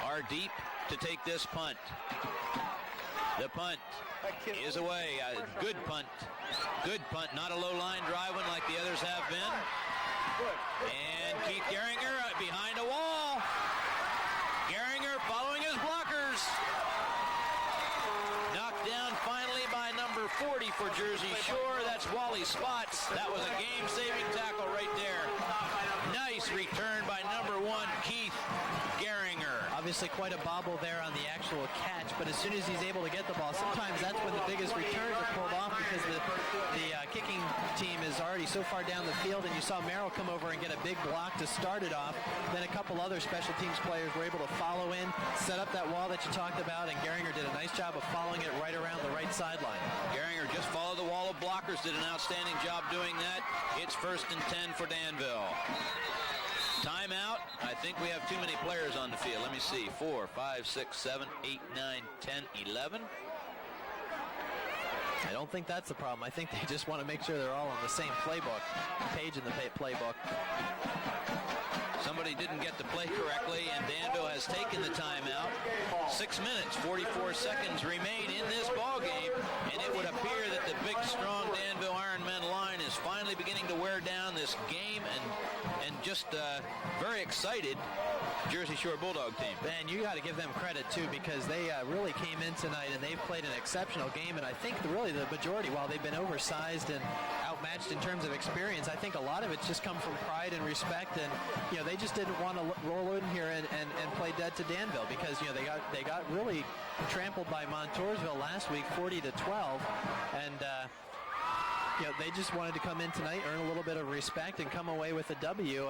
are deep to take this punt. The punt is away. A good punt. Good punt. Not a low-line drive one like the others have been. And Keith Geringer behind a wall. Geringer following his blockers. Knocked down finally by number 40 for Jersey Shore. That's Wally Spots. That was a game-saving tackle right there. Nice return by number 1, Keith Geringer. Obviously quite a bobble there on the actual catch, but as soon as he's able to get the ball, sometimes that's when the biggest returns are pulled off, because the kicking team is already so far down the field, and you saw Merrill come over and get a big block to start it off. Then a couple other special teams players were able to follow in, set up that wall that you talked about, and Geringer did a nice job of following it right around the right sideline. Geringer just followed the wall of blockers, did an outstanding job doing that. It's 1st and 10 for Danville. Timeout. I think we have too many players on the field. Let me see. 4, 5, 6, 7, 8, 9, 10, 11. I don't think that's the problem. I think they just want to make sure they're all on the same playbook, page in the playbook. Some Somebody didn't get the play correctly, and Danville has taken the timeout. 6 minutes, 44 seconds remain in this ball game, and it would appear that the big, strong Danville Ironmen line is finally beginning to wear down this game, and just very excited Jersey Shore Bulldog team. Man, you got to give them credit, too, because they really came in tonight, and they've played an exceptional game, and I think really the majority, while they've been oversized and outmatched in terms of experience, I think a lot of it's just come from pride and respect, and they just didn't want to roll in here and play dead to Danville, because they got really trampled by Montoursville last week, 40-12, and they just wanted to come in tonight, earn a little bit of respect, and come away with a W.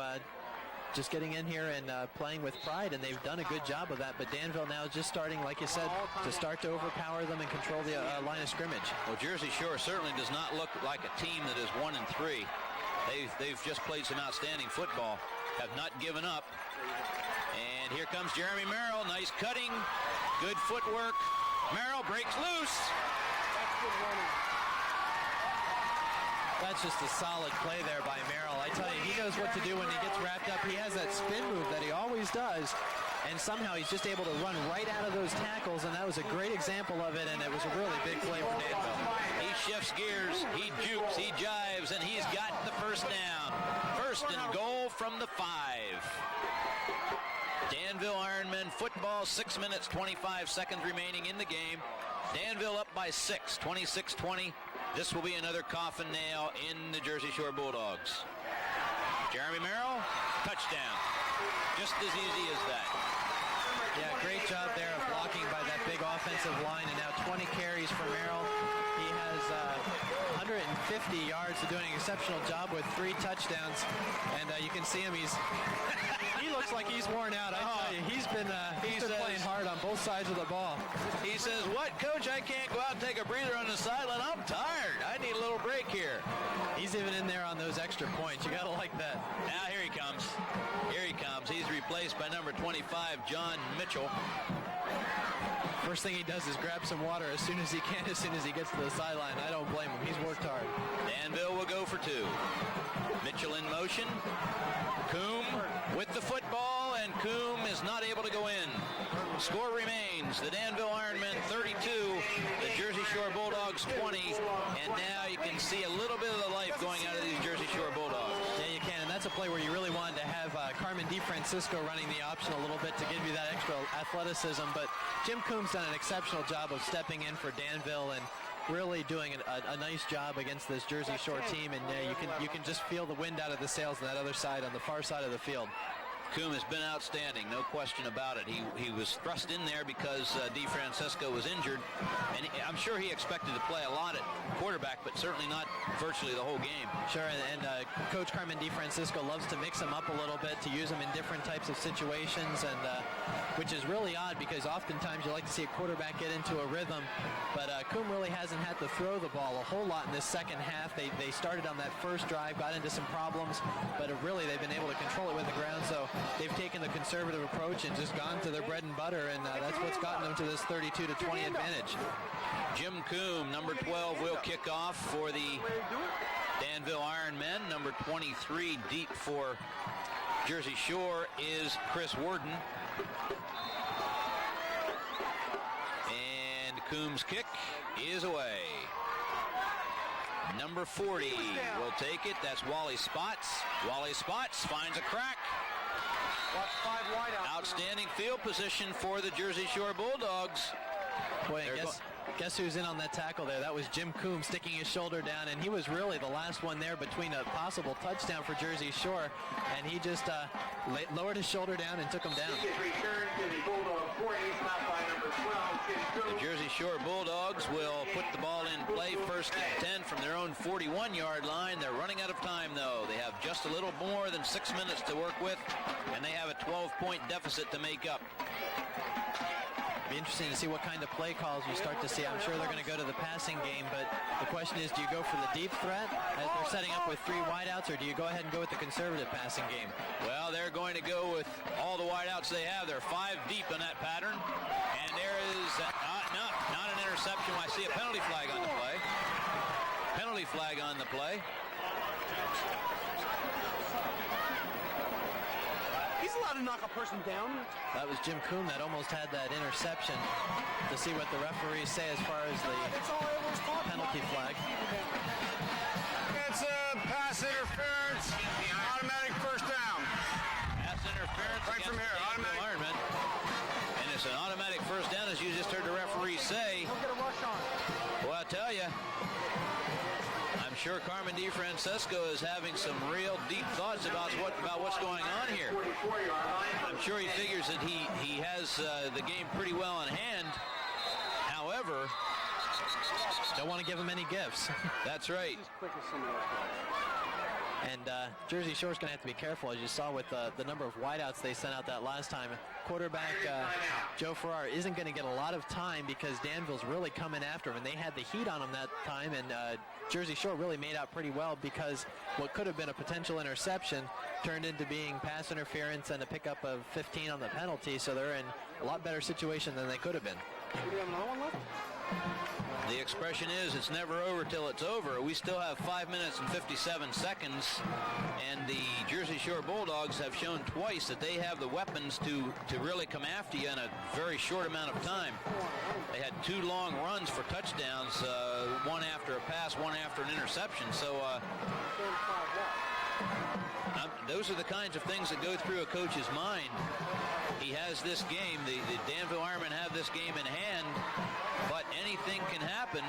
Just getting in here and playing with pride, and they've done a good job of that. But Danville now is just starting, like you said, to start to overpower them and control the line of scrimmage. Well, Jersey Shore certainly does not look like a team that is 1-3. They've just played some outstanding football, have not given up. And here comes Jeremy Merrill. Nice cutting, good footwork. Merrill breaks loose. That's good running. That's just a solid play there by Merrill. I tell you, he knows what to do when he gets wrapped up. He has that spin move that he always does, and somehow he's just able to run right out of those tackles, and that was a great example of it, and it was a really big play for Danville. He shifts gears, he jukes, he jives, and he's got the first down. First and goal from the 5. Danville Ironmen football, 6 minutes, 25 seconds remaining in the game. Danville up by 6, 26-20. This will be another coffin nail in the Jersey Shore Bulldogs. Jeremy Merrill, touchdown. Just as easy as that. Yeah, great job there of blocking by that big offensive line, and now 20 carries for Merrill. He has 150 yards to doing an exceptional job with 3 touchdowns, and you can see him. He looks like he's worn out. I tell you, he's been playing hard on both sides of the ball. He says, "What, Coach? I can't go out and take a breather on the sideline. I'm tired. I need a little break here." He's even in there on those extra points. You got to like that. Now here he comes. Here he comes. He's replaced by number 25, John Mitchell. First thing he does is grab some water as soon as he can, as soon as he gets to the sideline. I don't blame him. He's worked hard. Danville will go for 2. Mitchell in motion. Coombe with the football, and Coombe is not able to go in. Score remains the Danville Ironmen 32, the Jersey Shore Bulldogs 20, and now you can see a little bit of the life going out of these Jersey Shore Bulldogs. Yeah, you can, and that's a play where you really wanted to have Carmen DeFrancisco running the option a little bit to give you that extra athleticism, but Jim Coombe's done an exceptional job of stepping in for Danville and really doing a nice job against this Jersey Shore team, and you can just feel the wind out of the sails on that other side, on the far side of the field. Coombe has been outstanding, no question about it. He was thrust in there because DeFrancisco was injured, and I'm sure he expected to play a lot at quarterback, but certainly not virtually the whole game. Sure, and Coach Carmen DeFrancisco loves to mix them up a little bit, to use them in different types of situations, and which is really odd because oftentimes you like to see a quarterback get into a rhythm, but Coombe really hasn't had to throw the ball a whole lot in this second half. They started on that first drive, got into some problems, but really they've been able to control it with the ground, so they've taken the conservative approach and just gone to their bread and butter, and that's what's gotten them to this 32-20 advantage. Jim Coombe, number 12, will kick off for the Danville Ironmen. Number 23 deep for Jersey Shore is Chris Warden. And Coombe's kick is away. Number 40 will take it. That's Wally Spots. Wally Spots finds a crack. Outstanding field position for the Jersey Shore Bulldogs. Boy, guess who's in on that tackle there? That was Jim Coombe sticking his shoulder down, and he was really the last one there between a possible touchdown for Jersey Shore, and he just lowered his shoulder down and took him down. The Jersey Shore Bulldogs will put the ball in play, first and 10 from their own 41-yard line. They're running out of time, though. They have just a little more than 6 minutes to work with, and they have a 12-point deficit to make up. Be interesting to see what kind of play calls you start to see. I'm sure they're going to go to the passing game, but the question is, do you go for the deep threat as they're setting up with 3 wideouts, or do you go ahead and go with the conservative passing game? Well, they're going to go with all the wideouts they have. They're 5 deep in that pattern, and there is not an interception. I see a penalty flag on the play. Penalty flag on the play. He's allowed to knock a person down. That was Jim Coombe that almost had that interception. To see what the referees say as far as the penalty flag. It's a pass interference, automatic first down. Pass interference right from here, automatic. Ironmen. And it's an automatic first down, as you just heard the referee say. Don't get a rush on. Well, I tell you, I'm sure Carmen DeFrancesco is having some real deep thoughts about what's going on here. I'm sure he figures that he has the game pretty well in hand. However, don't want to give him any gifts. That's right. And Jersey Shore's going to have to be careful, as you saw with the number of wideouts they sent out that last time. Quarterback Joe Farrar isn't going to get a lot of time because Danville's really coming after him, and they had the heat on him that time, and Jersey Shore really made out pretty well because what could have been a potential interception turned into being pass interference and a pickup of 15 on the penalty, so they're in a lot better situation than they could have been. Do we have another one left? The expression is, it's never over till it's over. We still have 5 minutes and 57 seconds, and the Jersey Shore Bulldogs have shown twice that they have the weapons to really come after you in a very short amount of time. They had 2 long runs for touchdowns, one after a pass, one after an interception. So those are the kinds of things that go through a coach's mind. He has this game, the Danville Ironmen have this game in hand, but anything can happen,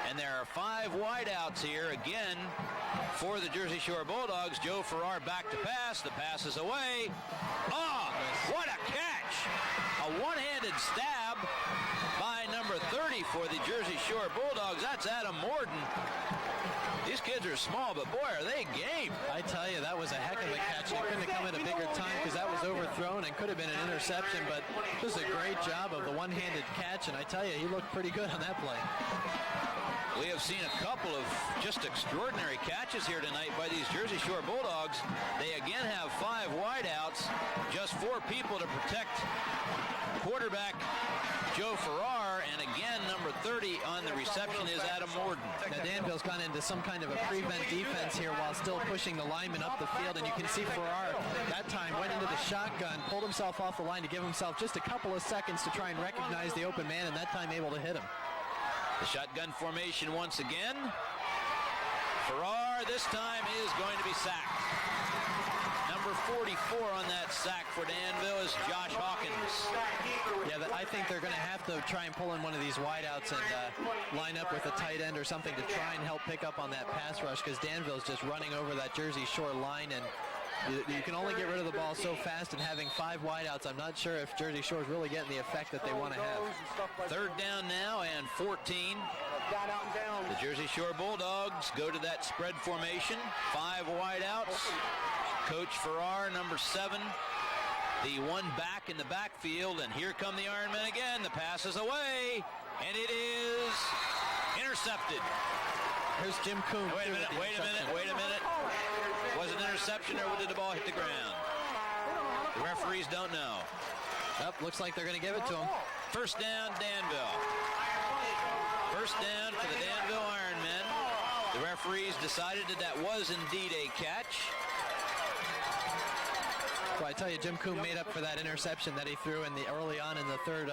and there are 5 wideouts here again for the Jersey Shore Bulldogs. Joe Farrar back to pass. The pass is away. Oh, what a catch! A one-handed stab by number 30 for the Jersey Shore Bulldogs. That's Adam Morden. These kids are small, but boy, are they game. I tell you, that was a heck of a catch. It couldn't have come at a bigger time because that was overthrown and could have been an interception, but this is a great job of the one-handed catch, and I tell you, he looked pretty good on that play. We have seen a couple of just extraordinary catches here tonight by these Jersey Shore Bulldogs. They again have 5 wideouts, just 4 people to protect quarterback Joe Farrar, and again, number 30 on the reception is Adam Morden. Now, Danville's gone into some kind of a prevent defense here while still pushing the lineman up the field, and you can see Farrar that time went into the shotgun, pulled himself off the line to give himself just a couple of seconds to try and recognize the open man, and that time able to hit him. The shotgun formation once again. Farrar this time is going to be sacked. Number 44 on that sack for Danville is Josh Hawkins. Yeah, I think they're going to have to try and pull in one of these wideouts and line up with a tight end or something to try and help pick up on that pass rush, because Danville's just running over that Jersey Shore line, and you can only get rid of the ball so fast, and having 5 wideouts, I'm not sure if Jersey Shore is really getting the effect that they want to have. 3rd down now and 14. The Jersey Shore Bulldogs go to that spread formation. 5 wideouts. Coach Farrar, number 7. The one back in the backfield, and here come the Ironmen again. The pass is away, and it is intercepted. Here's Jim Coombe. Wait a minute. Was it an interception, or did the ball hit the ground? The referees don't know. Looks like they're going to give it to him. First down, Danville. First down for the Danville Ironmen. The referees decided that was indeed a catch. Well, I tell you, Jim Coombe made up for that interception that he threw early on in the 3rd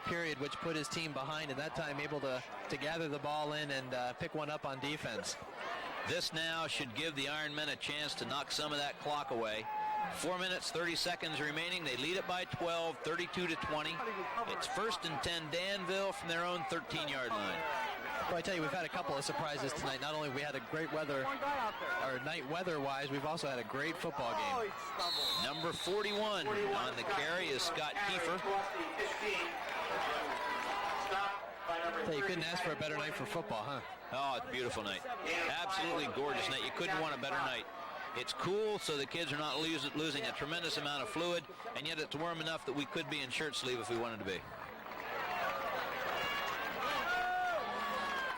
period, which put his team behind, and that time able to gather the ball in and pick one up on defense. This now should give the Ironmen a chance to knock some of that clock away. 4 minutes, 30 seconds remaining. They lead it by 12, 32-20. It's 1st and 10, Danville from their own 13-yard line. Well, I tell you, we've had a couple of surprises tonight. Not only have we had a great weather, or night weather-wise, we've also had a great football game. Number 41 on the carry is Scott Kiefer. So you couldn't ask for a better night for football, huh? Oh, it's a beautiful night. Absolutely gorgeous night. You couldn't want a better night. It's cool, so the kids are not losing a tremendous amount of fluid, and yet it's warm enough that we could be in shirt sleeve if we wanted to be.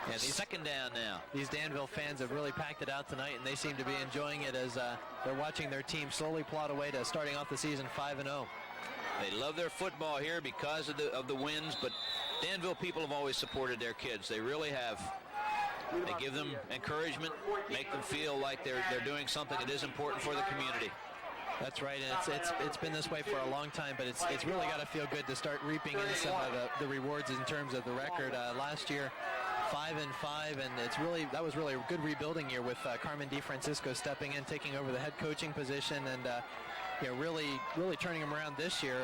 Yeah, 2nd down now. These Danville fans have really packed it out tonight, and they seem to be enjoying it as they're watching their team slowly plot away to starting off the season 5-0. They love their football here because of the wins, but Danville people have always supported their kids. They really have. They give them encouragement, make them feel like they're doing something that is important for the community. That's right, and it's been this way for a long time, but it's really got to feel good to start reaping in some of the rewards in terms of the record. Last year, 5-5, and that was really a good rebuilding year with Carmen DeFrancisco stepping in, taking over the head coaching position, and really turning them around this year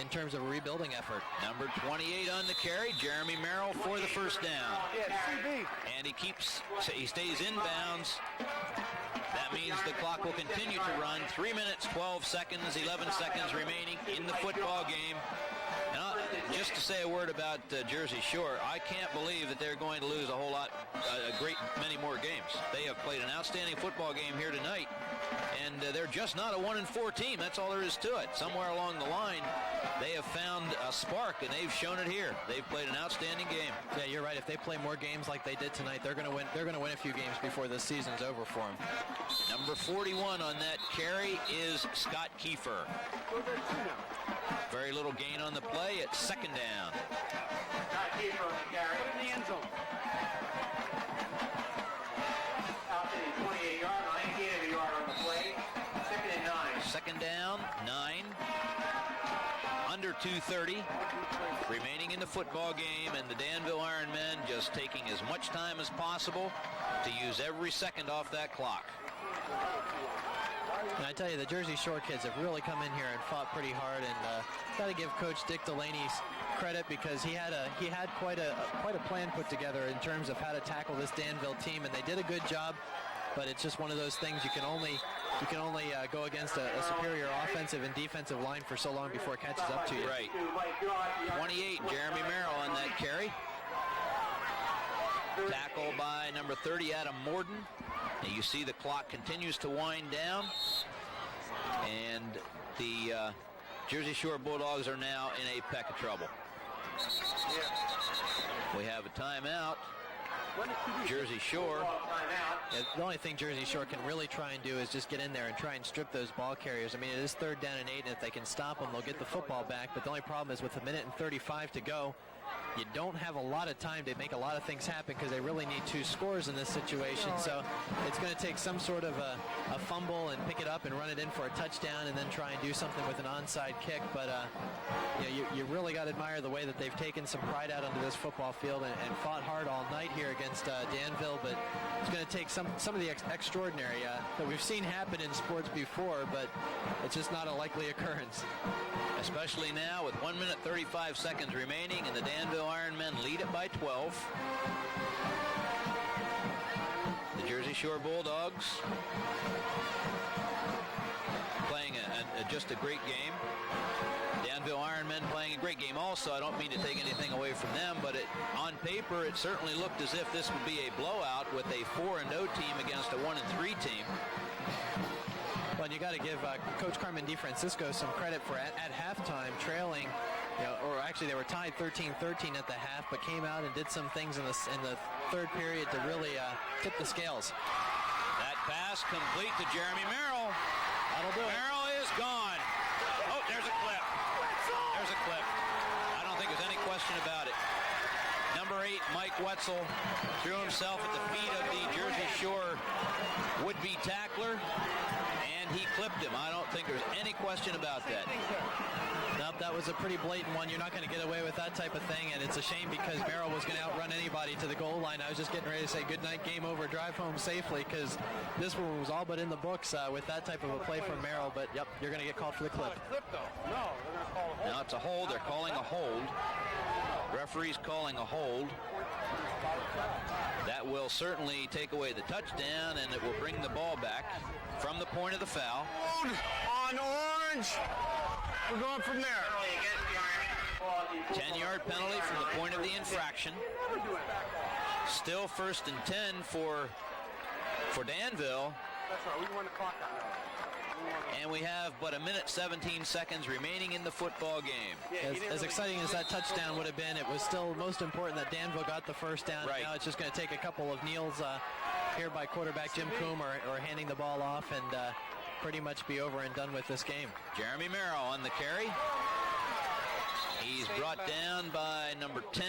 in terms of a rebuilding effort. Number 28 on the carry, Jeremy Merrill for the first down. And he stays inbounds. That means the clock will continue to run. 3 minutes, 12 seconds, 11 seconds remaining in the football game. And just to say a word about Jersey Shore, I can't believe that they're going to lose a great many more games. They have played an outstanding football game here tonight, and they're just not a 1-4 team. That's all there is to it. Somewhere along the line, they have found a spark, and they've shown it here. They've played an outstanding game. Yeah, you're right. If they play more games like they did tonight, they're going to win. They're going to win a few games before this season's over for them. Number 41 on that carry is Scott Kiefer. Very little gain on the play. It's second down. Scott Kiefer on the carry. Put in the end zone. Out to the 28-yard line. Gain of a yard on the play. Second and 9. Second down, 9. Under 2:30 remaining in the football game, and the Danville Ironmen just taking as much time as possible to use every second off that clock. And I tell you, the Jersey Shore kids have really come in here and fought pretty hard, and got to give Coach Dick Delaney's credit, because he had quite a plan put together in terms of how to tackle this Danville team, and they did a good job. But it's just one of those things you can only go against a superior offensive and defensive line for so long before it catches up to you. Right. 28, Jeremy Merrill on that carry. Tackle by number 30, Adam Morden. And you see the clock continues to wind down. And the Jersey Shore Bulldogs are now in a peck of trouble. We have a timeout. Jersey Shore. Yeah, the only thing Jersey Shore can really try and do is just get in there and try and strip those ball carriers. I mean, it is 3rd down and 8, and if they can stop them, they'll get the football back. But the only problem is with 1 minute and 35 to go, you don't have a lot of time to make a lot of things happen, because they really need 2 scores in this situation. So it's going to take some sort of a fumble and pick it up and run it in for a touchdown, and then try and do something with an onside kick. But you really got to admire the way that they've taken some pride out onto this football field and fought hard all night here against Danville. But it's going to take some of the extraordinary that we've seen happen in sports before, but it's just not a likely occurrence. Especially now with 1 minute 35 seconds remaining, and the Danville Ironmen lead it by 12. The Jersey Shore Bulldogs playing just a great game. Danville Ironmen playing a great game also. I don't mean to take anything away from them, but on paper it certainly looked as if this would be a blowout with a 4-0 team against a 1-3 team. Well, and you got to give Coach Carmen DeFrancisco some credit for at halftime trailing, or actually they were tied 13-13 at the half, but came out and did some things in the third period to really tip the scales. That pass complete to Jeremy Merrill. That'll do it. Merrill is gone. Oh, there's a clip. There's a clip. I don't think there's any question about it. Number 8, Mike Wetzel, threw himself at the feet of the Jersey Shore would-be tackler, and he clipped him. I don't think there's any question about that. Nope, that was a pretty blatant one. You're not going to get away with that type of thing, and it's a shame because Merrill was going to outrun anybody to the goal line. I was just getting ready to say good night, game over, drive home safely, because this one was all but in the books with that type of a play from Merrill. But yep, you're going to get called for the clip. No, they're going to call a hold. Now it's a hold. They're calling a hold. Referee's calling a hold. That will certainly take away the touchdown, and it will bring the ball back from the point of the foul. On orange. We're going from there. 10-yard penalty from the point of the infraction. Still 1st and 10 for Danville. That's right. We won the clock out now. And we have but 1 minute 17 seconds remaining in the football game. As exciting as that touchdown would have been, it was still most important that Danville got the first down. Right. Now it's just going to take a couple of kneels here by quarterback Jim Coombe or handing the ball off and pretty much be over and done with this game. Jeremy Merrill on the carry. He's brought down by number 10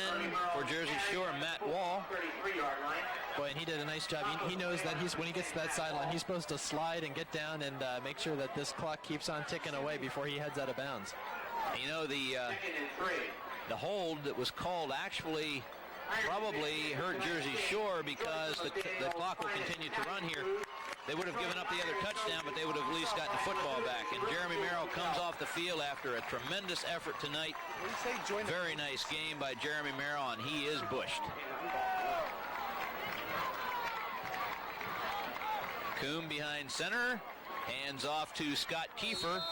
for Jersey Shore, Matt Wall. 33-yard line. Boy, and he did a nice job. He knows that when he gets to that sideline, he's supposed to slide and get down and make sure that this clock keeps on ticking away before he heads out of bounds. You know, the hold that was called actually probably hurt Jersey Shore because the clock will continue to run here. They would have given up the other touchdown, but they would have at least gotten the football back. And Jeremy Merrill comes off the field after a tremendous effort tonight. Very nice game by Jeremy Merrill, and he is bushed. Coombe behind center, hands off to Scott Kiefer.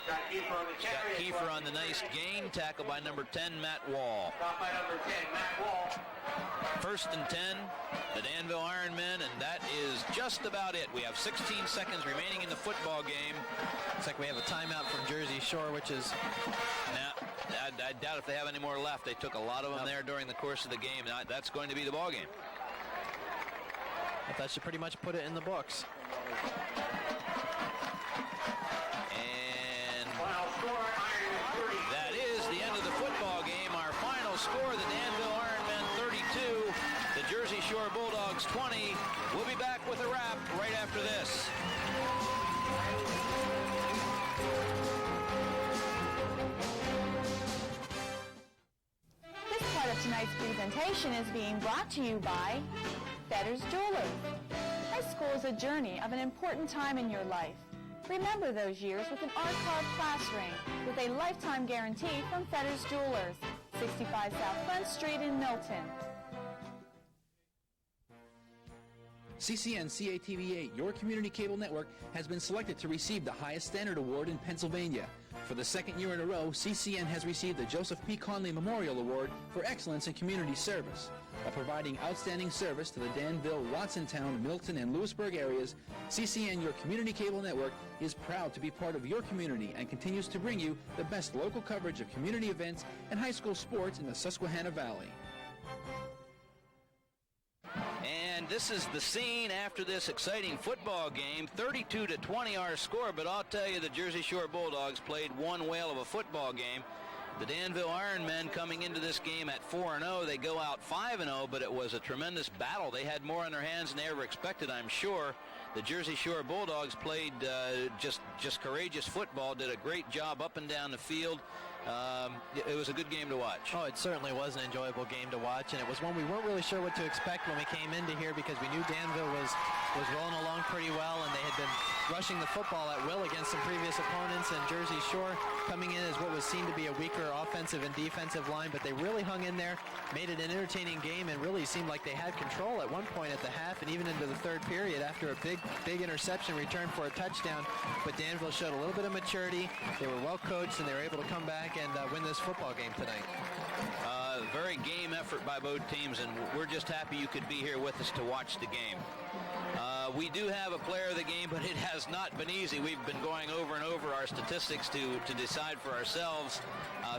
Scott Kiefer on the nice gain, tackle by number 10, Matt Wall. First and 10, the Danville Ironmen, and that is just about it. We have 16 seconds remaining in the football game. Looks like we have a timeout from Jersey Shore, which is... Now, I doubt if they have any more left. They took a lot of them there during the course of the game. Now, that's going to be the ball game. That should pretty much put it in the books. And that is the end of the football game. Our final score, the Danville Ironmen 32, the Jersey Shore Bulldogs 20. We'll be back with a wrap right after this. This part of tonight's presentation is being brought to you by Fetters Jewelers. High school is a journey of an important time in your life. Remember those years with an art-carved class ring with a lifetime guarantee from Fetters Jewelers, 65 South Front Street in Milton. CCN CATV8, your community cable network, has been selected to receive the highest standard award in Pennsylvania. For the second year in a row, CCN has received the Joseph P. Conley Memorial Award for excellence in community service. By providing outstanding service to the Danville, Watsontown, Milton, and Lewisburg areas, CCN, your community cable network, is proud to be part of your community and continues to bring you the best local coverage of community events and high school sports in the Susquehanna Valley. And this is the scene after this exciting football game. 32-20 our score, but I'll tell you the Jersey Shore Bulldogs played one whale of a football game. The Danville Ironmen coming into this game at 4-0. They go out 5-0, but it was a tremendous battle. They had more on their hands than they ever expected, I'm sure. The Jersey Shore Bulldogs played just courageous football, did a great job up and down the field. It was a good game to watch. Oh, it certainly was an enjoyable game to watch, and it was one we weren't really sure what to expect when we came into here because we knew Danville was rolling along pretty well, and they had been rushing the football at will against some previous opponents, and Jersey Shore coming in as what was seen to be a weaker offensive and defensive line, but they really hung in there, made it an entertaining game, and really seemed like they had control at one point at the half and even into the third period after a big interception return for a touchdown. But Danville showed a little bit of maturity. They were well coached, and they were able to come back and win this football game tonight. Very game effort by both teams, and we're just happy you could be here with us to watch the game. We do have a player of the game, but it has not been easy. We've been going over and over our statistics to decide for ourselves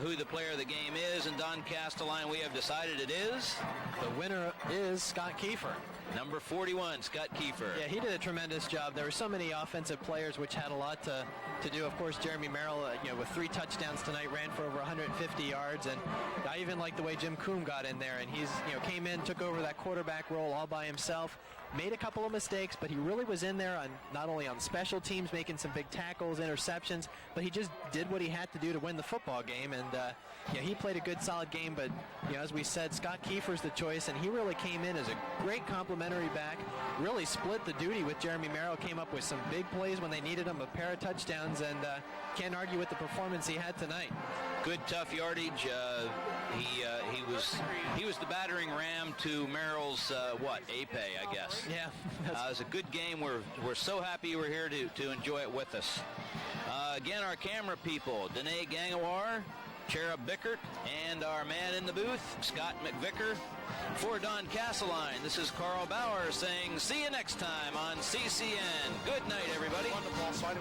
who the player of the game is, and Don Castelline, we have decided it is. The winner is Scott Kiefer. Number 41, Scott Kiefer. Yeah, he did a tremendous job. There were so many offensive players which had a lot to do. Of course, Jeremy Merrill, with 3 touchdowns tonight, ran for over 150 yards, and I even like the way Jim Coombe got in there, and he's came in, took over that quarterback role all by himself. Made a couple of mistakes, but he really was in there on not only on special teams, making some big tackles, interceptions, but he just did what he had to do to win the football game. And he played a good, solid game. But as we said, Scott Kiefer's the choice, and he really came in as a great complimentary back. Really split the duty with Jeremy Merrill. Came up with some big plays when they needed him, a pair of touchdowns, and can't argue with the performance he had tonight. Good, tough yardage. He was the battering ram to Merrill's Ape, I guess. Yeah, it was a good game. We're so happy you were here to enjoy it with us. Again, our camera people, Danae Gangawar, Cherub Bickert, and our man in the booth, Scott McVicker. For Don Castelline, this is Carl Bauer saying, see you next time on CCN. Good night, everybody. On the ball side.